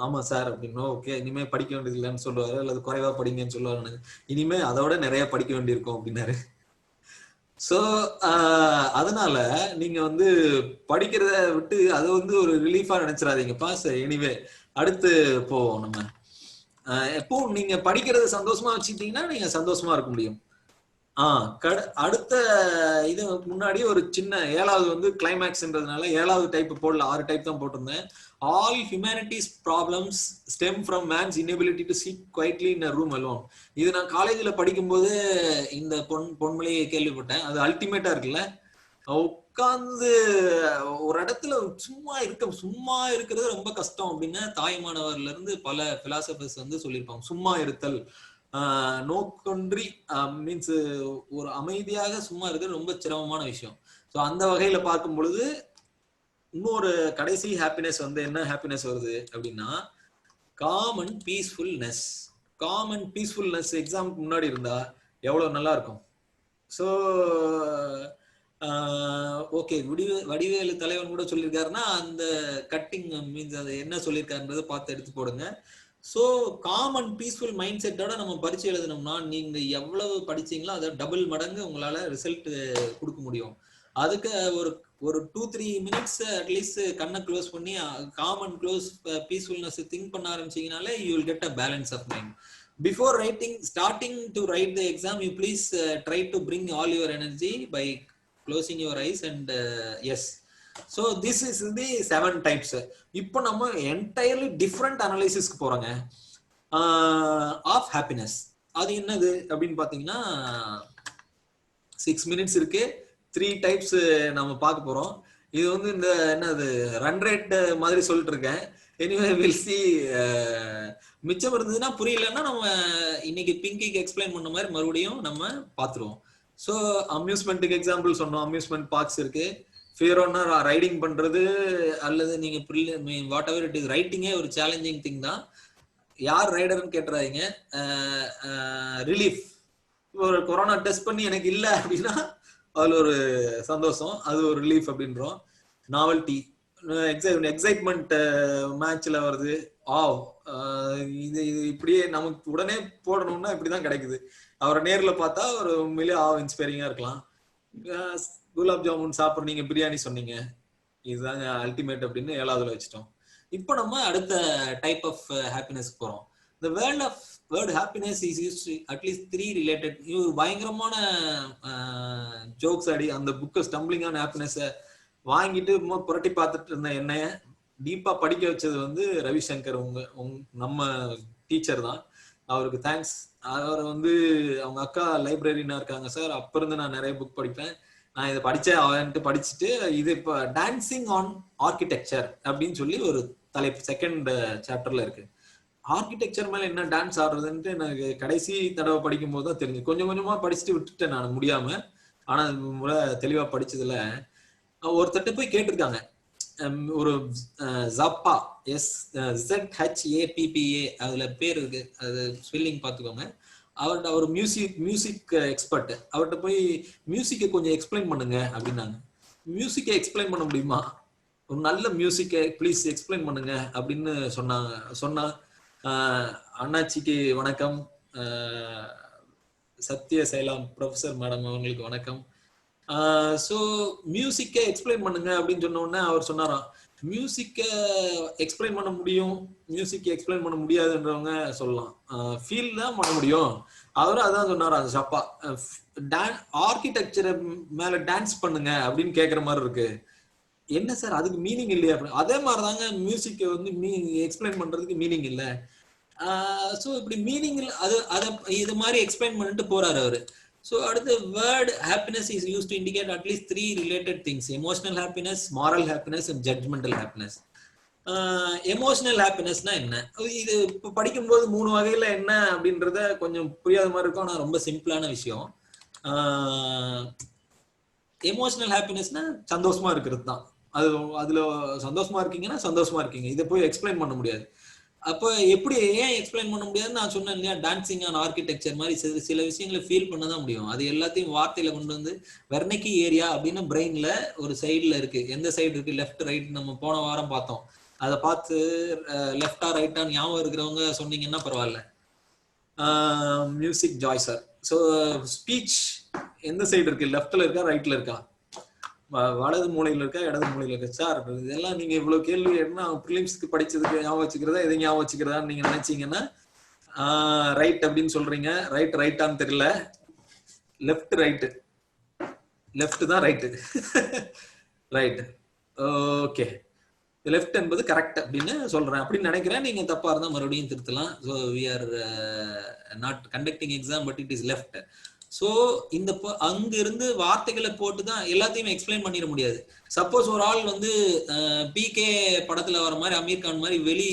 ஆமா சார் அப்படின்னு. ஓகே, இனிமே படிக்க வேண்டியது இல்லைன்னு சொல்லுவாரு, அல்லது குறைவா படிங்கன்னு சொல்லுவாரு. இனிமே அதோட நிறைய படிக்க வேண்டியிருக்கும் அப்படின்னாரு. சோ அதனால நீங்க வந்து படிக்கிறத விட்டு அதை வந்து ஒரு ரிலீஃபா நினைச்சிடாதீங்க. பாஸ் எனிவே அடுத்து போவோம் நம்ம. எப்போ நீங்க படிக்கிறத சந்தோஷமா வச்சுக்கிட்டீங்கன்னா நீங்க சந்தோஷமா இருக்க முடியும். அடுத்த இது முன்னாடி ஒரு சின்ன 7வது வந்து கிளைமேக்ஸ்ன்றதுனால 7வது டைப் போடல, 6 டைப் தான் போட்டிருந்தேன். All humanity's problems stem from man's inability to sit quietly in a room alone. இது நான் காலேஜ்ல படிக்கும்போது இந்த பொன்மொழியை கேள்விப்பட்டேன். அது அல்டிமேட்டா இருக்குல்ல. உட்கார்ந்து ஒரு இடத்துல சும்மா இருக்கிறது ரொம்ப கஷ்டம் அப்படின்னு தாய்மானவர்ல இருந்து பல பிலாசபர்ஸ் வந்து சொல்லியிருப்பாங்க. சும்மா இருத்தல், நோக்கொன்றி மீன்ஸ் ஒரு அமைதியாக சும்மா இருக்கிறது ரொம்ப சிரமமான விஷயம். ஸோ அந்த வகையில பார்க்கும் பொழுது இன்னொரு கடைசி ஹாப்பினஸ் வந்து என்ன ஹாப்பினஸ் வருது அப்படின்னா com and peacefulness. Com and peacefulness எக்ஸாமுக்கு முன்னாடி இருந்தா எவ்வளவு நல்லா இருக்கும். ஸோ ஓகே, வடிவேலு தலைவன் கூட சொல்லியிருக்காருன்னா அந்த கட்டிங் மீன்ஸ் அது என்ன சொல்லியிருக்காருன்றதை பார்த்து எடுத்து போடுங்க. ஸோ காமன் பீஸ்ஃபுல் மைண்ட் செட்டோட நம்ம பரீட்சை எழுதணும்னா நீங்க எவ்வளவு படிச்சீங்களோ அதை டபுள் மடங்கு உங்களால ரிசல்ட் கொடுக்க முடியும். அதுக்கு ஒரு 2-3 மினிட்ஸ் அட்லீஸ்ட் கண்ணை க்ளோஸ் பண்ணி காமன் க்ளோஸ் பீஸ்ஃபுல்னஸ் திங்க் பண்ண ஆரம்பிச்சீங்கனாலே you will get a balance of mind. Before starting to write the exam you please try to bring all your energy by closing your eyes and ease. So this is the 7 types. இப்போ நம்ம entirely different analysisக்கு போறோங்க of happiness. அது என்னது அப்படின்னு பாத்தீங்கன்னா 6 minutes இருக்கு, 3 types நம்ம பார்க்க போறோம். இது வந்து இந்த என்னது ரன் ரேட் மாதிரி சொல்லிட்டு இருக்கேன். Anyway will see. மிச்சம் இருந்ததுன்னா புரியலன்னா நம்ம இன்னைக்கு பிங்கிக்கு எக்ஸ்பிளைன் பண்ண மாதிரி மறுபடியும் நம்ம பார்த்துருவோம். ஸோ அம்யூஸ்மெண்ட்டுக்கு எக்ஸாம்பிள் சொன்னோம். அம்யூஸ்மெண்ட் பார்க்ஸ் இருக்கு. ஃபியரோன்னா ரைடிங் பண்றது அல்லது நீங்க வாட் எவர் இட் இஸ், ரைட்டிங்கே ஒரு சேலஞ்சிங் திங் தான். யார் ரைடர்னு கேட்டுறாதீங்க. ரிலீஃப். ஒரு கொரோனா டெஸ்ட் பண்ணி எனக்கு இல்லை அப்படின்னா அதுல ஒரு சந்தோஷம், அது ஒரு ரிலீஃப் அப்படின்றோம். நாவல்டி, எக்ஸைட்மெண்ட் மேட்ச்ல வருது. இது இப்படியே நமக்கு உடனே போடணும்னா இப்படிதான் கிடைக்குது. அவரை நேர்ல பார்த்தா ஒரு உண்மையிலேயே இன்ஸ்பைரிங்கா இருக்கலாம். குலாப் ஜாமுன் சாப்பிட்றீங்க, பிரியாணி சொன்னீங்க, இதுதாங்க அல்டிமேட் அப்படின்னு 7வதுல வச்சுட்டோம். இப்போ நம்ம அடுத்த டைப் ஆஃப் ஹாப்பினஸ் போறோம். The word happiness is used to at least 3 related. இது பயங்கரமான ஜோக்ஸ் அடி. அந்த புக்கை ஸ்டம்பிளிங் ஆன் ஹாப்பினஸ் வாங்கிட்டு புரட்டி பார்த்துட்டு இருந்த என்னைய டீப்பா படிக்க வச்சது வந்து ரவிசங்கர், நம்ம டீச்சர் தான். அவருக்கு தேங்க்ஸ். அவர் வந்து அவங்க அக்கா லைப்ரரினா இருக்காங்க சார், அப்ப இருந்து நான் நிறைய புக் படிப்பேன். நான் இதை படிச்சேன் அவன்ட்டு படிச்சுட்டு, இது இப்ப டான்சிங் ஆன் ஆர்கிடெக்சர் அப்படின்னு சொல்லி ஒரு தலைப்பு செகண்ட் சாப்டர்ல இருக்கு. ஆர்கிடெக்சர் மேல என்ன டான்ஸ் ஆடுறதுன்ட்டு எனக்கு கடைசி தடவை படிக்கும் போது தான் தெரிஞ்சு. கொஞ்சம் கொஞ்சமா படிச்சுட்டு விட்டுட்டேன் நான் முடியாம. ஆனா முறை தெளிவா படிச்சதுல ஒருத்தட்ட போய் கேட்டிருக்காங்க. ஒரு ஜப்பா ZHAPPA அதுல பேர் இருக்கு, அது ஸ்பெல்லிங் பாத்துக்கோங்க. அவர்கிட்ட ஒரு மியூசிக் எக்ஸ்பர்ட், அவர்கிட்ட போய் மியூசிக்கை கொஞ்சம் எக்ஸ்பிளைன் பண்ணுங்க அப்படின்னாங்க. மியூசிக்கை எக்ஸ்பிளைன் பண்ண முடியுமா, ஒரு நல்ல மியூசிக்கை ப்ளீஸ் எக்ஸ்பிளைன் பண்ணுங்க அப்படின்னு சொன்னா அண்ணாச்சிக்கு வணக்கம், சத்ய சைலாம் ப்ரொஃபசர் மேடம் அவங்களுக்கு வணக்கம். ஸோ மியூசிக்கை எக்ஸ்பிளைன் பண்ணுங்க அப்படின்னு சொன்ன உடனே அவர் சொன்னாராம், மியூசிக்கை எக்ஸ்பிளைன் பண்ண முடியும், மியூசிக்கை எக்ஸ்பிளைன் பண்ண முடியாதுன்றவங்க சொல்லலாம், ஃபீல் தான் பண்ண முடியும். அவரும் அதான் சொன்னாரா அந்த ஷப்பா, ஆர்கிடெக்சரை மேல டான்ஸ் பண்ணுங்க அப்படின்னு கேட்குற மாதிரி இருக்கு. என்ன சார் அதுக்கு மீனிங் இல்லையா? அதே மாதிரிதாங்க மியூசிக்கை வந்து எக்ஸ்பிளைன் பண்றதுக்கு மீனிங் இல்லை. ஸோ இப்படி மீனிங் அதை இது மாதிரி எக்ஸ்பிளைன் பண்ணிட்டு போறாரு அவரு. ஸோ அடுத்து word happiness is use to indicate at least 3 related things: emotional happiness, moral happiness and judgmental happiness. Emotional ஹாப்பினஸ்னா என்ன? இது இப்போ படிக்கும்போது 3 வகையில என்ன அப்படின்றத கொஞ்சம் புரியாத மாதிரி இருக்கும், ஆனால் ரொம்ப சிம்பிளான விஷயம். எமோஷனல் ஹாப்பினஸ்னா சந்தோஷமா இருக்கிறது தான். அதுல சந்தோஷமா இருக்கீங்கன்னா சந்தோஷமா இருக்கீங்க, இதை போய் எக்ஸ்பிளைன் பண்ண முடியாது. அப்போ எப்படி ஏன் எக்ஸ்பிளைன் பண்ண முடியாதுன்னு நான் சொன்னேன் இல்லையா, டான்சிங் ஆன் ஆர்கிடெக்சர் மாதிரி சில விஷயங்களை ஃபீல் பண்ண தான் முடியும். அது எல்லாத்தையும் வார்த்தையில கொண்டு வந்து வெர்னிக்கி ஏரியா அப்படின்னு பிரெயின்ல ஒரு சைடுல இருக்கு. எந்த சைடு இருக்கு? Left right. நம்ம போன வாரம் பார்த்தோம். அதை பார்த்து லெஃப்டா ரைட்டா ஞாபகம் இருக்கிறவங்க சொன்னீங்கன்னா பரவாயில்ல. Music Joy sir. So speech எந்த சைடு இருக்கு? லெஃப்ட்ல இருக்கா ரைட்ல இருக்கா? வலது மூலையில இருக்கா இடது மூலையில இருக்கா? சார் இதெல்லாம் நீங்க இவ்வளவு கேள்வி என்ன பிரிலிம்ஸ்க்கு படிச்சதுக்கு ஞாபகம் வச்சுக்கிறதா, எதை ஞாபகம் வச்சுக்கிறதான்னு நீங்க நினைச்சீங்கன்னா ரைட் அப்படின்னு சொல்றீங்க. ரைட்டான்னு தெரியல. லெஃப்ட் ரைட்டு, லெஃப்ட் தான் ரைட்டு. Right, okay. லெஃப்ட் என்பது கரெக்ட் அப்படின்னு சொல்றேன் அப்படின்னு நினைக்கிறேன். நீங்க தப்பா இருந்தா மறுபடியும் திருத்தலாம். So we are not conducting exam but it is left. So இந்த அங்க இருந்து வார்த்தைகளை போட்டுதான் எல்லாத்தையும் எக்ஸ்பிளைன் பண்ணிட முடியாது. சப்போஸ் ஒரு ஆள் வந்து PK படத்துல வர மாதிரி அமீர் கான் மாதிரி வெளி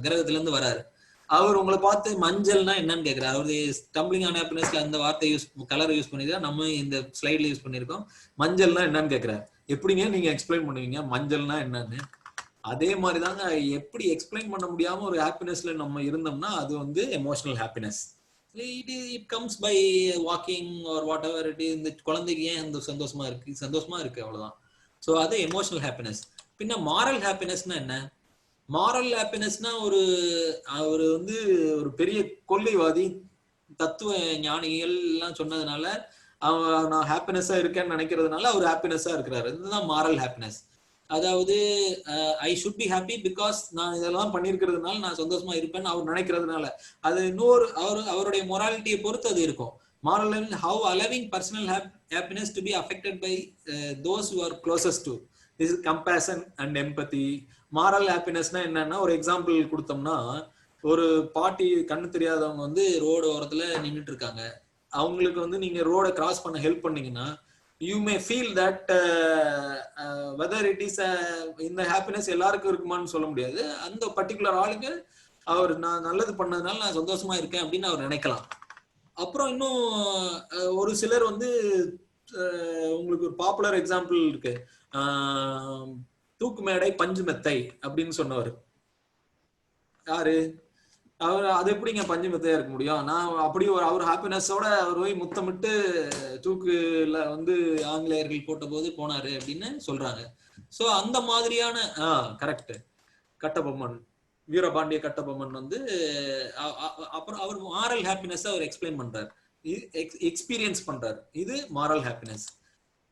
கிரகத்துல இருந்து வராரு, அவர் உங்களை பார்த்து மஞ்சள்னா என்னன்னு கேட்கிறார். அவரு ஸ்டம்பிளிங் ஆன் ஹாப்பினஸ்ல அந்த வார்த்தை கலர் யூஸ் பண்ணிதான் நம்ம இந்த ஸ்லைட்ல யூஸ் பண்ணிருக்கோம். மஞ்சள்னா என்னன்னு கேட்கிறார். எப்படிங்க நீங்க எக்ஸ்பிளைன் பண்ணுவீங்க மஞ்சள்னா என்னன்னு? அதே மாதிரிதாங்க, எப்படி எக்ஸ்பிளைன் பண்ண முடியாம ஒரு ஹாப்பினஸ்ல நம்ம இருந்தோம்னா அது வந்து emotional happiness. it comes by walking or whatever it is. இந்த குழந்தைக்கு ஏன் அந்த சந்தோஷமா இருக்கு அவ்வளவுதான். ஸோ அது எமோஷனல் ஹாப்பினஸ். பின்ன மாரல் ஹாப்பினஸ்னா என்ன? மாரல் ஹாப்பினஸ்னா அவர் வந்து ஒரு பெரிய கொள்கைவாதி, தத்துவ ஞானிகள் எல்லாம் சொன்னதுனால நான் ஹாப்பினஸா இருக்கேன்னு நினைக்கிறதுனால அவர் ஹாப்பினஸா இருக்கிறாரு. இதுதான் மாரல் ஹாப்பினஸ். அதாவது I should be happy because நான் இதெல்லாம் பண்ணிருக்கிறதுனால நான் சந்தோஷமா இருப்பேன்னு அவர் நினைக்கிறதுனால. அது இன்னொரு அவருடைய மொராலிட்டியை பொறுத்து அது இருக்கும். moral how allowing personal happiness to be affected by those who are closest to. This is compassion and empathy. moral happinessனா என்னன்னா, ஒரு எக்ஸாம்பிள் கொடுத்தோம்னா, ஒரு பாட்டி கண்ணு தெரியாதவங்க வந்து ரோடு ஓரத்துல நின்றுட்டு இருக்காங்க. அவங்களுக்கு வந்து நீங்க ரோட கிராஸ் பண்ண ஹெல்ப் பண்ணீங்கன்னா you may feel that whether it is இந்த ஹாப்பினஸ் எல்லாருக்கும் இருக்குமான்னு சொல்ல முடியாது. அந்த பர்டிகுலர் ஆளுக்கு அவர் நான் நல்லது பண்ணதுனால நான் சந்தோஷமா இருக்கேன் அப்படின்னு அவர் நினைக்கலாம். அப்புறம் இன்னும் ஒரு சிலர் வந்து உங்களுக்கு ஒரு பாப்புலர் எக்ஸாம்பிள் இருக்கு, தூக்கு மேடை பஞ்சு மெத்தை அப்படின்னு சொன்னவர் யாரு? அவர் அது எப்படிங்க பஞ்சு மெத்தையா இருக்க முடியும்? நான் அப்படி அவர் ஹாப்பினஸோட அவர் போய் முத்தமிட்டு தூக்குல வந்து ஆங்கிலேயர்கள் போட்ட போது போனாரு அப்படின்னு சொல்றாங்க. சோ அந்த மாதிரியான கரெக்ட், கட்டபொம்மன், வீரபாண்டிய கட்டபொம்மன் வந்து அப்புறம் அவர் மாரல் ஹாப்பினஸ் அவர் எக்ஸ்பிளைன் பண்றாரு, எக்ஸ்பீரியன்ஸ் பண்றாரு. இது மாரல் ஹாப்பினஸ்.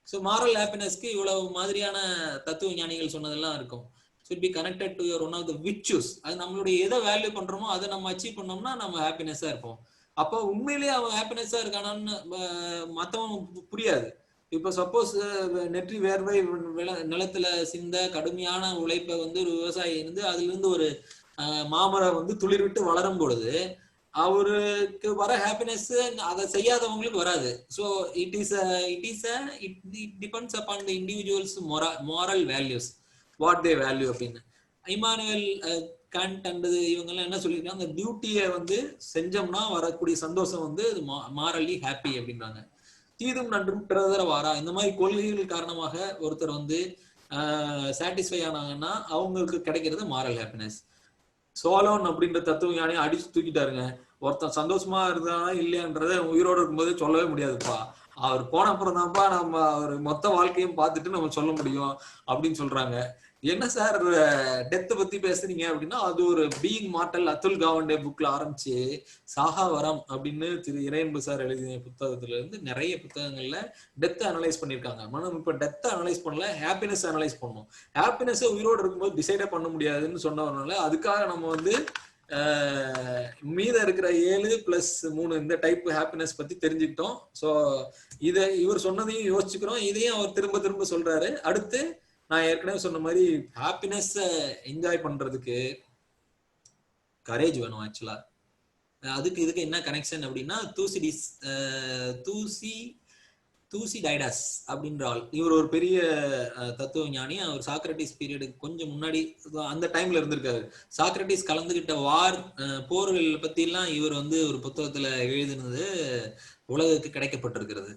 ஸோ மாரல் ஹாப்பினஸ்க்கு இவ்வளவு மாதிரியான தத்துவ ஞானிகள் சொன்னதெல்லாம் இருக்கும். should be connected to your one of the virtues. அது நம்மளுடைய எதை வேல்யூ பண்றோமோ அதை நம்ம அச்சீவ் பண்ணோம்னா நம்ம ஹாப்பினஸா இருப்போம். அப்போ உண்மையிலேயே அவன் ஹாப்பினஸா இருக்கானான்னு மத்தவன் புரியாது. இப்ப சப்போஸ் நெற்றி வேர்வை நிலத்துல சிந்த கடுமையான உழைப்பை வந்து ஒரு விவசாயி இருந்து அதுல இருந்து ஒரு மாமரம் வந்து துளிர்விட்டு வளரும் பொழுது அவருக்கு வர ஹாப்பினஸ் அதை செய்யாதவங்களுக்கு வராது. So it depends upon the individuals moral values, what they value அப்படின்னு. இமானுவேல் கண்ட் அண்ட் இவங்கெல்லாம் என்ன சொல்லியிருக்காங்க, அந்த டியூட்டியை வந்து செஞ்சோம்னா வரக்கூடிய சந்தோஷம் வந்து மாரலி ஹாப்பி அப்படின்றாங்க. தீதும் நன்றும் பிறதர வாரா, இந்த மாதிரி கொள்கைகள் காரணமாக ஒருத்தர் வந்து சாட்டிஸ்ஃபை ஆனாங்கன்னா அவங்களுக்கு கிடைக்கிறது மாரல் ஹாப்பினஸ். சோலோன் அப்படின்ற தத்துவ ஞானி அடிச்சு தூக்கிட்டாருங்க. ஒருத்தன் சந்தோஷமா இருந்தானா இல்லையான்றத உயிரோடு இருக்கும்போதே சொல்லவே முடியாதுப்பா, அவர் போன அப்புறம் தான்ப்பா நம்ம அவர் மொத்த வாழ்க்கையும் பார்த்துட்டு நம்ம சொல்ல முடியும் அப்படின்னு சொல்றாங்க. என்ன சார் டெத் பத்தி பேசுறீங்க அப்படின்னா, அது ஒரு பீயிங் மார்டல் அத்துல் காவண்டே புக்ல ஆரம்பிச்சு சாகா வரம் அப்படின்னு திரு இறையன்பு சார் எழுதிய புத்தகத்துல இருந்து நிறைய புத்தகங்கள்ல டெத் அனலைஸ் பண்ணிருக்காங்க. நம்ம இப்ப டெத் அனலைஸ் பண்ணல, ஹாப்பினஸ் அனலைஸ் பண்ணணும். ஹாப்பினஸ் உயிரோடு இருக்கும்போது டிசைடே பண்ண முடியாதுன்னு சொன்னவனால அதுக்காக நம்ம வந்து மீத இருக்கிற 7+3 இந்த டைப் ஹாப்பினஸ் பத்தி தெரிஞ்சுக்கிட்டோம். ஸோ இதை இவர் சொன்னதையும் யோசிச்சுக்கிறோம், இதையும் அவர் திரும்ப திரும்ப சொல்றாரு. அடுத்து நான் ஏற்கனவே சொன்ன மாதிரி ஹாப்பினஸ் என்ஜாய் பண்றதுக்கு கரேஜ் வேணும். ஆக்சுவலா இதுக்கு என்ன கனெக்ஷன் அப்படின்னா, தூசிடைடஸ் அப்படின்ற ஆள், இவர் ஒரு பெரிய தத்துவ ஞானி. அவர் சாக்ரட்டிஸ் பீரியடுக்கு கொஞ்சம் முன்னாடி அந்த டைம்ல இருந்திருக்காரு. சாக்ரட்டிஸ் கலந்துகிட்ட போர்கள் பத்தி எல்லாம் இவர் வந்து ஒரு புத்தகத்துல எழுதினது உலகுக்கு கிடைக்கப்பட்டிருக்கிறது.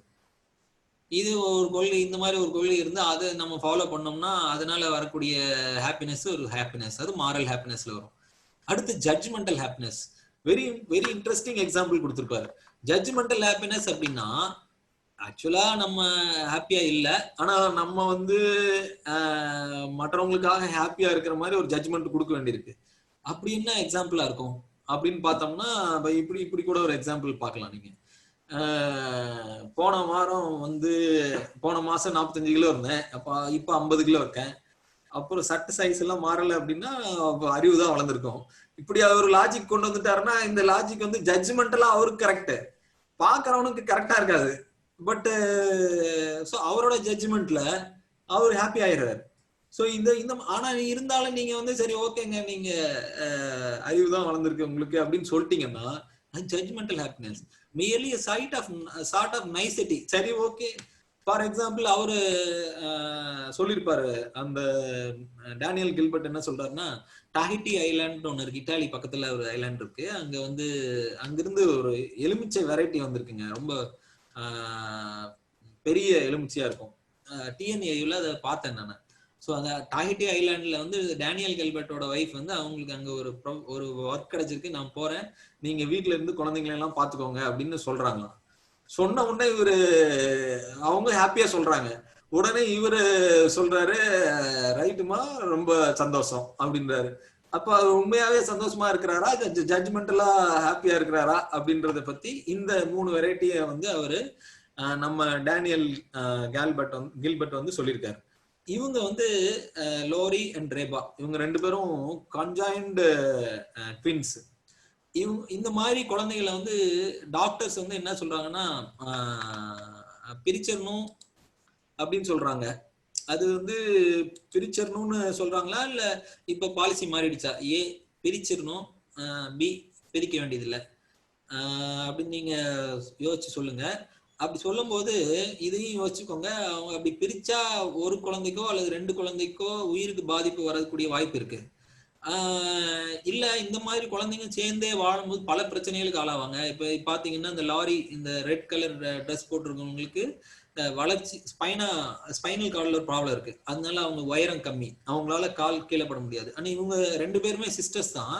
இது ஒரு கொள்கை, இந்த மாதிரி ஒரு கொள்கை இருந்து அதை நம்ம ஃபாலோ பண்ணோம்னா அதனால வரக்கூடிய ஹாப்பினஸ் ஒரு ஹாப்பினஸ், அது மாரல் ஹாப்பினஸ்ல வரும். அடுத்து judgmental happiness, very very interesting example கொடுத்திருப்பாரு. ஜட்ஜ்மெண்டல் ஹாப்பினஸ் அப்படின்னா, ஆக்சுவலா நம்ம ஹாப்பியா இல்லை, ஆனா நம்ம வந்து மற்றவங்களுக்காக ஹாப்பியா இருக்கிற மாதிரி ஒரு ஜட்ஜ்மெண்ட் கொடுக்க வேண்டியிருக்கு. அப்படி என்ன எக்ஸாம்பிளா இருக்கும் அப்படின்னு பார்த்தோம்னா, இப்படி கூட ஒரு எக்ஸாம்பிள் பார்க்கலாம். நீங்க போன மாசம் 45 கிலோ இருந்தேன், இப்ப 50 கிலோ இருக்கேன். அப்புறம் சட்ட சைஸ் எல்லாம் மாறல அப்படின்னா அறிவு தான் வளர்ந்துருக்கும். இப்படி அவர் லாஜிக் கொண்டு வந்துட்டாருன்னா, இந்த லாஜிக் வந்து ஜட்ஜ்மெண்டலா அவருக்கு கரெக்ட், பாக்குறவனுக்கு கரெக்டா இருக்காது. பட் அவரோட ஜட்ஜ்மெண்ட்ல அவர் ஹாப்பி ஆயிடுறாரு. ஸோ இந்த ஆனா இருந்தாலும் நீங்க வந்து சரி ஓகேங்க, நீங்க அறிவு தான் வளர்ந்துருக்கு உங்களுக்கு அப்படின்னு சொல்லிட்டீங்கன்னா judgemental happiness. merely a sort of nicety. சரி ஓகே, ஃபார் எக்ஸாம்பிள் அவரு சொல்லியிருப்பாரு, அந்த டேனியல் கில்பர்ட் என்ன சொல்றாருன்னா, டாஹிட்டி ஐலாண்ட் ஒண்ணு இருக்கு, இட்டாலி பக்கத்துல ஒரு ஐலாண்ட் இருக்கு. அங்க வந்து அங்கிருந்து ஒரு எலுமிச்சை வெரைட்டி வந்திருக்குங்க, ரொம்ப பெரிய எலுமிச்சையா இருக்கும். டிஎன்ஏல அதை பார்த்தேன் நான். ஸோ அந்த டாஹிட்டி ஐலாண்ட்ல வந்து டேனியல் கில்பர்ட்டோட ஒய்ஃப் வந்து அவங்களுக்கு அங்க ஒரு ஒர்க் கிடைச்சிருக்கு, நான் போறேன், நீங்க வீட்டுல இருந்து குழந்தைங்களை எல்லாம் பாத்துக்கோங்க அப்படின்னு சொல்றாங்க. சொன்ன உடனே அவங்க ஹாப்பியா சொல்றாங்க. உடனே இவரு சொல்றாரு, ரைட்டுமா ரொம்ப சந்தோஷம் அப்படின்றாரு. அப்ப அவர் உண்மையாவே சந்தோஷமா இருக்கிறாரா, ஜட்ஜ்மெண்டலா ஹாப்பியா இருக்கிறாரா அப்படின்றத பத்தி இந்த 3 வெரைட்டியை வந்து அவரு நம்ம டேனியல் கில்பர்ட் வந்து சொல்லியிருக்காரு. இவங்க வந்து லோரி அண்ட் ரேபா, இவங்க 2 பேரும் கான்ஜாயின்ட் ட்வின்ஸ். இந்த மாதிரி குழந்தைகளை வந்து டாக்டர்ஸ் வந்து என்ன சொல்றாங்கன்னா, பிரிச்சிடணும் அப்படின்னு சொல்றாங்க. அது வந்து பிரிச்சிடணும்னு சொல்றாங்களா இல்ல இப்ப பாலிசி மாறிடுச்சா, ஏ பிரிச்சிடணும், பி பிரிக்க வேண்டியதில்லை அப்படின்னு நீங்க யோசிச்சு சொல்லுங்க. அப்படி சொல்லும் போது இதையும் யோசிச்சுக்கோங்க, அவங்க அப்படி பிரிச்சா ஒரு குழந்தைக்கோ அல்லது 2 குழந்தைக்கோ உயிருக்கு பாதிப்பு வரக்கூடிய வாய்ப்பு இருக்கு. இல்ல இந்த மாதிரி குழந்தைங்க சேர்ந்தே வாழும்போது பல பிரச்சனைகளுக்கு ஆளாவாங்க. இப்ப பாத்தீங்கன்னா இந்த லாரி, இந்த ரெட் கலர் ட்ரெஸ் போட்டிருக்கவங்களுக்கு வளர்ச்சி ஸ்பைனல் கார்டுல ஒரு ப்ராப்ளம் இருக்கு, அதனால அவங்க உயரம் கம்மி, அவங்களால கால் கீழே பட முடியாது. ஆனா இவங்க 2 பேருமே சிஸ்டர்ஸ் தான்.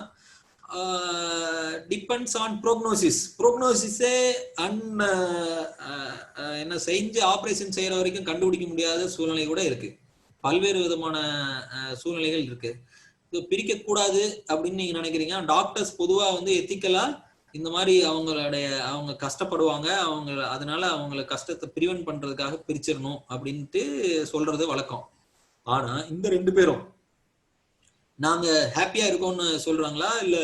டிபெண்ட்ஸ் ஆன் ப்ரோக்னோசிஸே என்ன செஞ்சு ஆபரேஷன் செய்யற வரைக்கும் கண்டுபிடிக்க முடியாத சூழ்நிலை கூட இருக்கு, பல்வேறு விதமான சூழ்நிலைகள் இருக்கு. பிரிக்க கூடாது அப்படின்னு நீங்க நினைக்கிறீங்க. டாக்டர்ஸ் பொதுவா வந்து எத்திக்கலா இந்த மாதிரி அவங்க கஷ்டப்படுவாங்க, அதனால அவங்கள கஷ்டத்தை பிரிவென்ட் பண்றதுக்காக பிரிச்சிடணும் அப்படின்ட்டு சொல்றது வழக்கம். ஆனா இந்த 2 பேரும் நாங்க ஹாப்பியா இருக்கோம்னு சொல்றாங்களா, இல்ல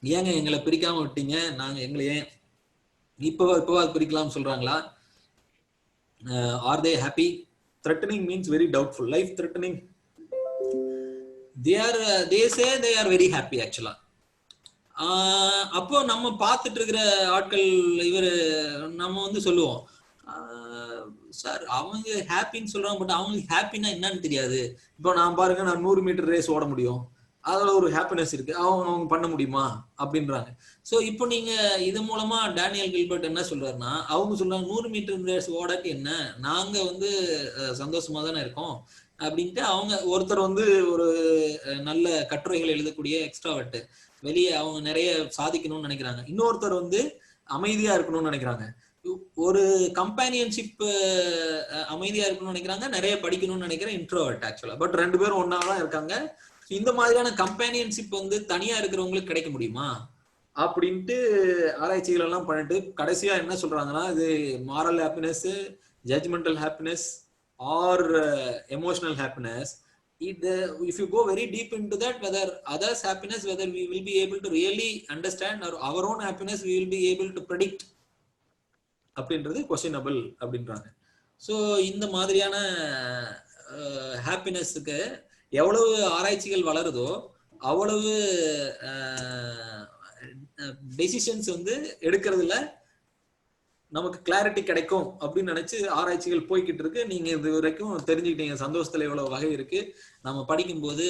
ஏங்க எங்களை பிரிக்காம விட்டீங்க, நாங்க எங்களை ஏன் இப்பவா பிரிக்கலாம்னு சொல்றாங்களா? Are they happy? Threatening means very doubtful. Life threatening, they say they are very happy actually. அப்போ நம்ம பார்த்துட்டு இருக்கிற ஆட்கள் இவர் நம்ம வந்து சொல்லுவோம், சார் அவங்க ஹாப்பின்னு சொல்றாங்க, பட் அவங்களுக்கு ஹாப்பின்னா என்னன்னு தெரியாது. இப்போ நான் பாருங்க, நான் 100 மீட்டர் ரேஸ் ஓட முடியும், அதுல ஒரு ஹாப்பினஸ் இருக்கு, அவங்க பண்ண முடியுமா அப்படின்றாங்க. சோ இப்போ நீங்க இது மூலமா டேனியல் கில்பர்ட் என்ன சொல்றாருன்னா, அவங்க சொல்றாங்க 100 மீட்டர் ரேஸ் ஓடாட்டி என்ன, நாங்க வந்து சந்தோஷமா தானே இருக்கோம் அப்படின்ட்டு. அவங்க ஒருத்தர் வந்து ஒரு நல்ல கட்டுரைகள் எழுதக்கூடிய எக்ஸ்ட்ராவர்ட், வெளியே அவங்க நிறைய சாதிக்கணும்னு நினைக்கிறாங்க. இன்னொருத்தர் வந்து அமைதியா இருக்கணும்னு நினைக்கிறாங்க. ஒரு கம்பேனியன்ஷிப் அமைதியா இருக்கணும்னு நினைக்கிறாங்க, நிறைய படிக்கணும்னு நினைக்கிற இன்ட்ரோவர்ட் ஆக்சுவலா. பட் 2 பேரும் ஒன்னாதான் இருக்காங்க. இந்த மாதிரியான கம்பேனியன்ஷிப் வந்து தனியா இருக்கிறவங்களுக்கு கிடைக்க முடியுமா அப்படின்ட்டு ஆராய்ச்சிகள் எல்லாம் பண்ணிட்டு கடைசியா என்ன சொல்றாங்கன்னா, இது moral happiness, judgemental happiness or emotional happiness. If you go very deep into that, whether others happiness, whether we will be able to really understand, or our own happiness we will be able to predict அப்படின்றது questionable அப்படின்றாங்க. So இந்த மாதிரியான ஹாப்பினஸ்க்கு எவ்வளவு ஆராய்ச்சிகள் வளருதோ அவ்வளவு decisions வந்து எடுக்கிறதுல நமக்கு கிளாரிட்டி கிடைக்கும் அப்படின்னு நினைச்சு ஆராய்ச்சிகள் போய்கிட்டு இருக்கு. நீங்க இது வரைக்கும் தெரிஞ்சுக்கிட்டீங்க சந்தோஷத்துல எவ்வளவு வகை இருக்கு. நம்ம படிக்கும்போது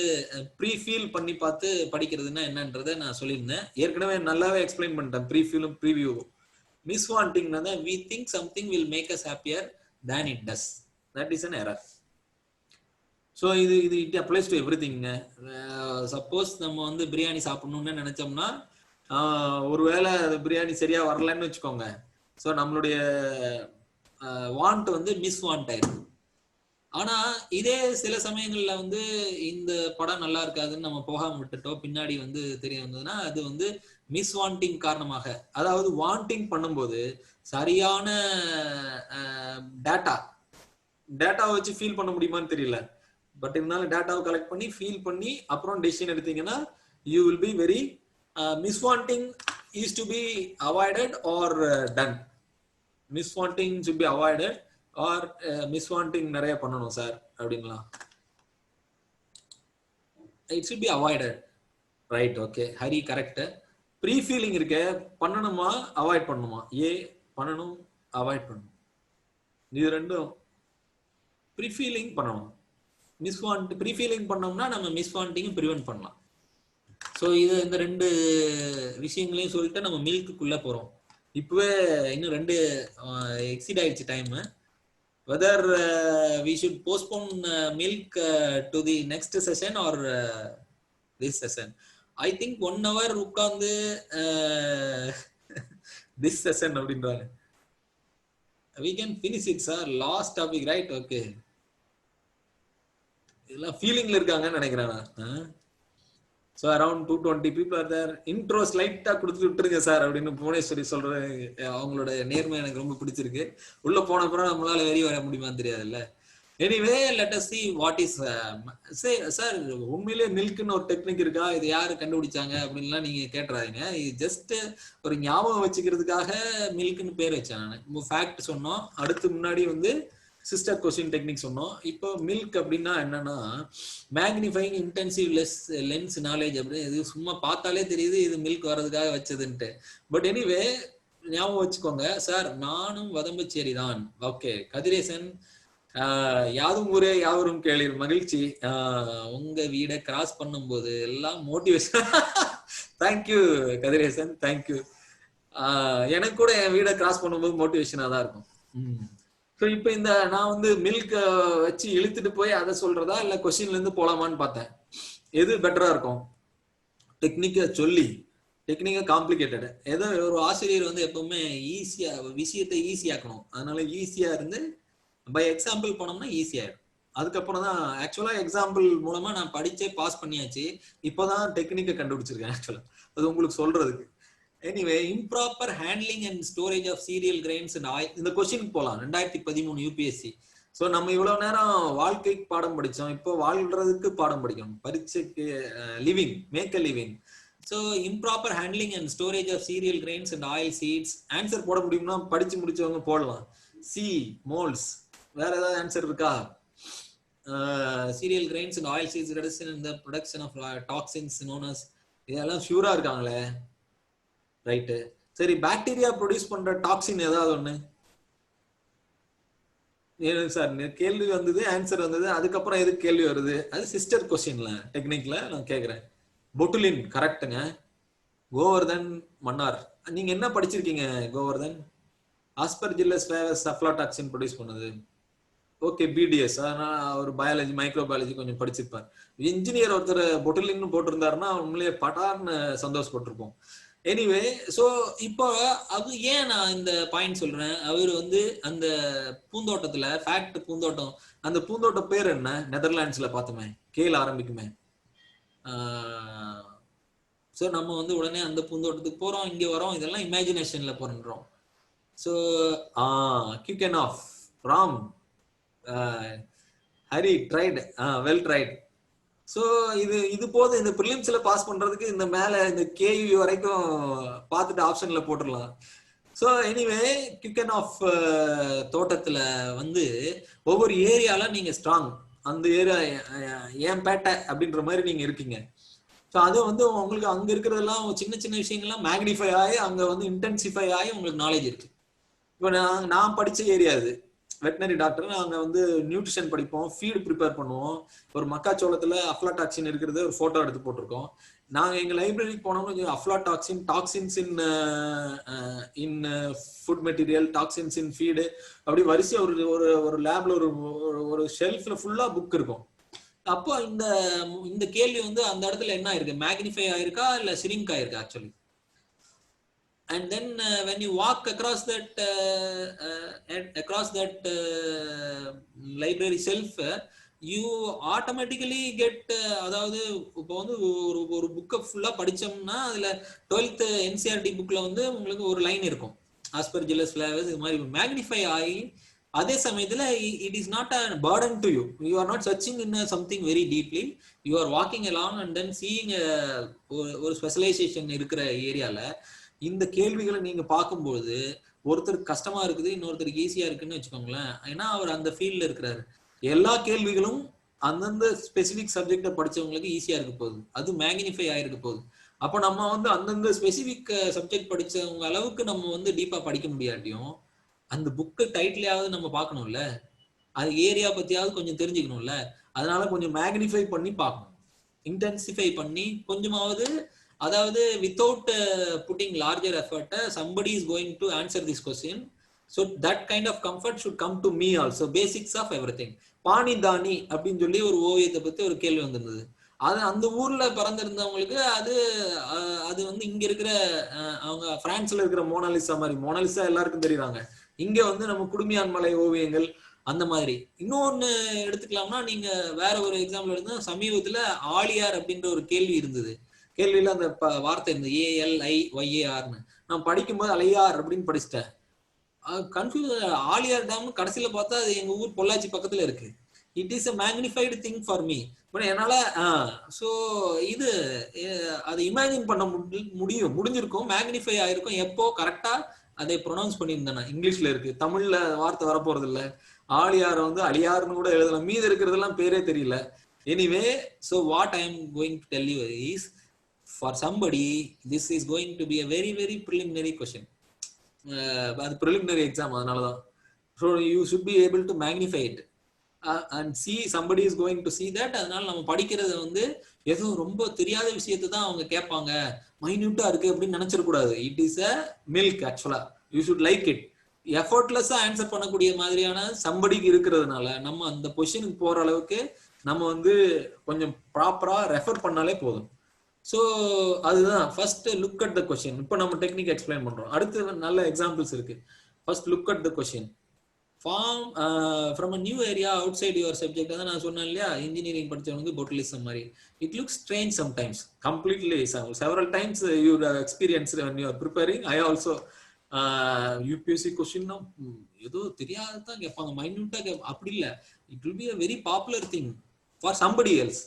ப்ரீ ஃபீல் பண்ணி பார்த்து படிக்கிறதுனா என்னன்றதை நான் சொல்லியிருந்தேன். ஏற்கனவே நல்லாவே எக்ஸ்பிளைன் பண்ணிட்டேன் ப்ரீ ஃபீலும் ப்ரீவியூவும். மிஸ் வாண்டிங்னா we think something will make us happier than it does. That is an error. So இது இட் அப்ளைஸ் டு எவ்ரிதிங்க. சப்போஸ் நம்ம வந்து பிரியாணி சாப்பிடணும்னு நினைச்சோம்னா, ஒருவேளை பிரியாணி சரியா வரலன்னு வச்சுக்கோங்க, ஸோ நம்மளுடைய வாண்ட் வந்து மிஸ் வாண்ட் ஆயிடும். ஆனா இதே சில சமயங்கள்ல வந்து இந்த படம் நல்லா இருக்காதுன்னு நம்ம போகாம விட்டுட்டோம், பின்னாடி வந்து தெரிய வந்ததுன்னா அது வந்து மிஸ் வாண்டிங் காரணமாக. அதாவது வாண்டிங் பண்ணும்போது சரியான டேட்டா வச்சு ஃபீல் பண்ண முடியுமான்னு தெரியல, பட் இருந்தாலும் டேட்டாவை கலெக்ட் பண்ணி ஃபீல் பண்ணி அப்புறம் டெசிஷன் எடுத்தீங்கன்னா you will be very miswanting is to be avoided or done. Miswanting should be avoided or miswanting நிறைய பண்ணணும் சார் அப்படிங்களா? It should be avoided, right? Okay, Hari correct. Pre feeling இருக்க பண்ணணுமா அவாய்ட் பண்ணணுமா? பண்ணணும், அவாய்ட் பண்ணணும். இது ரெண்டும். ப்ரீ ஃபீலிங் பண்ணணும், ப்ரீ ஃபீலிங் பண்ணோம்னா நம்ம மிஸ்வாண்டிங் ப்ரிவென்ட் பண்ணலாம். ஸோ இது இந்த 2 விஷயங்களையும் சொல்லிட்டு நம்ம மில்க்குள்ள போறோம். இப்பவே இன்னும் 2 எக்ஸிட் ஆயிடுச்சு time. Whether we should postpone milk to the next session or this session. I think 1 hour உட்கார்ந்து திஸ் செஷன் அப்படின்றாங்க. we can finish it sir, last topic, right? Okay, இதெல்லாம் ஃபீலிங்ல இருக்காங்கன்னு நினைக்கிறேன் நான். So around 220 people are there. Intro ஸ்லைட்டா கொடுத்துட்டு விட்டுருங்க sir அப்படின்னு புவனேஸ்வரி சொல்றேன். அவங்களோட நேர்மை எனக்கு ரொம்ப பிடிச்சிருக்கு. உள்ள போன அப்புறம் நம்மளால வெளியே வர முடியுமான்னு தெரியாதுல்ல. Anyway let us see what is sir உண்மையிலேயே மில்க்னு ஒரு டெக்னிக் இருக்கா, இது யாரு கண்டுபிடிச்சாங்க அப்படின்லாம் நீங்க கேட்டுறாதீங்க. இது ஜஸ்ட் ஒரு ஞாபகம் வச்சுக்கிறதுக்காக மில்க்னு பேர் வச்சேன் நான். ஃபேக்ட் சொன்னோம், அடுத்து முன்னாடி வந்து சிஸ்டர் கொஸ்டின் டெக்னிக் சொன்னோம். இப்போ மில்க் அப்படின்னா என்னன்னா, மேக்னிஃபைங் இன்டென்சிவ் லென்ஸ் நாலேஜ் அப்படின்னு. இது சும்மா பார்த்தாலே தெரியுது இது மில்க் வர்றதுக்காக வச்சதுன்ட்டு. பட் எனிவே ஞாபகம் வச்சுக்கோங்க சார், நானும் வதம்பச்சேரி தான். ஓகே கதிரேசன், யாதும் ஊரே யாவரும் கேளீர் மகிழ்ச்சி. உங்க வீடை கிராஸ் பண்ணும்போது எல்லாம் மோட்டிவேஷன். Thank you Kathiresan, thank you. எனக்கு கூட என் வீடை கிராஸ் பண்ணும்போது மோட்டிவேஷனா தான் இருக்கும். ஸோ இப்போ இந்த நான் வந்து மில்க் வச்சு இழுத்துட்டு போய் அதை சொல்றதா இல்ல கொஸ்டின்ல இருந்து போலாமான்னு பார்த்தேன். எது பெட்டரா இருக்கும்? டெக்னிக்கை சொல்லி டெக்னிக்கா காம்ப்ளிகேட்டட். ஏதோ ஒரு ஆசிரியர் வந்து எப்பவுமே ஈஸியா விஷயத்தை ஈஸியாக்கணும், அதனால ஈஸியா இருந்து பை எக்ஸாம்பிள் போனோம்னா ஈஸியாயிடும். அதுக்கப்புறம் தான் ஆக்சுவலா எக்ஸாம்பிள் மூலமா நான் படிச்சே பாஸ் பண்ணியாச்சு. இப்போதான் டெக்னிக்கை கண்டுபிடிச்சிருக்கேன் ஆக்சுவலா, அது உங்களுக்கு சொல்றதுக்கு. Anyway, improper handling and storage of cereal grains and oil. இந்த கொஸ்டின் போலாம் 2013 யூபிஎஸ்சி. ஸோ நம்ம இவ்வளவு நேரம் வாழ்க்கைக்கு பாடம் படிச்சோம், இப்போ வாழ்றதுக்கு பாடம் படிக்கணும், பரீட்சைக்கு. Living, make a living. So improper handling and storage of cereal grains and oil seeds. Answer போட முடியும்னா படிச்சு முடிச்சவங்க போடலாம். C moulds. வேற ஏதாவது ஆன்சர் இருக்கா? Cereal grains and oil seeds reduction in the production of toxins known as. இதெல்லாம் ஷூரா இருக்காங்களே. ரைட்டு. சரி, பாக்டீரியா ப்ரொடியூஸ் பண்ற டாக்ஸின் ஏதாவது ஒண்ணு? சார் கேள்வி வந்தது, ஆன்சர் வந்தது, அதுக்கப்புறம் எதுக்கு கேள்வி வருது? அது சிஸ்டர் கொஸ்டின்ல டெக்னிக்ல நான் கேக்குறேன். பொட்டுலின் கரெக்ட்டுங்க. கோவர்தன் மன்னார். நீங்க என்ன படிச்சிருக்கீங்க Govardhan? Aspergillus flavus aflatoxin produce பண்ணுது. Okay, BDS. அதனால அவர் பயாலஜி மைக்ரோபயாலஜி கொஞ்சம் படிச்சிருப்பார். இன்ஜினியர் ஒருத்தர் பொட்டுலின்னு போட்டிருந்தாருன்னா உண்மையிலேயே பட்டார்னு சந்தோஷப்பட்டிருப்போம். எனிவே, சோ இப்போ அது ஏன் நான் இந்த பாயிண்ட் சொல்றேன், அவர் வந்து அந்த பூந்தோட்டத்துல ஃபேக்ட் பூந்தோட்டம், அந்த பூந்தோட்ட பேர் என்ன? நெதர்லாண்ட்ஸ்ல பார்த்தோமே, கேல ஆரம்பிக்குமே. சோ நம்ம வந்து உடனே அந்த பூந்தோட்டத்துக்கு போறோம், இங்க வரோம், இதெல்லாம் இமேஜினேஷன்ல போறோம். So kicking off Ram Hari tried, well tried. So இது போதும் இந்த பிரிலிம்ஸ்ல பாஸ் பண்றதுக்கு. இந்த மேல இந்த கேவி வரைக்கும் பார்த்துட்டு ஆப்ஷன்ல போட்டுடலாம். சோ எனிவே, கிக்கன் ஆஃப் தோட்டத்துல வந்து ஒவ்வொரு ஏரியால நீங்க ஸ்ட்ராங், அந்த ஏரியா ஏன் பேட்டை அப்படின்ற மாதிரி நீங்க இருக்கீங்க. ஸோ அது வந்து உங்களுக்கு அங்க இருக்கிறதெல்லாம் சின்ன சின்ன விஷயங்கள்லாம் மேக்னிஃபை ஆகி அங்க வந்து இன்டென்சிஃபை ஆகி உங்களுக்கு நாலேஜ் இருக்கு. இப்போ நான் படிச்ச ஏரியா இது வெட்டினரி டாக்டர். நாங்க வந்து நியூட்ரிஷன் படிப்போம், ஃபீடு ப்ரிப்பேர் பண்ணுவோம். ஒரு மக்காச்சோளத்துல அஃப்லாடாக்சின் இருக்கிறது ஒரு போட்டோ எடுத்து போட்டிருக்கோம். நாங்க எங்க லைப்ரரிக்கு போனோம்னு aflatoxin, toxins in food material, toxins in feed, அப்படி வரிசையா ஒரு லேப்ல ஒரு ஷெல்ஃப்ல ஃபுல்லா புக் இருக்கும். அப்போ இந்த கேள்வி வந்து அந்த இடத்துல என்ன ஆயிருக்கு, மேக்னிஃபை ஆயிருக்கா இல்ல ஷ்ரிங்க் ஆயிருக்கா actually. And then when you walk across that library shelf, you automatically get அதாவது இப்போ வந்து ஒரு புக்கை ஃபுல்லா படிச்சோம்னா அதுல 12th NCERT புக்ல வந்து உங்களுக்கு ஒரு லைன் இருக்கும், Aspergillus flavus, இது மாதிரி மேக்னிஃபை ஆகி. அதே சமயத்துல it is not a burden to you. You are not searching in something very deeply. You are walking along and then seeing ஒரு ஸ்பெஷலைசேஷன் இருக்கிற ஏரியால இந்த கேள்விகளை நீங்க பார்க்கும்போது ஒருத்தருக்கு கஷ்டமா இருக்குது, இன்னொருத்தருக்கு ஈஸியா இருக்குன்னு வச்சுக்கோங்களேன். ஏன்னா அவர் அந்த ஃபீல்ட்ல இருக்கிறாரு. எல்லா கேள்விகளும் அந்தந்த ஸ்பெசிபிக் சப்ஜெக்ட படிச்சவங்களுக்கு ஈஸியா இருக்க போகுது, அது மேக்னிஃபை ஆயிருக்க போகுது. அப்போ நம்ம வந்து அந்தந்த ஸ்பெசிபிக் சப்ஜெக்ட் படிச்சவங்க அளவுக்கு நம்ம வந்து டீப்பா படிக்க முடியாட்டியும் அந்த புக்கு டைட்டிலாவது நம்ம பார்க்கணும்ல, அது ஏரியா பத்தியாவது கொஞ்சம் தெரிஞ்சுக்கணும்ல. அதனால கொஞ்சம் மேக்னிஃபை பண்ணி பார்க்கணும், இன்டென்சிஃபை பண்ணி கொஞ்சமாவது. அதாவது without pudding larger effort, somebody is going to answer this question. So that kind of comfort should come to me also. Basics of everything. பாணி தானி அப்படின்னு சொல்லி ஒரு ஓவியத்தை பத்தி ஒரு கேள்வி வந்திருந்தது. அது அந்த ஊர்ல பிறந்திருந்தவங்களுக்கு அது வந்து இங்க இருக்கிற அவங்க பிரான்ஸ்ல இருக்கிற மோனாலிசா மாதிரி, மோனாலிசா எல்லாருக்கும் தெரியுறாங்க. இங்க வந்து நம்ம குடுமியான் மலை ஓவியங்கள் அந்த மாதிரி. இன்னொன்னு எடுத்துக்கலாம்னா, நீங்க வேற ஒரு எக்ஸாம்பிள் எடுத்தா சமீபத்துல ஆலியார் அப்படின்ற ஒரு கேள்வி இருந்தது. கேள்வியில அந்த வார்த்தை இருந்தது ALIYARன்னு. நான் படிக்கும்போது அலையார் அப்படின்னு படிச்சுட்டேன். கன்ஃபியூஸ். ஆலியார் டேம் கடைசியில பார்த்தா அது எங்க ஊர் பொள்ளாச்சி பக்கத்துல இருக்கு. It is a magnified thing for me. But என்னால ஸோ இது அதை இமேஜின் பண்ண முடிஞ்சிருக்கும், மேக்னிஃபை ஆயிருக்கும். எப்போ கரெக்டா அதை ப்ரொனவுன்ஸ் பண்ணியிருந்தேன். இங்கிலீஷ்ல இருக்கு, தமிழ்ல வார்த்தை வரப்போறது இல்லை. ஆலியார் வந்து அலியார்னு கூட எழுதலாம், மீது இருக்கிறதெல்லாம் பேரே தெரியல. Anyway, so what I am going to tell you is, for somebody this is going to be a very very preliminary question. அது preliminary exam, அதனாலதான். So you should be able to magnify it and see somebody is going to see that. அதனால நம்ம படிக்கிறது வந்து ஏதோ ரொம்ப தெரியாத விஷயத்தை தான் அவங்க கேட்பாங்க, மைன்யூட்டா இருக்கு அப்படின்னு நினைச்சிடக்கூடாது. It is a milk actually. You should like it. எஃபர்ட்லெஸ்ஸா ஆன்சர் பண்ணக்கூடிய மாதிரியான சம்படிக்கு இருக்கிறதுனால நம்ம அந்த பொசிஷனுக்கு போற அளவுக்கு நம்ம வந்து கொஞ்சம் ப்ராப்பரா ரெஃபர் பண்ணாலே போதும். ஸோ அதுதான் first look at the question. இப்போ நம்ம டெக்னிக் எக்ஸ்பிளைன் பண்றோம், அடுத்து நல்ல எக்ஸாம்பிள்ஸ் இருக்கு. First look at the question. Form from a new area outside your subject. அதான் நான் சொன்னேன் இல்லையா, இன்ஜினியரிங் படிச்சவங்க பொட்டலிசம் மாதிரி. It looks strange sometimes, completely several times you experience when you are preparing. I also UPSC கொஸ்டின்னா ஏதோ தெரியாததான் கேட்பாங்க, மைன்யூட்டா அப்படி இல்லை. It will be a very popular thing for somebody else.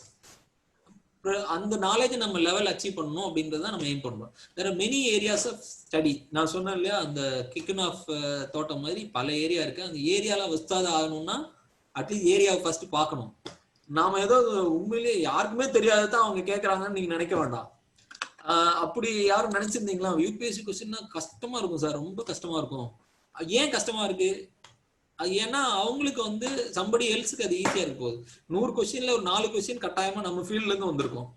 அந்த நாலேஜ் நம்ம லெவல் அச்சீவ் பண்ணணும் அப்படின்றத நம்ம எய்ம் பண்றோம். வேற மெனி ஏரியாஸ் ஆஃப் ஸ்டடி. நான் சொன்னேன் இல்லையா, அந்த கிக்கன் ஆஃப் தோட்டம் மாதிரி பல ஏரியா இருக்கு. அந்த ஏரியால வஸ்தாத ஆகணும்னா அட்லீஸ்ட் ஏரியாவை ஃபர்ஸ்ட் பார்க்கணும். நாம ஏதோ உண்மையிலேயே யாருக்குமே தெரியாததான் அவங்க கேட்கறாங்கன்னு நீங்க நினைக்க வேண்டாம். அப்படி யாரும் நினைச்சிருந்தீங்களா? யூபிஎஸ்சி கொஸ்டின்னா கஷ்டமா இருக்கும் சார், ரொம்ப கஷ்டமா இருக்கும். ஏன் கஷ்டமா இருக்கு? ஏன்னா அவங்களுக்கு வந்து சம்படி எல்ஸுக்கு அது ஈஸியா இருக்கு போகுது. 100 கொஸ்டின்ல ஒரு 4 கொஸ்டின் கட்டாயமா நம்ம ஃபீல்ட்ல இருந்து வந்திருக்கோம்.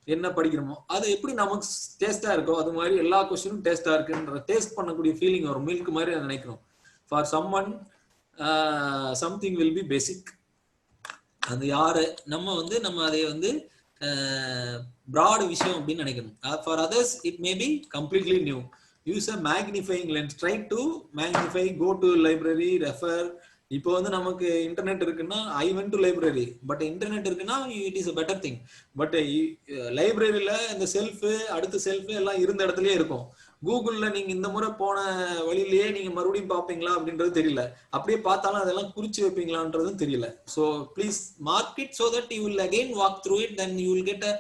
என்ன படிக்கிறோமோ அது எப்படி நமக்கு டேஸ்டா இருக்கோ அது மாதிரி எல்லா கொஸ்டினும் டேஸ்டா இருக்குன்ற டேஸ்ட் பண்ணக்கூடிய ஃபீலிங் வரும். மில்க் மாதிரி அதை நினைக்கணும். For someone something will be basic. அது யாரு நம்ம அதை வந்து பிராட் விஷயம் அப்படின்னு நினைக்கணும். For others it may be completely new. Use a magnifying lens, try to magnify, go to library, refer. இப்போ வந்து நமக்கு இன்டர்நெட் இருக்குன்னா I went to library, but internet இருக்குன்னா it is a better thing. But லைப்ரரியில இந்த shelf அடுத்த shelf எல்லாம் இருந்த இடத்துலயே இருக்கும். கூகுள்ல நீங்க இந்த முறை போன வழியிலேயே நீங்க மறுபடியும் பார்ப்பீங்களா அப்படின்றது தெரியல. அப்படியே பார்த்தாலும் அதெல்லாம் குறிச்சு வைப்பீங்களான்றதும் தெரியல. So please mark it so that you will again walk through it. Then you will get a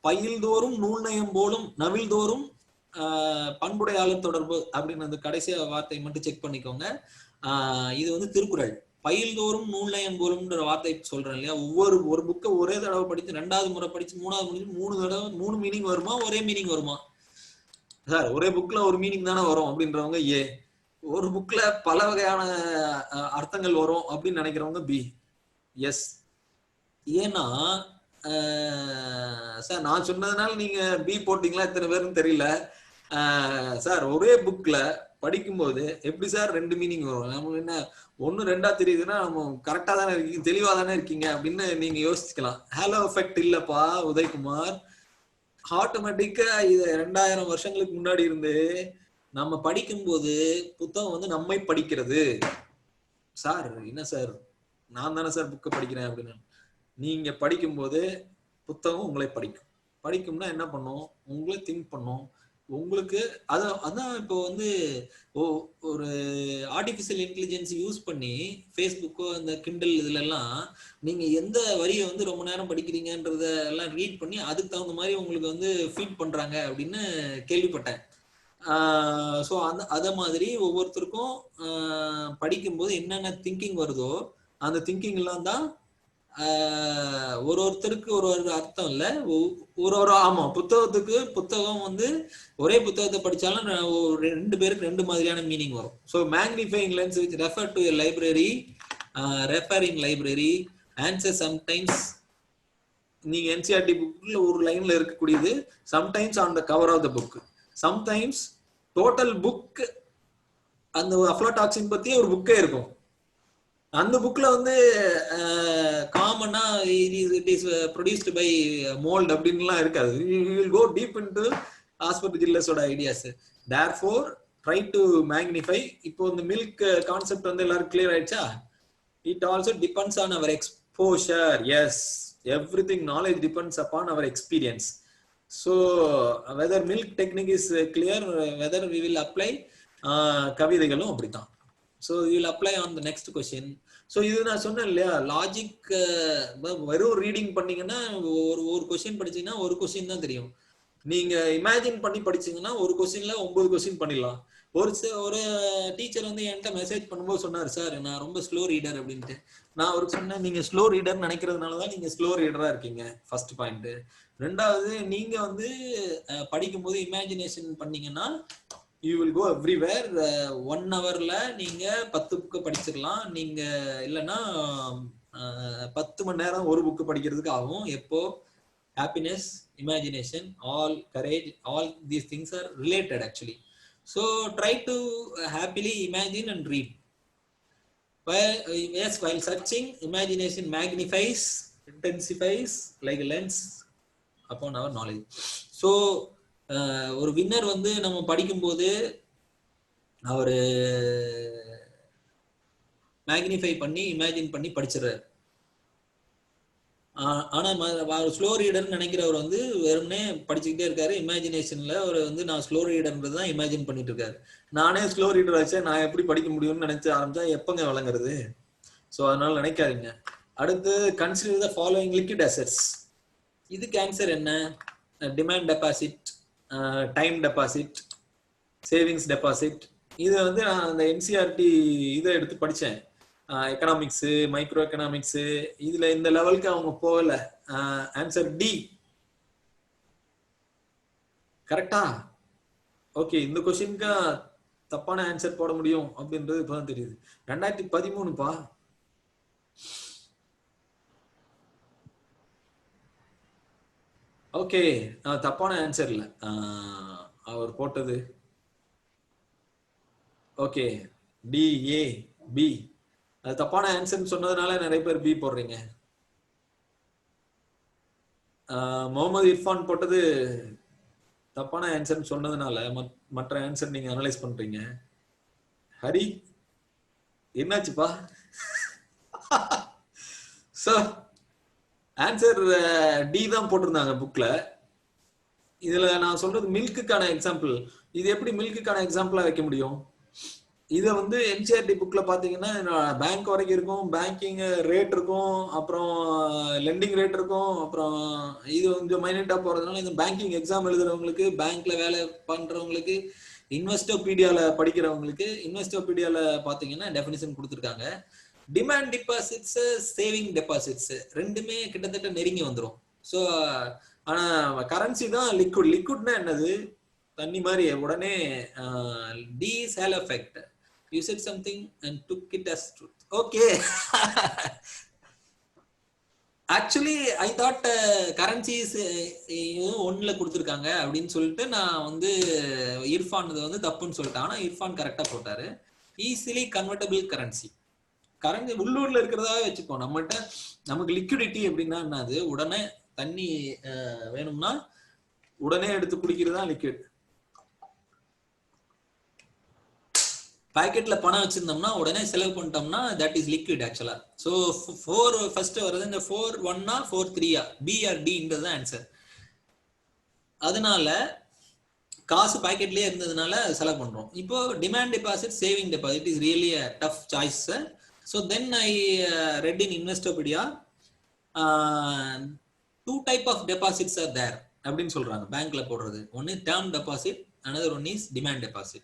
பயில் தோறும் நூல் நயம் போலும் நவில் தோறும் பண்புடையாளர் தொடர்பு அப்படின்னு அந்த கடைசி வார்த்தையை மட்டும் செக் பண்ணிக்கோங்க. இது வந்து திருக்குறள். பயில் தோறும் நூல் நயம் போலும்ன்ற வார்த்தை சொல்றேன் இல்லையா. ஒரு புக்கை ஒரே தடவை படிச்சு 2வது முறை படிச்சு 3வது முடிச்சு 3 தடவை 3 மீனிங் வருமா, ஒரே மீனிங் வருமா? சார் ஒரே புக்ல ஒரு மீனிங் தானே வரும் அப்படின்றவங்க ஏ. ஒரு புக்ல பல வகையான அர்த்தங்கள் வரும் அப்படின்னு நினைக்கிறவங்க பி. எஸ். ஏன்னா சார் நான் சொன்னதுனால நீங்க பி போட்டீங்களா எத்தனை பேருன்னு தெரியல. சார் ஒரே புக்ல படிக்கும்போது எப்படி சார் 2 மீனிங் வரும்? நம்ம என்ன 1 2 தெரியுதுன்னா நம்ம கரெக்டா தானே இருக்கீங்க, தெளிவா தானே இருக்கீங்க அப்படின்னு நீங்க யோசிச்சுக்கலாம். ஹேலோ எஃபெக்ட் இல்லப்பா உதயகுமார். ஆட்டோமேட்டிக்கா இது 2000 வருஷங்களுக்கு முன்னாடி இருந்து நம்ம படிக்கும்போது புத்தகம் வந்து நம்மை படிக்கிறது. சார் என்ன சார் நான் தானே சார் புக்கை படிக்கிறேன் அப்படின்னு. நீங்க படிக்கும்போது புத்தகம் உங்களை படிக்கும். படிக்கும்னா என்ன பண்ணும்? உங்களை திங்க் பண்ணும். உங்களுக்கு அதான் இப்போ வந்து ஒரு ஆர்டிபிஷியல் இன்டெலிஜென்ஸ் யூஸ் பண்ணி ஃபேஸ்புக்கோ அந்த கிண்டல் இதுல எல்லாம் நீங்க எந்த வரியை வந்து ரொம்ப நேரம் படிக்கிறீங்கன்றத எல்லாம் ரீட் பண்ணி அதுக்கு தகுந்த மாதிரி உங்களுக்கு வந்து ஃபீட் பண்றாங்க அப்படின்னு கேள்விப்பட்டேன். ஸோ அத மாதிரி ஒவ்வொருத்தருக்கும் படிக்கும்போது என்னென்ன திங்கிங் வருதோ அந்த திங்கிங் எல்லாம் தான் ஒருத்தருக்கு ஒரு அர்த்தம் இல்ல. ஆமா புத்தகம் வந்து ஒரே புத்தகத்தை படிச்சாலும் 2 பேருக்கு 2 மாதிரியான மீனிங் வரும். So magnifying lens which refer to library, referring library, answer sometimes. நீங்க என்சிஆர்டி புக்ல ஒரு லைன்ல இருக்கக்கூடியது sometimes on the cover of the book, sometimes total book. அந்த அஃப்லாடாக்சின் பத்தி ஒரு புக்கே இருக்கும். அந்த புக்ல வந்து காமனா it is produced by mould அப்படின்லாம் இருக்காது. You will go deep into ஆஸ்பர்ஜில்லஸோட ideas. Therefore try to magnify. இப்போ இந்த மில்க் கான்செப்ட் வந்து எல்லாரும் கிளியர் ஆயிடுச்சா? It also depends on our exposure. Yes, everything knowledge depends upon our experience. So whether milk technique is clear, whether we will apply. கவிதைகளும் அப்படித்தான். So you will apply on the next question. So இது நான் சொன்னேன் இல்லையா, logic வெறும் reading பண்ணீங்கன்னா ஒரு question படிச்சீங்கன்னா ஒரு கொஸ்டின் தான் தெரியும். நீங்க இமேஜின் பண்ணி படிச்சீங்கன்னா ஒரு கொஸ்டின்ல 9 கொஸ்டின் பண்ணிடலாம். ஒரு டீச்சர் வந்து என்கிட்ட மெசேஜ் பண்ணும்போது சொன்னார், சார் நான் ரொம்ப ஸ்லோ ரீடர் அப்படின்ட்டு. நான் அவருக்கு சொன்னேன், நீங்க ஸ்லோ ரீடர் நினைக்கிறதுனாலதான் நீங்க ஸ்லோ ரீடரா இருக்கீங்க. First point. 2வது, நீங்க வந்து படிக்கும்போது இமேஜினேஷன் பண்ணீங்கன்னா you will go everywhere. 1 hourல நீங்க 10 புக்கு படிச்சிடலாம். நீங்க இல்லைன்னா 10 மணி நேரம் ஒரு புக்கு படிக்கிறதுக்கு ஆகும். எப்போ? happiness, imagination, all courage, all these things are related actually. So try to happily imagine and read. While searching, imagination magnifies, intensifies like a lens upon our knowledge. So ஒரு winner வந்து நம்ம படிக்கும்போது அவரு magnify பண்ணி imagine பண்ணி படிச்சிடறாரு. ஆனா slow ரீடர்னு நினைக்கிறவர் வந்து வெறும்னே படிச்சுக்கிட்டே இருக்காரு. இமேஜினேஷன்ல அவர் வந்து நான் ஸ்லோ ரீடர்ன்றது தான் இமேஜின் பண்ணிட்டு இருக்காரு. நானே ஸ்லோ ரீடர் ஆச்சு, நான் எப்படி படிக்க முடியும்னு நினைச்சு ஆரம்பிச்சா எப்பங்க வழங்குறது? ஸோ அதனால நினைக்காதீங்க. அடுத்து, consider the following liquid assets. இதுக்கு ஆன்சர் என்ன? Demand deposit, time deposit, savings deposit. இது வந்து நான் அந்த என்சிஆர்டி இதை எடுத்து படிச்சேன். எக்கனாமிக்ஸ், மைக்ரோ எக்கனாமிக்ஸ், இதுல இந்த லெவலுக்கு அவங்க போகல. Answer D. கரெக்டா? ஓகே, இந்த கொஸ்டினுக்கு தப்பான ஆன்சர் போட முடியும் அப்படின்றது இப்பதான் தெரியுது. 2013பா. ஓகே, தப்பான ஆன்சர் இல்ல அவர் போட்டது. ஓகே, டி, ஏ, பி. அது தப்பான ஆன்சர் சொன்னதுனால நிறைய பேர் பி போடுறீங்க. முகமது இர்ஃபான் போட்டது தப்பான ஆன்சர் சொன்னதுனால மற்ற ஆன்சர் நீங்க அனலைஸ் பண்றீங்க. ஹரி, என்னாச்சுப்பா? சார், ஆன்சர் டி தான் போட்டிருந்தாங்க புக்ல. இதுல நான் சொல்றது மில்க்குக்கான எக்ஸாம்பிள். இது எப்படி மில்க்குக்கான எக்ஸாம்பிளா வைக்க முடியும்? இதை வந்து என்சிஆர்டி புக்ல பாத்தீங்கன்னா பேங்க் வரைக்கும் இருக்கும், பேங்கிங் ரேட் இருக்கும், அப்புறம் லெண்டிங் ரேட் இருக்கும். அப்புறம் இது கொஞ்சம் மைனட்டா போறதுனால இந்த பேங்கிங் எக்ஸாம் எழுதுறவங்களுக்கு, பேங்க்ல வேலை பண்றவங்களுக்கு, இன்வெஸ்டோபீடியால படிக்கிறவங்களுக்கு இன்வெஸ்டோபீடியால பாத்தீங்கன்னா டெஃபினிஷன் கொடுத்துருக்காங்க. டிமாண்ட் டெபாசிட்ஸ், சேவிங் டெபாசிட்ஸ் ரெண்டுமே கிட்டத்தட்ட நெருங்கி வந்துடும். ஸோ ஆனா கரன்சி தான் லிக்விட். லிக்விட்னா என்னது? தண்ணி மாதிரி. உடனே T is hail effect. You said something and took it as truth. Okay. Actually, I thought currencies ஒன்னுல கொடுத்துருக்காங்க அப்படின்னு சொல்லிட்டு நான் வந்து இர்ஃபான் வந்து தப்புன்னு சொல்லிட்டேன். ஆனா இர்ஃபான் கரெக்டா போட்டாரு. Easily convertible currency. கரன்சி உள்ளூர்ல இருக்கிறதாவே வச்சுப்போம். நம்மகிட்ட நமக்கு லிக்விடிட்டி அப்படின்னா என்னது? உடனே தண்ணி வேணும்னா உடனே எடுத்து குடிக்கிறதா லிக்விட். பாக்கெட்ல பணம் வச்சிருந்தோம்னா உடனே செலவு பண்ணிட்டோம்னா தட் இஸ் லிக்விட் ஆக்சுவலா. ஸோ 4 ஃபர்ஸ்ட் வருது. இந்த 4-1 4-3 பி ஆர் டின்றது ஆன்சர். அதனால காசு பாக்கெட்லயே இருந்ததுனால செலவு பண்றோம். இப்போ demand deposit, saving deposit is really a tough choice. So then I read in Investopedia, 2 type of deposits are there அப்படின்னு சொல்றாங்க பேங்க்ல போடுறது. ஒன்னு term deposit, another one is demand deposit.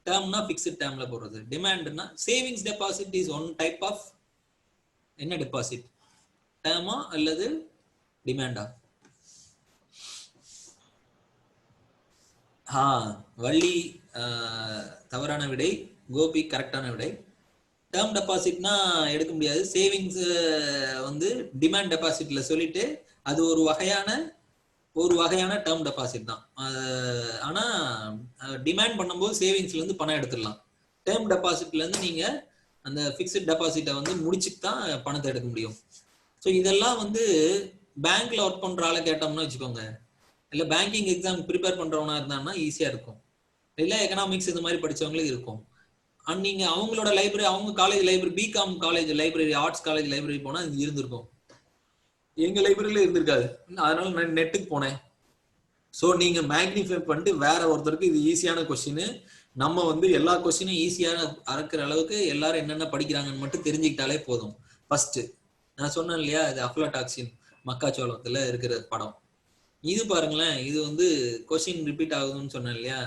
டேர்ம்னா ஃபிக்ஸ்ட் டேர்ம்ல போடுறது. டிமாண்ட்னா savings deposit is one type of என்ன டெபாசிட்? டேர்மா அல்லது டிமாண்டா? வள்ளி தவறான விடை, கோபி கரெக்டான விடை. டேர்ம் டெபாசிட்னா எடுக்க முடியாது. சேவிங்ஸ் வந்து டிமாண்ட் டெபாசிட்ல சொல்லிட்டு அது ஒரு வகையான டேர்ம் டெபாசிட் தான். ஆனா டிமாண்ட் பண்ணும்போது சேவிங்ஸ்ல இருந்து பணம் எடுத்துடலாம். டேர்ம் டெபாசிட்ல இருந்து நீங்க அந்த பிக்ஸ்ட் டெபாசிட்டை வந்து முடிச்சுட்டு தான் பணத்தை எடுக்க முடியும். ஸோ இதெல்லாம் வந்து பேங்க்ல ஒர்க் பண்ற ஆளை கேட்டோம்னா வச்சுக்கோங்க, இல்ல பேங்கிங் எக்ஸாம் ப்ரிப்பேர் பண்றவனா இருந்தாங்கன்னா ஈஸியா இருக்கும். இல்ல எக்கனாமிக்ஸ் இந்த மாதிரி படிச்சவங்களுக்கு இருக்கும். நீங்க அவங்களோட லைப்ரரி, அவங்க college library, B Com college library, arts college library போனா இது இருந்திருக்கும். எங்க லைப்ரரியில இருந்திருக்காது. அதனால நான் நெட்டுக்கு போனேன். ஸோ நீங்க மேக்னிஃபை பண்ணிட்டு வேற ஒருத்தருக்கு இது ஈஸியான கொஸ்டின், நம்ம வந்து எல்லா கொஸ்டினும் ஈஸியான அறக்கிற அளவுக்கு எல்லாரும் என்னென்ன படிக்கிறாங்கன்னு மட்டும் தெரிஞ்சுக்கிட்டாலே போதும். ஃபர்ஸ்ட் நான் சொன்னேன் இல்லையா, இது அஃப்லாடாக்சின் மக்காச்சோளத்துல இருக்கிற படம். இது பாருங்களேன், இது வந்து கொஸ்டின் ரிப்பீட் ஆகுதுன்னு சொன்னேன் இல்லையா.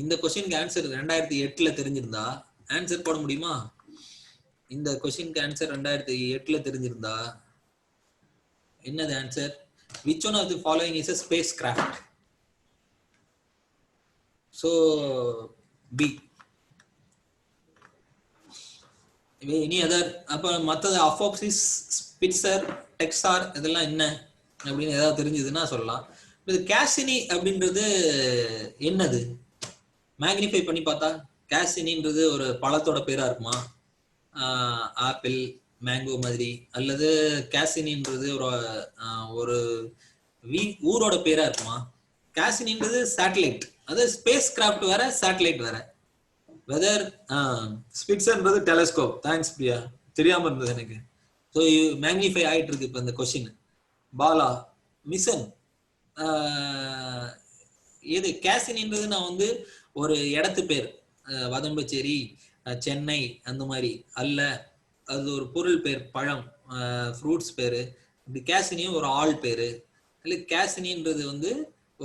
இந்த கொஸ்டினுக்கு ஆன்சர் 2008ல தெரிஞ்சிருந்தா ஆன்சர் போட முடியுமா? இந்த கொஸ்டினுக்கு ஆன்சர் 2008ல தெரிஞ்சிருந்தா என்னது answer? which one of the following is a spacecraft? so B. any other? அப்ப மத்தது அஃபோக்சிஸ், ஸ்பிட்சர், டெக்ஸார் இதெல்லாம் என்ன அப்படின்னு ஏதாவது தெரிஞ்சதுன்னா சொல்லலாம். இது கேசினி அப்படின்றது என்னது? மேக்னிஃபை பண்ணி பார்த்தா கேசினின்றது ஒரு பழத்தோட பேரா இருக்குமா? ஆப்பிள், மேங்கோ மாதிரி. அல்லது கேசினின்றது ஒரு ஊரோட பேரா இருக்குமா? கேசினின்றது சேட்டலைட். அது ஸ்பேஸ் கிராஃப்ட் வேற, சேட்டலைட் வேற. வெதர் ஸ்பிட்சர்ன்றது டெலஸ்கோப். தேங்க்ஸ் பிரியா, தெரியாம இருந்தது எனக்கு. ஸோ மேக்னிஃபை ஆயிட்டு இருக்கு இப்ப இந்த கொஸ்டின். பாலா, மிஷன். எது கேசினின்றது நான் வந்து ஒரு இடத்து பேர், வதம்பச்சேரி, சென்னை அந்த மாதிரி அல்ல. அது ஒரு பொருள் பேர், பழம், ஃப்ரூட்ஸ் பேரு. இப்படி கேசினியும் ஒரு ஆள் பேரு. இல்லை, கேசினின்றது வந்து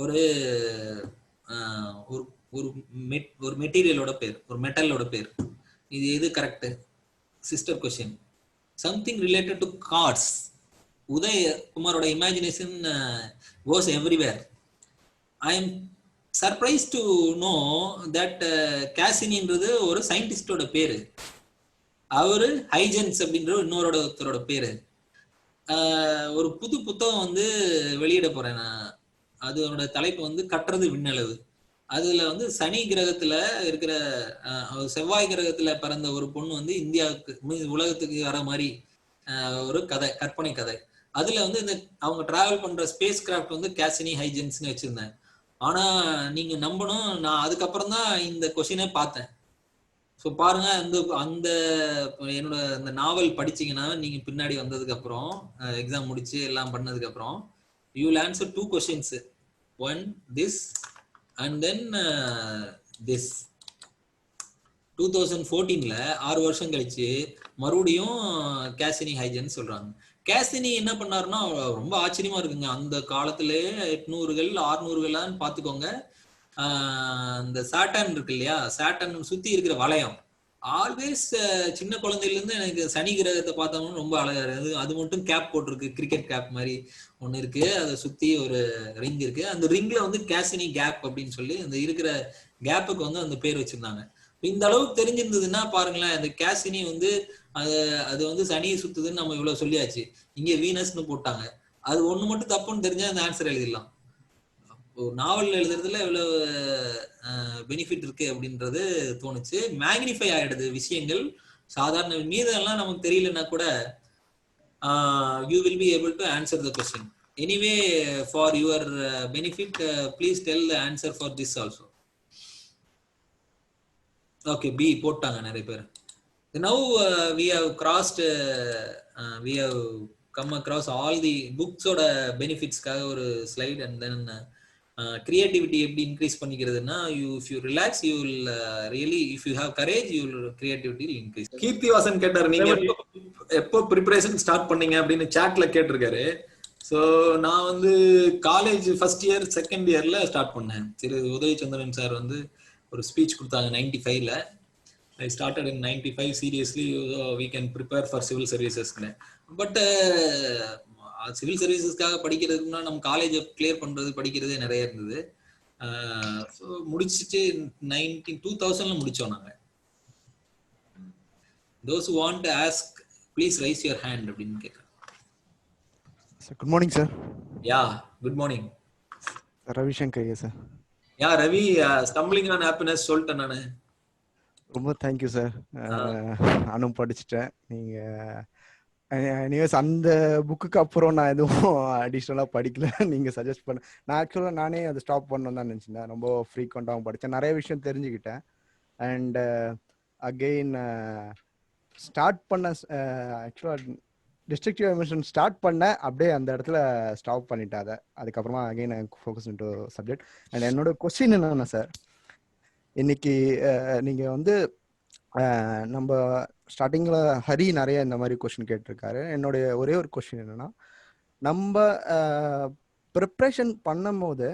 ஒரு ஒரு ஒரு மெட்டீரியலோட பேர், ஒரு மெட்டலோட பேர். இது எது correct? Sister question. Something related to cards. Uday குமாரோட imagination goes everywhere. I am surprise to know that கேசினின்றது ஒரு சயின்டிஸ்டோட பேரு. அவரு ஹைஜென்ஸ் அப்படின்ற இன்னொருத்தரோட பேரு. ஒரு புது புத்தகம் வந்து வெளியிட போறேன் நான். அதோட தலைப்பு வந்து கட்டுறது விண்ணளவு. அதுல வந்து சனி கிரகத்துல இருக்கிற செவ்வாய் கிரகத்துல பிறந்த ஒரு பொண்ணு வந்து இந்தியாவுக்கு உலகத்துக்கு வர மாதிரி ஒரு கதை, கற்பனை கதை. அதுல வந்து இந்த அவங்க டிராவல் பண்ற ஸ்பேஸ் கிராஃப்ட் வந்து கேசினி ஹைஜென்ஸ்னு வச்சிருந்தேன். ஆனா நீங்க நம்பணும், நான் அதுக்கப்புறம் தான் இந்த கொஸ்டினே பார்த்தேன். ஸோ பாருங்க, அந்த என்னோட அந்த நாவல் படிச்சீங்கன்னா நீங்க பின்னாடி வந்ததுக்கு அப்புறம், எக்ஸாம் முடிச்சு எல்லாம் பண்ணதுக்கு அப்புறம், you will answer 2 questions. One this and then this. 2014ல 6 வருஷம் கழிச்சு மறுபடியும் கேசினி ஹைஜென்ஸ் சொல்றாங்க. கேசினி என்ன பண்ணாருன்னா ரொம்ப ஆச்சரியமா இருக்குங்க. அந்த காலத்துல 800கள் 600கள்லாம் பாத்துக்கோங்க. இந்த சாட்டன் இருக்கு இல்லையா, சாட்டன் சுத்தி இருக்கிற வளையம் ஆல்வேஸ் சின்ன குழந்தையில இருந்து எனக்கு சனி கிரகத்தை பார்த்தோம்னா ரொம்ப அழகா இருக்கு. அது மட்டும் கேப் போட்டிருக்கு, கிரிக்கெட் கேப் மாதிரி ஒண்ணு இருக்கு. அதை சுத்தி ஒரு ரிங் இருக்கு. அந்த ரிங்ல வந்து கேசினி கேப் அப்படின்னு சொல்லி அந்த இருக்கிற கேப்புக்கு வந்து அந்த பேர் வச்சிருந்தாங்க. இந்த அளவுக்கு தெரிஞ்சிருந்ததுன்னா பாருங்களேன், அந்த கேசினி வந்து அது வந்து சனியை சுத்துதுன்னு நம்ம இவ்வளவு சொல்லியாச்சு. இங்க வீனஸ்னு போட்டாங்க. அது ஒண்ணு மட்டும் தப்புன்னு தெரிஞ்சா அந்த ஆன்சர் எழுதிடலாம். நாவல் எழுதுறதுல எவ்வளவு பெனிஃபிட் இருக்கு அப்படின்றது தோணுச்சு. மேக்னிஃபை ஆயிடுது விஷயங்கள். சாதாரண மீதெல்லாம் நமக்கு தெரியலன்னா கூட you will be able to answer the question. Anyway for your benefit please tell the answer for this also. Okay, B போட்டாங்க நிறைய பேர். Now we have crossed, we have come across all the books oda benefits kaga ஒரு slide. And then creativity எப்படி increase பண்ணிக்கிறதுனா, if you relax you will really, if you have courage you will, creativity will increase. Keerthivasan கேட்டார், நீங்க எப்போ preparation start பண்ணீங்க அப்படின்னு chatல கேட்டிருக்காரு. So நான் வந்து காலேஜ் ஃபர்ஸ்ட் இயர் செகண்ட் இயர்ல ஸ்டார்ட் பண்ணேன். திரு உதயச்சந்திரன் சார் வந்து ஒரு ஸ்பீச் கொடுத்தாங்க 95ல. I started in 95 seriously. We can prepare for civil services. But civil servicesக்காக படிக்கிறதுக்குன்னா நம்ம காலேஜ் கிளியர் பண்றது படிக்கிறதே நிறைய இருந்தது. ஸோ முடிச்சுட்டு 2000ல முடிச்சோம் நாங்க. Those who want to ask, please raise your hand அப்படின்னு கேட்குறேன். Good morning, sir. Yeah, good morning. Ravi Shankar here, sir. Yeah, Ravi, stumbling on happiness சொல்லிட்டேன் நானு. ரொம்ப தேங்க்யூ சார். நானும் படிச்சுட்டேன். நீங்கள் அந்த புக்குக்கு அப்புறம் நான் எதுவும் அடிஷ்னலாக படிக்கல. நீங்கள் சஜஸ்ட் பண்ண, நான் ஆக்சுவலாக நானே அதை ஸ்டாப் பண்ணணும் தான் நினச்சிருந்தேன். ரொம்ப ஃப்ரீக்வெண்ட்டாகவும் படித்தேன், நிறைய விஷயம் தெரிஞ்சுக்கிட்டேன். அண்ட் அகெயின் ஸ்டார்ட் பண்ண, ஆக்சுவலாக டிஸ்ட்ரக்டிவ் எமோஷன் ஸ்டார்ட் பண்ணேன், அப்படியே அந்த இடத்துல ஸ்டாப் பண்ணிட்டேன் அதை. அதுக்கப்புறமா again focus into subject. And என்னோட கொஸ்டின் என்னன்னா சார், இன்னைக்கு நீங்க வந்து நம்ம ஸ்டார்டிங்ல ஹரி நிறைய இந்த மாதிரி கொஸ்டின் கேட்டிருக்காரு. என்னுடைய ஒரே ஒரு கொஸ்டின் என்னன்னா, நம்ம ப்ரிப்ரேஷன் பண்ணும் போது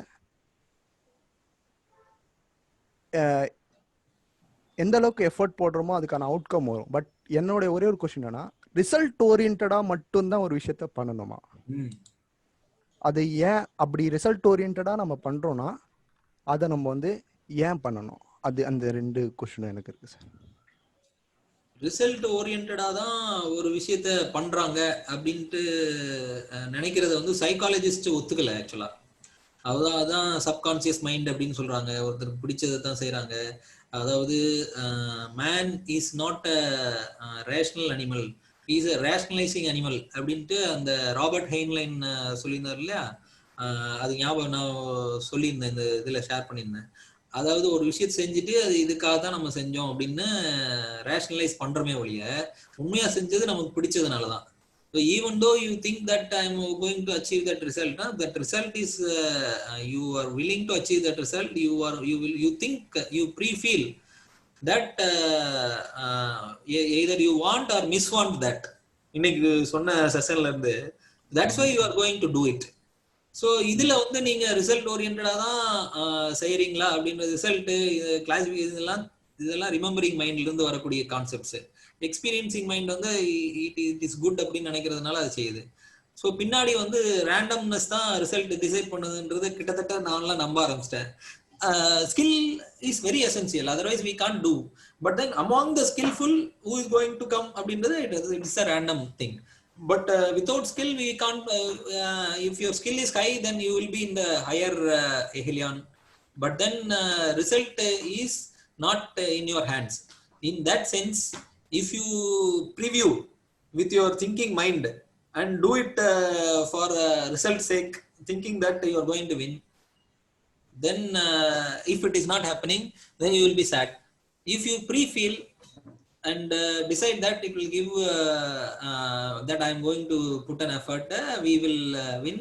எந்த அளவுக்கு எஃபர்ட் போடுறோமோ அதுக்கான அவுட்கம் வரும். பட் என்னுடைய ஒரே ஒரு கொஸ்டின் என்னன்னா, ரிசல்ட் ஓரியன்டா மட்டும்தான் ஒரு விஷயத்த பண்ணணுமா? அது ஏன் அப்படி ரிசல்ட் ஓரியன்டா நம்ம பண்றோம்னா அதை நம்ம வந்து ஏன் பண்ணணும்? அது அந்த ரெண்டு கொஸ்டின் எனக்கு இருக்கு சார். ரிசல்ட் ஓரியன்டா தான் ஒரு விஷயத்த பண்றாங்க அப்படின்ட்டு நினைக்கிறத வந்து சைக்காலஜிஸ்ட் ஒத்துக்கல ஆக்சுவலா. அதான் சப்கான்சியஸ் மைண்ட் அப்படின்னு சொல்றாங்க. ஒருத்தருக்கு பிடிச்சதை தான் செய்யறாங்க. அதாவது man is not a rational animal, is a rationalising animal அப்படின்ட்டு அந்த ராபர்ட் ஹெயின்லைன் சொல்லியிருந்தார் இல்லையா? அது ஞாபகம் நான் சொல்லியிருந்தேன், இந்த இதுல ஷேர் பண்ணியிருந்தேன். அதாவது ஒரு விஷயத்தை செஞ்சுட்டு அது இதுக்காக தான் நம்ம செஞ்சோம் அப்படின்னு ரேஷனலைஸ் பண்றோமே ஒழிய, உண்மையா செஞ்சது நமக்கு பிடிச்சதுனாலதான். So even though you think that I am going to achieve that result, that result is you are willing to achieve that result. You think, you pre-feel that either you want or miswant that. இன்னைக்கு சொன்ன செஷன்ல இருந்து, that's why you are going to do it. So இதுல வந்து நீங்க result ஓரியன்டா தான் செய்யறீங்களா அப்படின்ற result classify இதெல்லாம் remembering மைண்ட்ல இருந்து வரக்கூடிய கான்செப்ட்ஸ். எக்ஸ்பீரியன்சிங் மைண்ட் வந்து இட் இஸ் குட் அப்படின்னு நினைக்கிறதுனால அது செய்யுது. ஸோ பின்னாடி வந்து ரேண்டம்னஸ் தான் ரிசல்ட் டிசைட் பண்ணுதுன்றது கிட்டத்தட்ட நான்லாம் நம்ப ஆரம்பிச்சிட்டேன். Skill is very essential, otherwise we can't do. But then among the skillful, who is going to come அப்படின்றது it's a random thing. But without skill we can't if your skill is high, then you will be in the higher echelon. But then result is not in your hands. In that sense, if you preview with your thinking mind and do it for result sake, thinking that you are going to win, then if it is not happening, then you will be sad. If you pre-feel and decide that it will give that I am going to put an effort, we will win,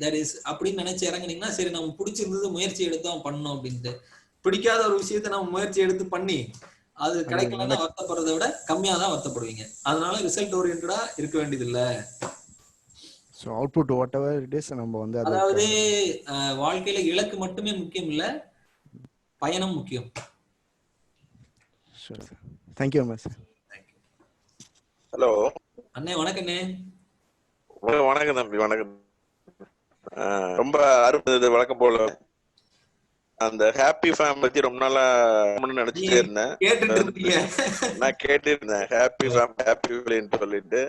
that is அப்படின்னு நினைச்சு இறங்குனீங்கன்னா சரி நம்ம பிடிச்சிருந்தது முயற்சி எடுத்தோம் பண்ணோம் அப்படின்ட்டு. பிடிக்காத ஒரு விஷயத்தை நம்ம முயற்சி எடுத்து பண்ணி அது கிடைக்கலன்னா வருத்தப்படுறதை விட கம்மியா தான் வருத்தப்படுவீங்க. அதனால ரிசல்ட் ஓரியன்டா இருக்க வேண்டியது இல்ல. So output what ever it is நம்ம வந்து அதாவது வாழ்க்கையில இலக்கு மட்டுமே முக்கியம் இல்ல, பயணம் முக்கியம். Thank you sir. ஹலோ அண்ணே, வணக்கண்ணே. வணக்கம் தம்பி, வணக்கம். ரொம்ப அருமை. வழக்கம் போல அந்த ஹாப்பி ஃபேம் பத்தி ரொம்ப நாளா நினைச்சிட்டே இருந்தேன். நான் கேட்டு இருந்தேன் ஹாப்பி ஃபேம் ஹாப்பி ஃபேமிலின்னு சொல்லிட்டு.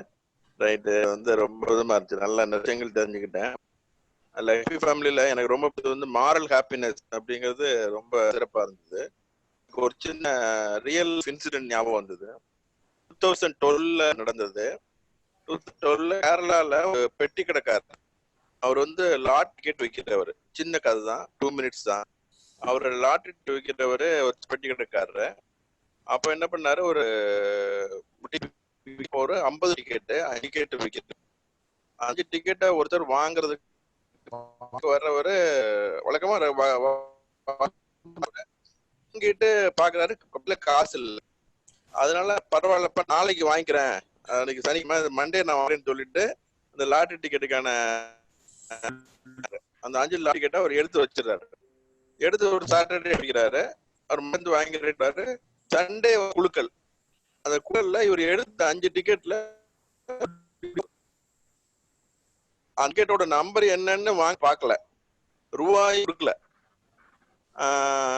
ரைட்டு வந்து ரொம்ப விதமா இருந்துச்சு, நல்ல விஷயங்கள் தெரிஞ்சுக்கிட்டேன். அதுல ஹாப்பி ஃபேமிலியில எனக்கு ரொம்ப வந்து மாரல் ஹாப்பினஸ் அப்படிங்கிறது ரொம்ப சிறப்பா இருந்தது. ஒரு சின்ன ரியல் இன்சிடென்ட் ஞாபகம் வந்தது. 2012 நடந்தது. 2012 கேரளால ஒரு பெட்டி கடைக்காரர், அவர் வந்து லாட் டிக்கெட் விற்கிறவர். சின்ன கதை தான், 2 minutes தான். அவர் லாட் விற்கிறவரு, ஒரு பெட்டி கடைக்காரரு. அப்ப என்ன பண்ணாரு, ஒரு 50 டிக்கெட்டு 5 டிக்கெட் விற்கிறது. 5 டிக்கெட்டை ஒருத்தர் வாங்குறதுக்கு வர்றவரு வழக்கமா வாங்கிட்டு பாக்குறாரு, காசு இல்லை. அதனால பரவாயில்லப்பா நாளைக்கு வாங்கிக்கிறேன், அன்னைக்கு சனிக்கிழமை மண்டே நான் வாங்குறேன்னு சொல்லிட்டு அந்த லாட்டரி டிக்கெட்டுக்கான அந்த 5 லாட்டரி டிக்கெட்டை அவர் எடுத்து வச்சிடறாரு. எடுத்து ஒரு சாட்டர்டே அடிக்கிறாரு, அவர் மருந்து வாங்கிடுறாரு. சண்டே குழுக்கள், அந்த குழுக்கள்ல இவர் எடுத்த 5 டிக்கெட்ல அந்த டிக்கெட்டோட நம்பர் என்னன்னு வாங்கி பார்க்கல, ரூபாய் கொடுக்கல.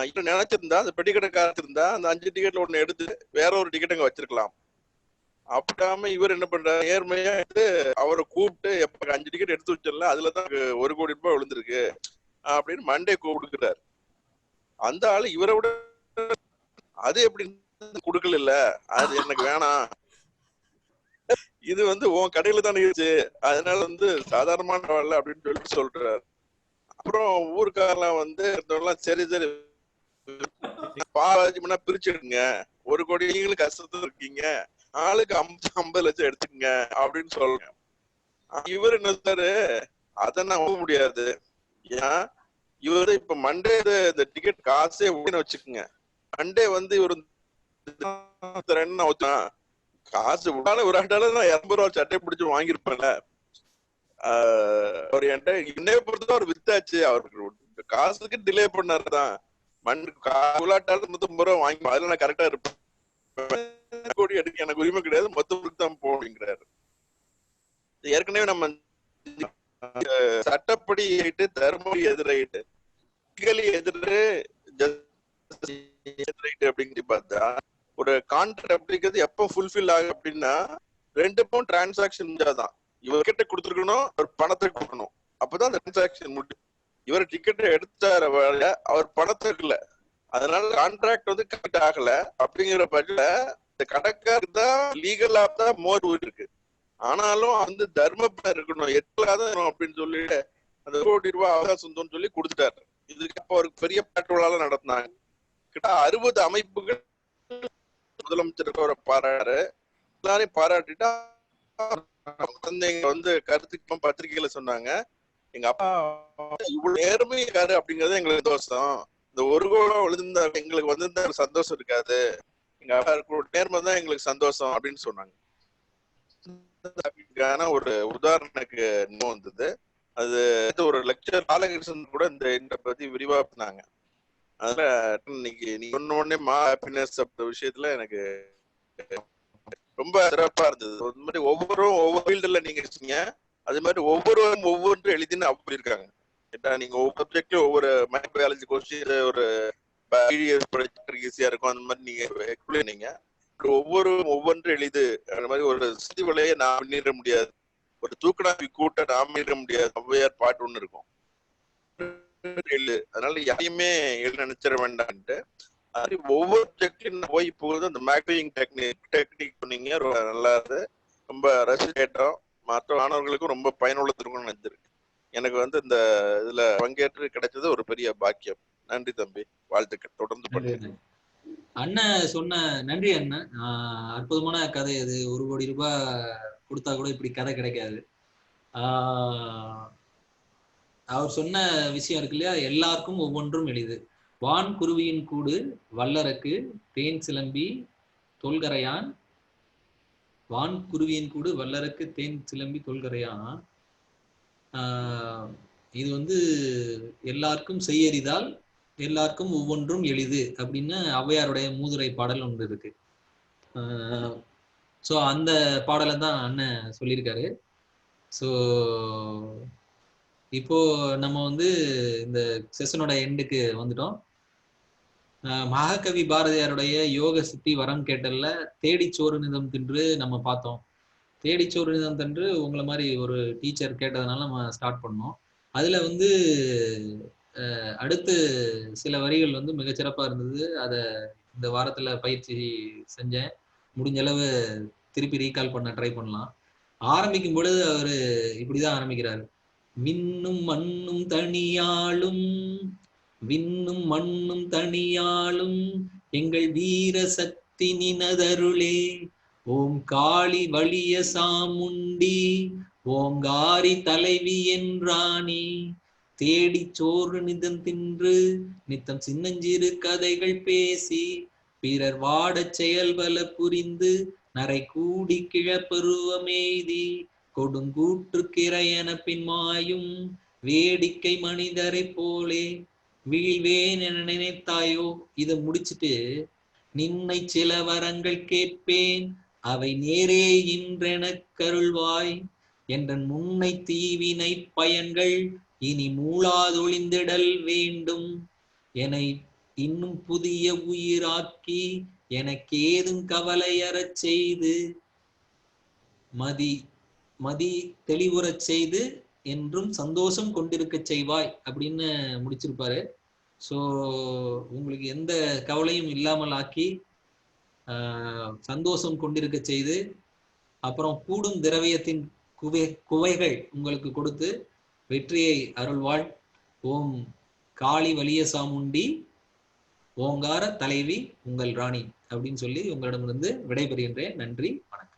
இப்ப நினைச்சிருந்தா அந்த பெட்டி கடை காத்திருந்தா அந்த 5 டிக்கெட்ல ஒண்ணு எடுத்து வேற ஒரு டிக்கெட் அங்க வச்சிருக்கலாம். அப்படியாம இவர் என்ன பண்றாரு, நேர்மையா அவரை கூப்பிட்டு எப்ப 5 டிக்கெட் எடுத்து வச்சிடல, அதுலதான் 1 கோடி ரூபாய் விழுந்திருக்கு அப்படின்னு மண்டே கொடுக்குறாரு. அந்த ஆளு இவரை விட அது எப்படி கொடுக்கல, இல்ல அது எனக்கு வேணாம், இது வந்து உன் கடையில தானே இருந்துச்சு, அதனால வந்து சாதாரணமான வரல அப்படின்னு சொல்லி சொல்றாரு. அப்புறம் ஊருக்காரெல்லாம் வந்து சரி சரி பாலாஜினா பிரிச்சுடுங்க, 1 கோடி நீங்களும் கஷ்டத்துல இருக்கீங்க, ஆளுக்கு 50 லட்சம் எடுத்துக்கங்க அப்படின்னு சொல்றேன். இவர் என்ன சாரு, அதை நம்ப முடியாது. ஏன் இவரு இப்ப மண்டே இந்த டிக்கெட் காசே வச்சுக்கோங்க, மண்டே வந்து இவரு காசு விடால விராட்டால நான் 200 ரூபா சட்டை பிடிச்சு வாங்கியிருப்பேன்ல. அவர் என்கிட்ட என்னைய பொறுத்ததான் அவர் வித்தாச்சு, அவருக்கு காசுக்கு டிலே பண்ணாருதான். விளையாட்டால 150 ரூபா வாங்கி அதுல நான் கரெக்டா இருப்பேன், கோடி எடுக்க எனக்கு உரிமை கிடையாது, மொத்தம் தான் போங்கிறாரு. ஏற்கனவே நம்ம சட்டப்படி ஆயிட்டு தர்மபடி எதிராயிட்டு அப்படின்னு பார்த்தா ஒரு கான்ட்ராக்ட் அப்படிங்கிறது எப்ப ஃபுல்ஃபில் ஆகும் அப்படின்னா 2 பவுண்ட் டிரான்சாக்சன் முடிஞ்சாதான். இவர்கிட்ட கொடுத்துருக்கணும், ஒரு பணத்தை கொடுக்கணும், அப்பதான் அந்த டிரான்சாக்சன் முடியும். இவர் டிக்கெட்டை எடுத்தார அவர் பணத்தை இல்ல, அதனால கான்ட்ராக்ட் வந்து கரெக்ட் ஆகல. அப்படிங்கிற பட்சத்துல இந்த கடைக்காரருக்கு தான் லீகலா தான் மோர் இருக்கு. ஆனாலும் வந்து தர்மப்பா இருக்கணும், எட்டலாதான் அப்படின்னு சொல்லிட்டு அந்த 1 கோடி ரூபாய் அவகாசம் சொல்லி கொடுத்துட்டாரு. இதுக்கு அப்ப அவருக்கு பெரிய பேட்ரோலால நடத்தினாங்க. கிட்ட 60 அமைப்புகள் முதலமைச்சருக்கு அவரை பாராட்டு, எல்லாரையும் பாராட்டிட்டா குழந்தைங்க வந்து கருத்து பத்திரிகையில சொன்னாங்க, எங்க அப்பா இவ்வளவு நேர்மையாரு அப்படிங்கறது எங்களுக்கு சந்தோஷம், இந்த 1 கோடி விழுந்தா எங்களுக்கு வந்து சந்தோஷம் இருக்காது, எங்க அப்பா நேர்மை தான் எங்களுக்கு சந்தோஷம் அப்படின்னு சொன்னாங்க. ஒரு உதாரணத்துக்கு வந்தது. அது ஒரு லெக்சர் பாலகிருஷ்ணன் கூட இந்த பத்தி விரிவா பண்ணாங்க. அதனால இன்னைக்கு நீ சொன்ன உடனே ஹாப்பினஸ் அப்படின்ற விஷயத்துல எனக்கு ரொம்ப சிறப்பா இருந்தது. இந்த மாதிரி ஒவ்வொரு ஃபீல்டுல நீங்க இருக்கீங்க, அது மாதிரி ஒவ்வொன்றும் எளிதுன்னு அப்படி இருக்காங்க. ஏன்னா நீங்க ஒவ்வொரு சப்ஜெக்ட்லயும் ஒவ்வொரு மைக்ரோபயாலஜி கொஸ்டின் ஒரு ஈஸியா இருக்கும். அந்த மாதிரி நீங்க எக்ஸ்பிளைன் நீங்க ஒவ்வொன்றும் எளிது. அந்த மாதிரி ஒரு சிதிவலையை நான் பண்ணிட முடியாது, ஒரு தூக்கணாவி கூட்ட நான் பண்ணிட முடியாது. ஔவையார் பாட்டு ஒண்ணு இருக்கும், அதனால யாரையுமே நினைச்சிட வேண்டாம்ட்டு ஒவ்வொரு சப்ஜெக்ட்லயும் போய் போகுது. அந்த மேக்ரிங் டெக்னிக் சொன்னீங்க, நல்லா இருந்து ரொம்ப ரசிச்சேட்டோம். மற்ற மாணவர்களுக்கும் ரொம்ப பயனுள்ளது இருக்கும்னு நினைச்சிருக்கு. எனக்கு இந்த இதுல பங்கேற்று கிடைச்சது ஒரு பெரிய பாக்கியம். நன்றி தம்பி, வாழ்த்துக்கள், தொடர்ந்து பண்ணுங்க. அண்ணன் சொன்ன நன்றி அண்ணன். அற்புதமான கதை அது. 1 கோடி ரூபாய் கொடுத்தா கூட இப்படி கதை கிடைக்காது. அவர் சொன்ன விஷயம் இருக்கு இல்லையா, எல்லாருக்கும் ஒவ்வொன்றும் எளிது. வான் குருவியின் கூடு வல்லரக்கு தேன் சிலம்பி தொல்கரையான். வான் குருவியின் கூடு வல்லரக்கு தேன் சிலம்பி தொல்கரையான். இது எல்லாருக்கும் செய்யறிதால் எல்லாருக்கும் ஒவ்வொன்றும் எளிது அப்படின்னு ஔவையாருடைய மூதுரை பாடல் ஒன்று இருக்கு. ஸோ அந்த பாடலை தான் அண்ணன் சொல்லியிருக்காரு. ஸோ இப்போ நம்ம இந்த செஷனோட எண்டுக்கு வந்துட்டோம். மகாகவி பாரதியாருடைய யோக சித்தி வரம் கேட்டல்ல தேடிச்சோறு நிதம் தின்று நம்ம பார்த்தோம். தேடிச்சோறு நிதம் தின்று உங்களை மாதிரி ஒரு டீச்சர் கேட்டதுனால நம்ம ஸ்டார்ட் பண்ணோம். அதுல அடுத்து சில வரிகள் மிகச்சிறப்பா இருந்தது. அதை இந்த வாரத்துல பயிற்சி செஞ்சேன். முடிஞ்ச அளவு திருப்பி ரீகால் பண்ண ட்ரை பண்ணலாம். ஆரம்பிக்கும் பொழுது அவரு இப்படிதான் ஆரம்பிக்கிறாரு. விண்ணும் மண்ணும் தனியாளும் விண்ணும் மண்ணும் தனியாளும் எங்கள் வீர சக்தி நினதருளே. ஓம் காளி வலிய சாமுண்டி ஓங்காரி தலைவி என்றானி. தேடி சோறு நிதம் தின்று நித்தம் சின்னஞ்சிறு கதைகள் பேசி பிறர் வாடச் செயல்பல புரிந்து நரை கூடி கிழப்பருவமெய்தி கொடுங்கூற்று கிரையன பின்மாயும் வேடிக்கை மனிதரை போலே வீழ்வேன் என நினைத்தாயோ. இதை முடிச்சுட்டு நின்னை சில வரங்கள் கேட்பேன் அவை நேரே இன்றெனக் கருள்வாய் என்றன் முன்னை தீவினை பயன்கள் இனி மூளாதொழிந்திடல் வேண்டும். என இன்னும் புதிய உயிராக்கி எனக்கேதும் கவலையறச் செய்து மதி தெளிவுறச் செய்து என்றும் சந்தோஷம் கொண்டிருக்க செய்வாய் அப்படின்னு முடிச்சிருப்பாரு. ஸோ உங்களுக்கு எந்த கவலையும் இல்லாமல் ஆக்கி சந்தோஷம் கொண்டிருக்க செய்து அப்புறம் கூடும் திரவியத்தின் குவைகள் உங்களுக்கு கொடுத்து வெற்றியை அருள்வாள். ஓம் காளி வலிய சாமுண்டி ஓங்கார தலைவி உங்கள் ராணி அப்படின்னு சொல்லி உங்களிடமிருந்து விடைபெறுகின்றேன். நன்றி, வணக்கம்.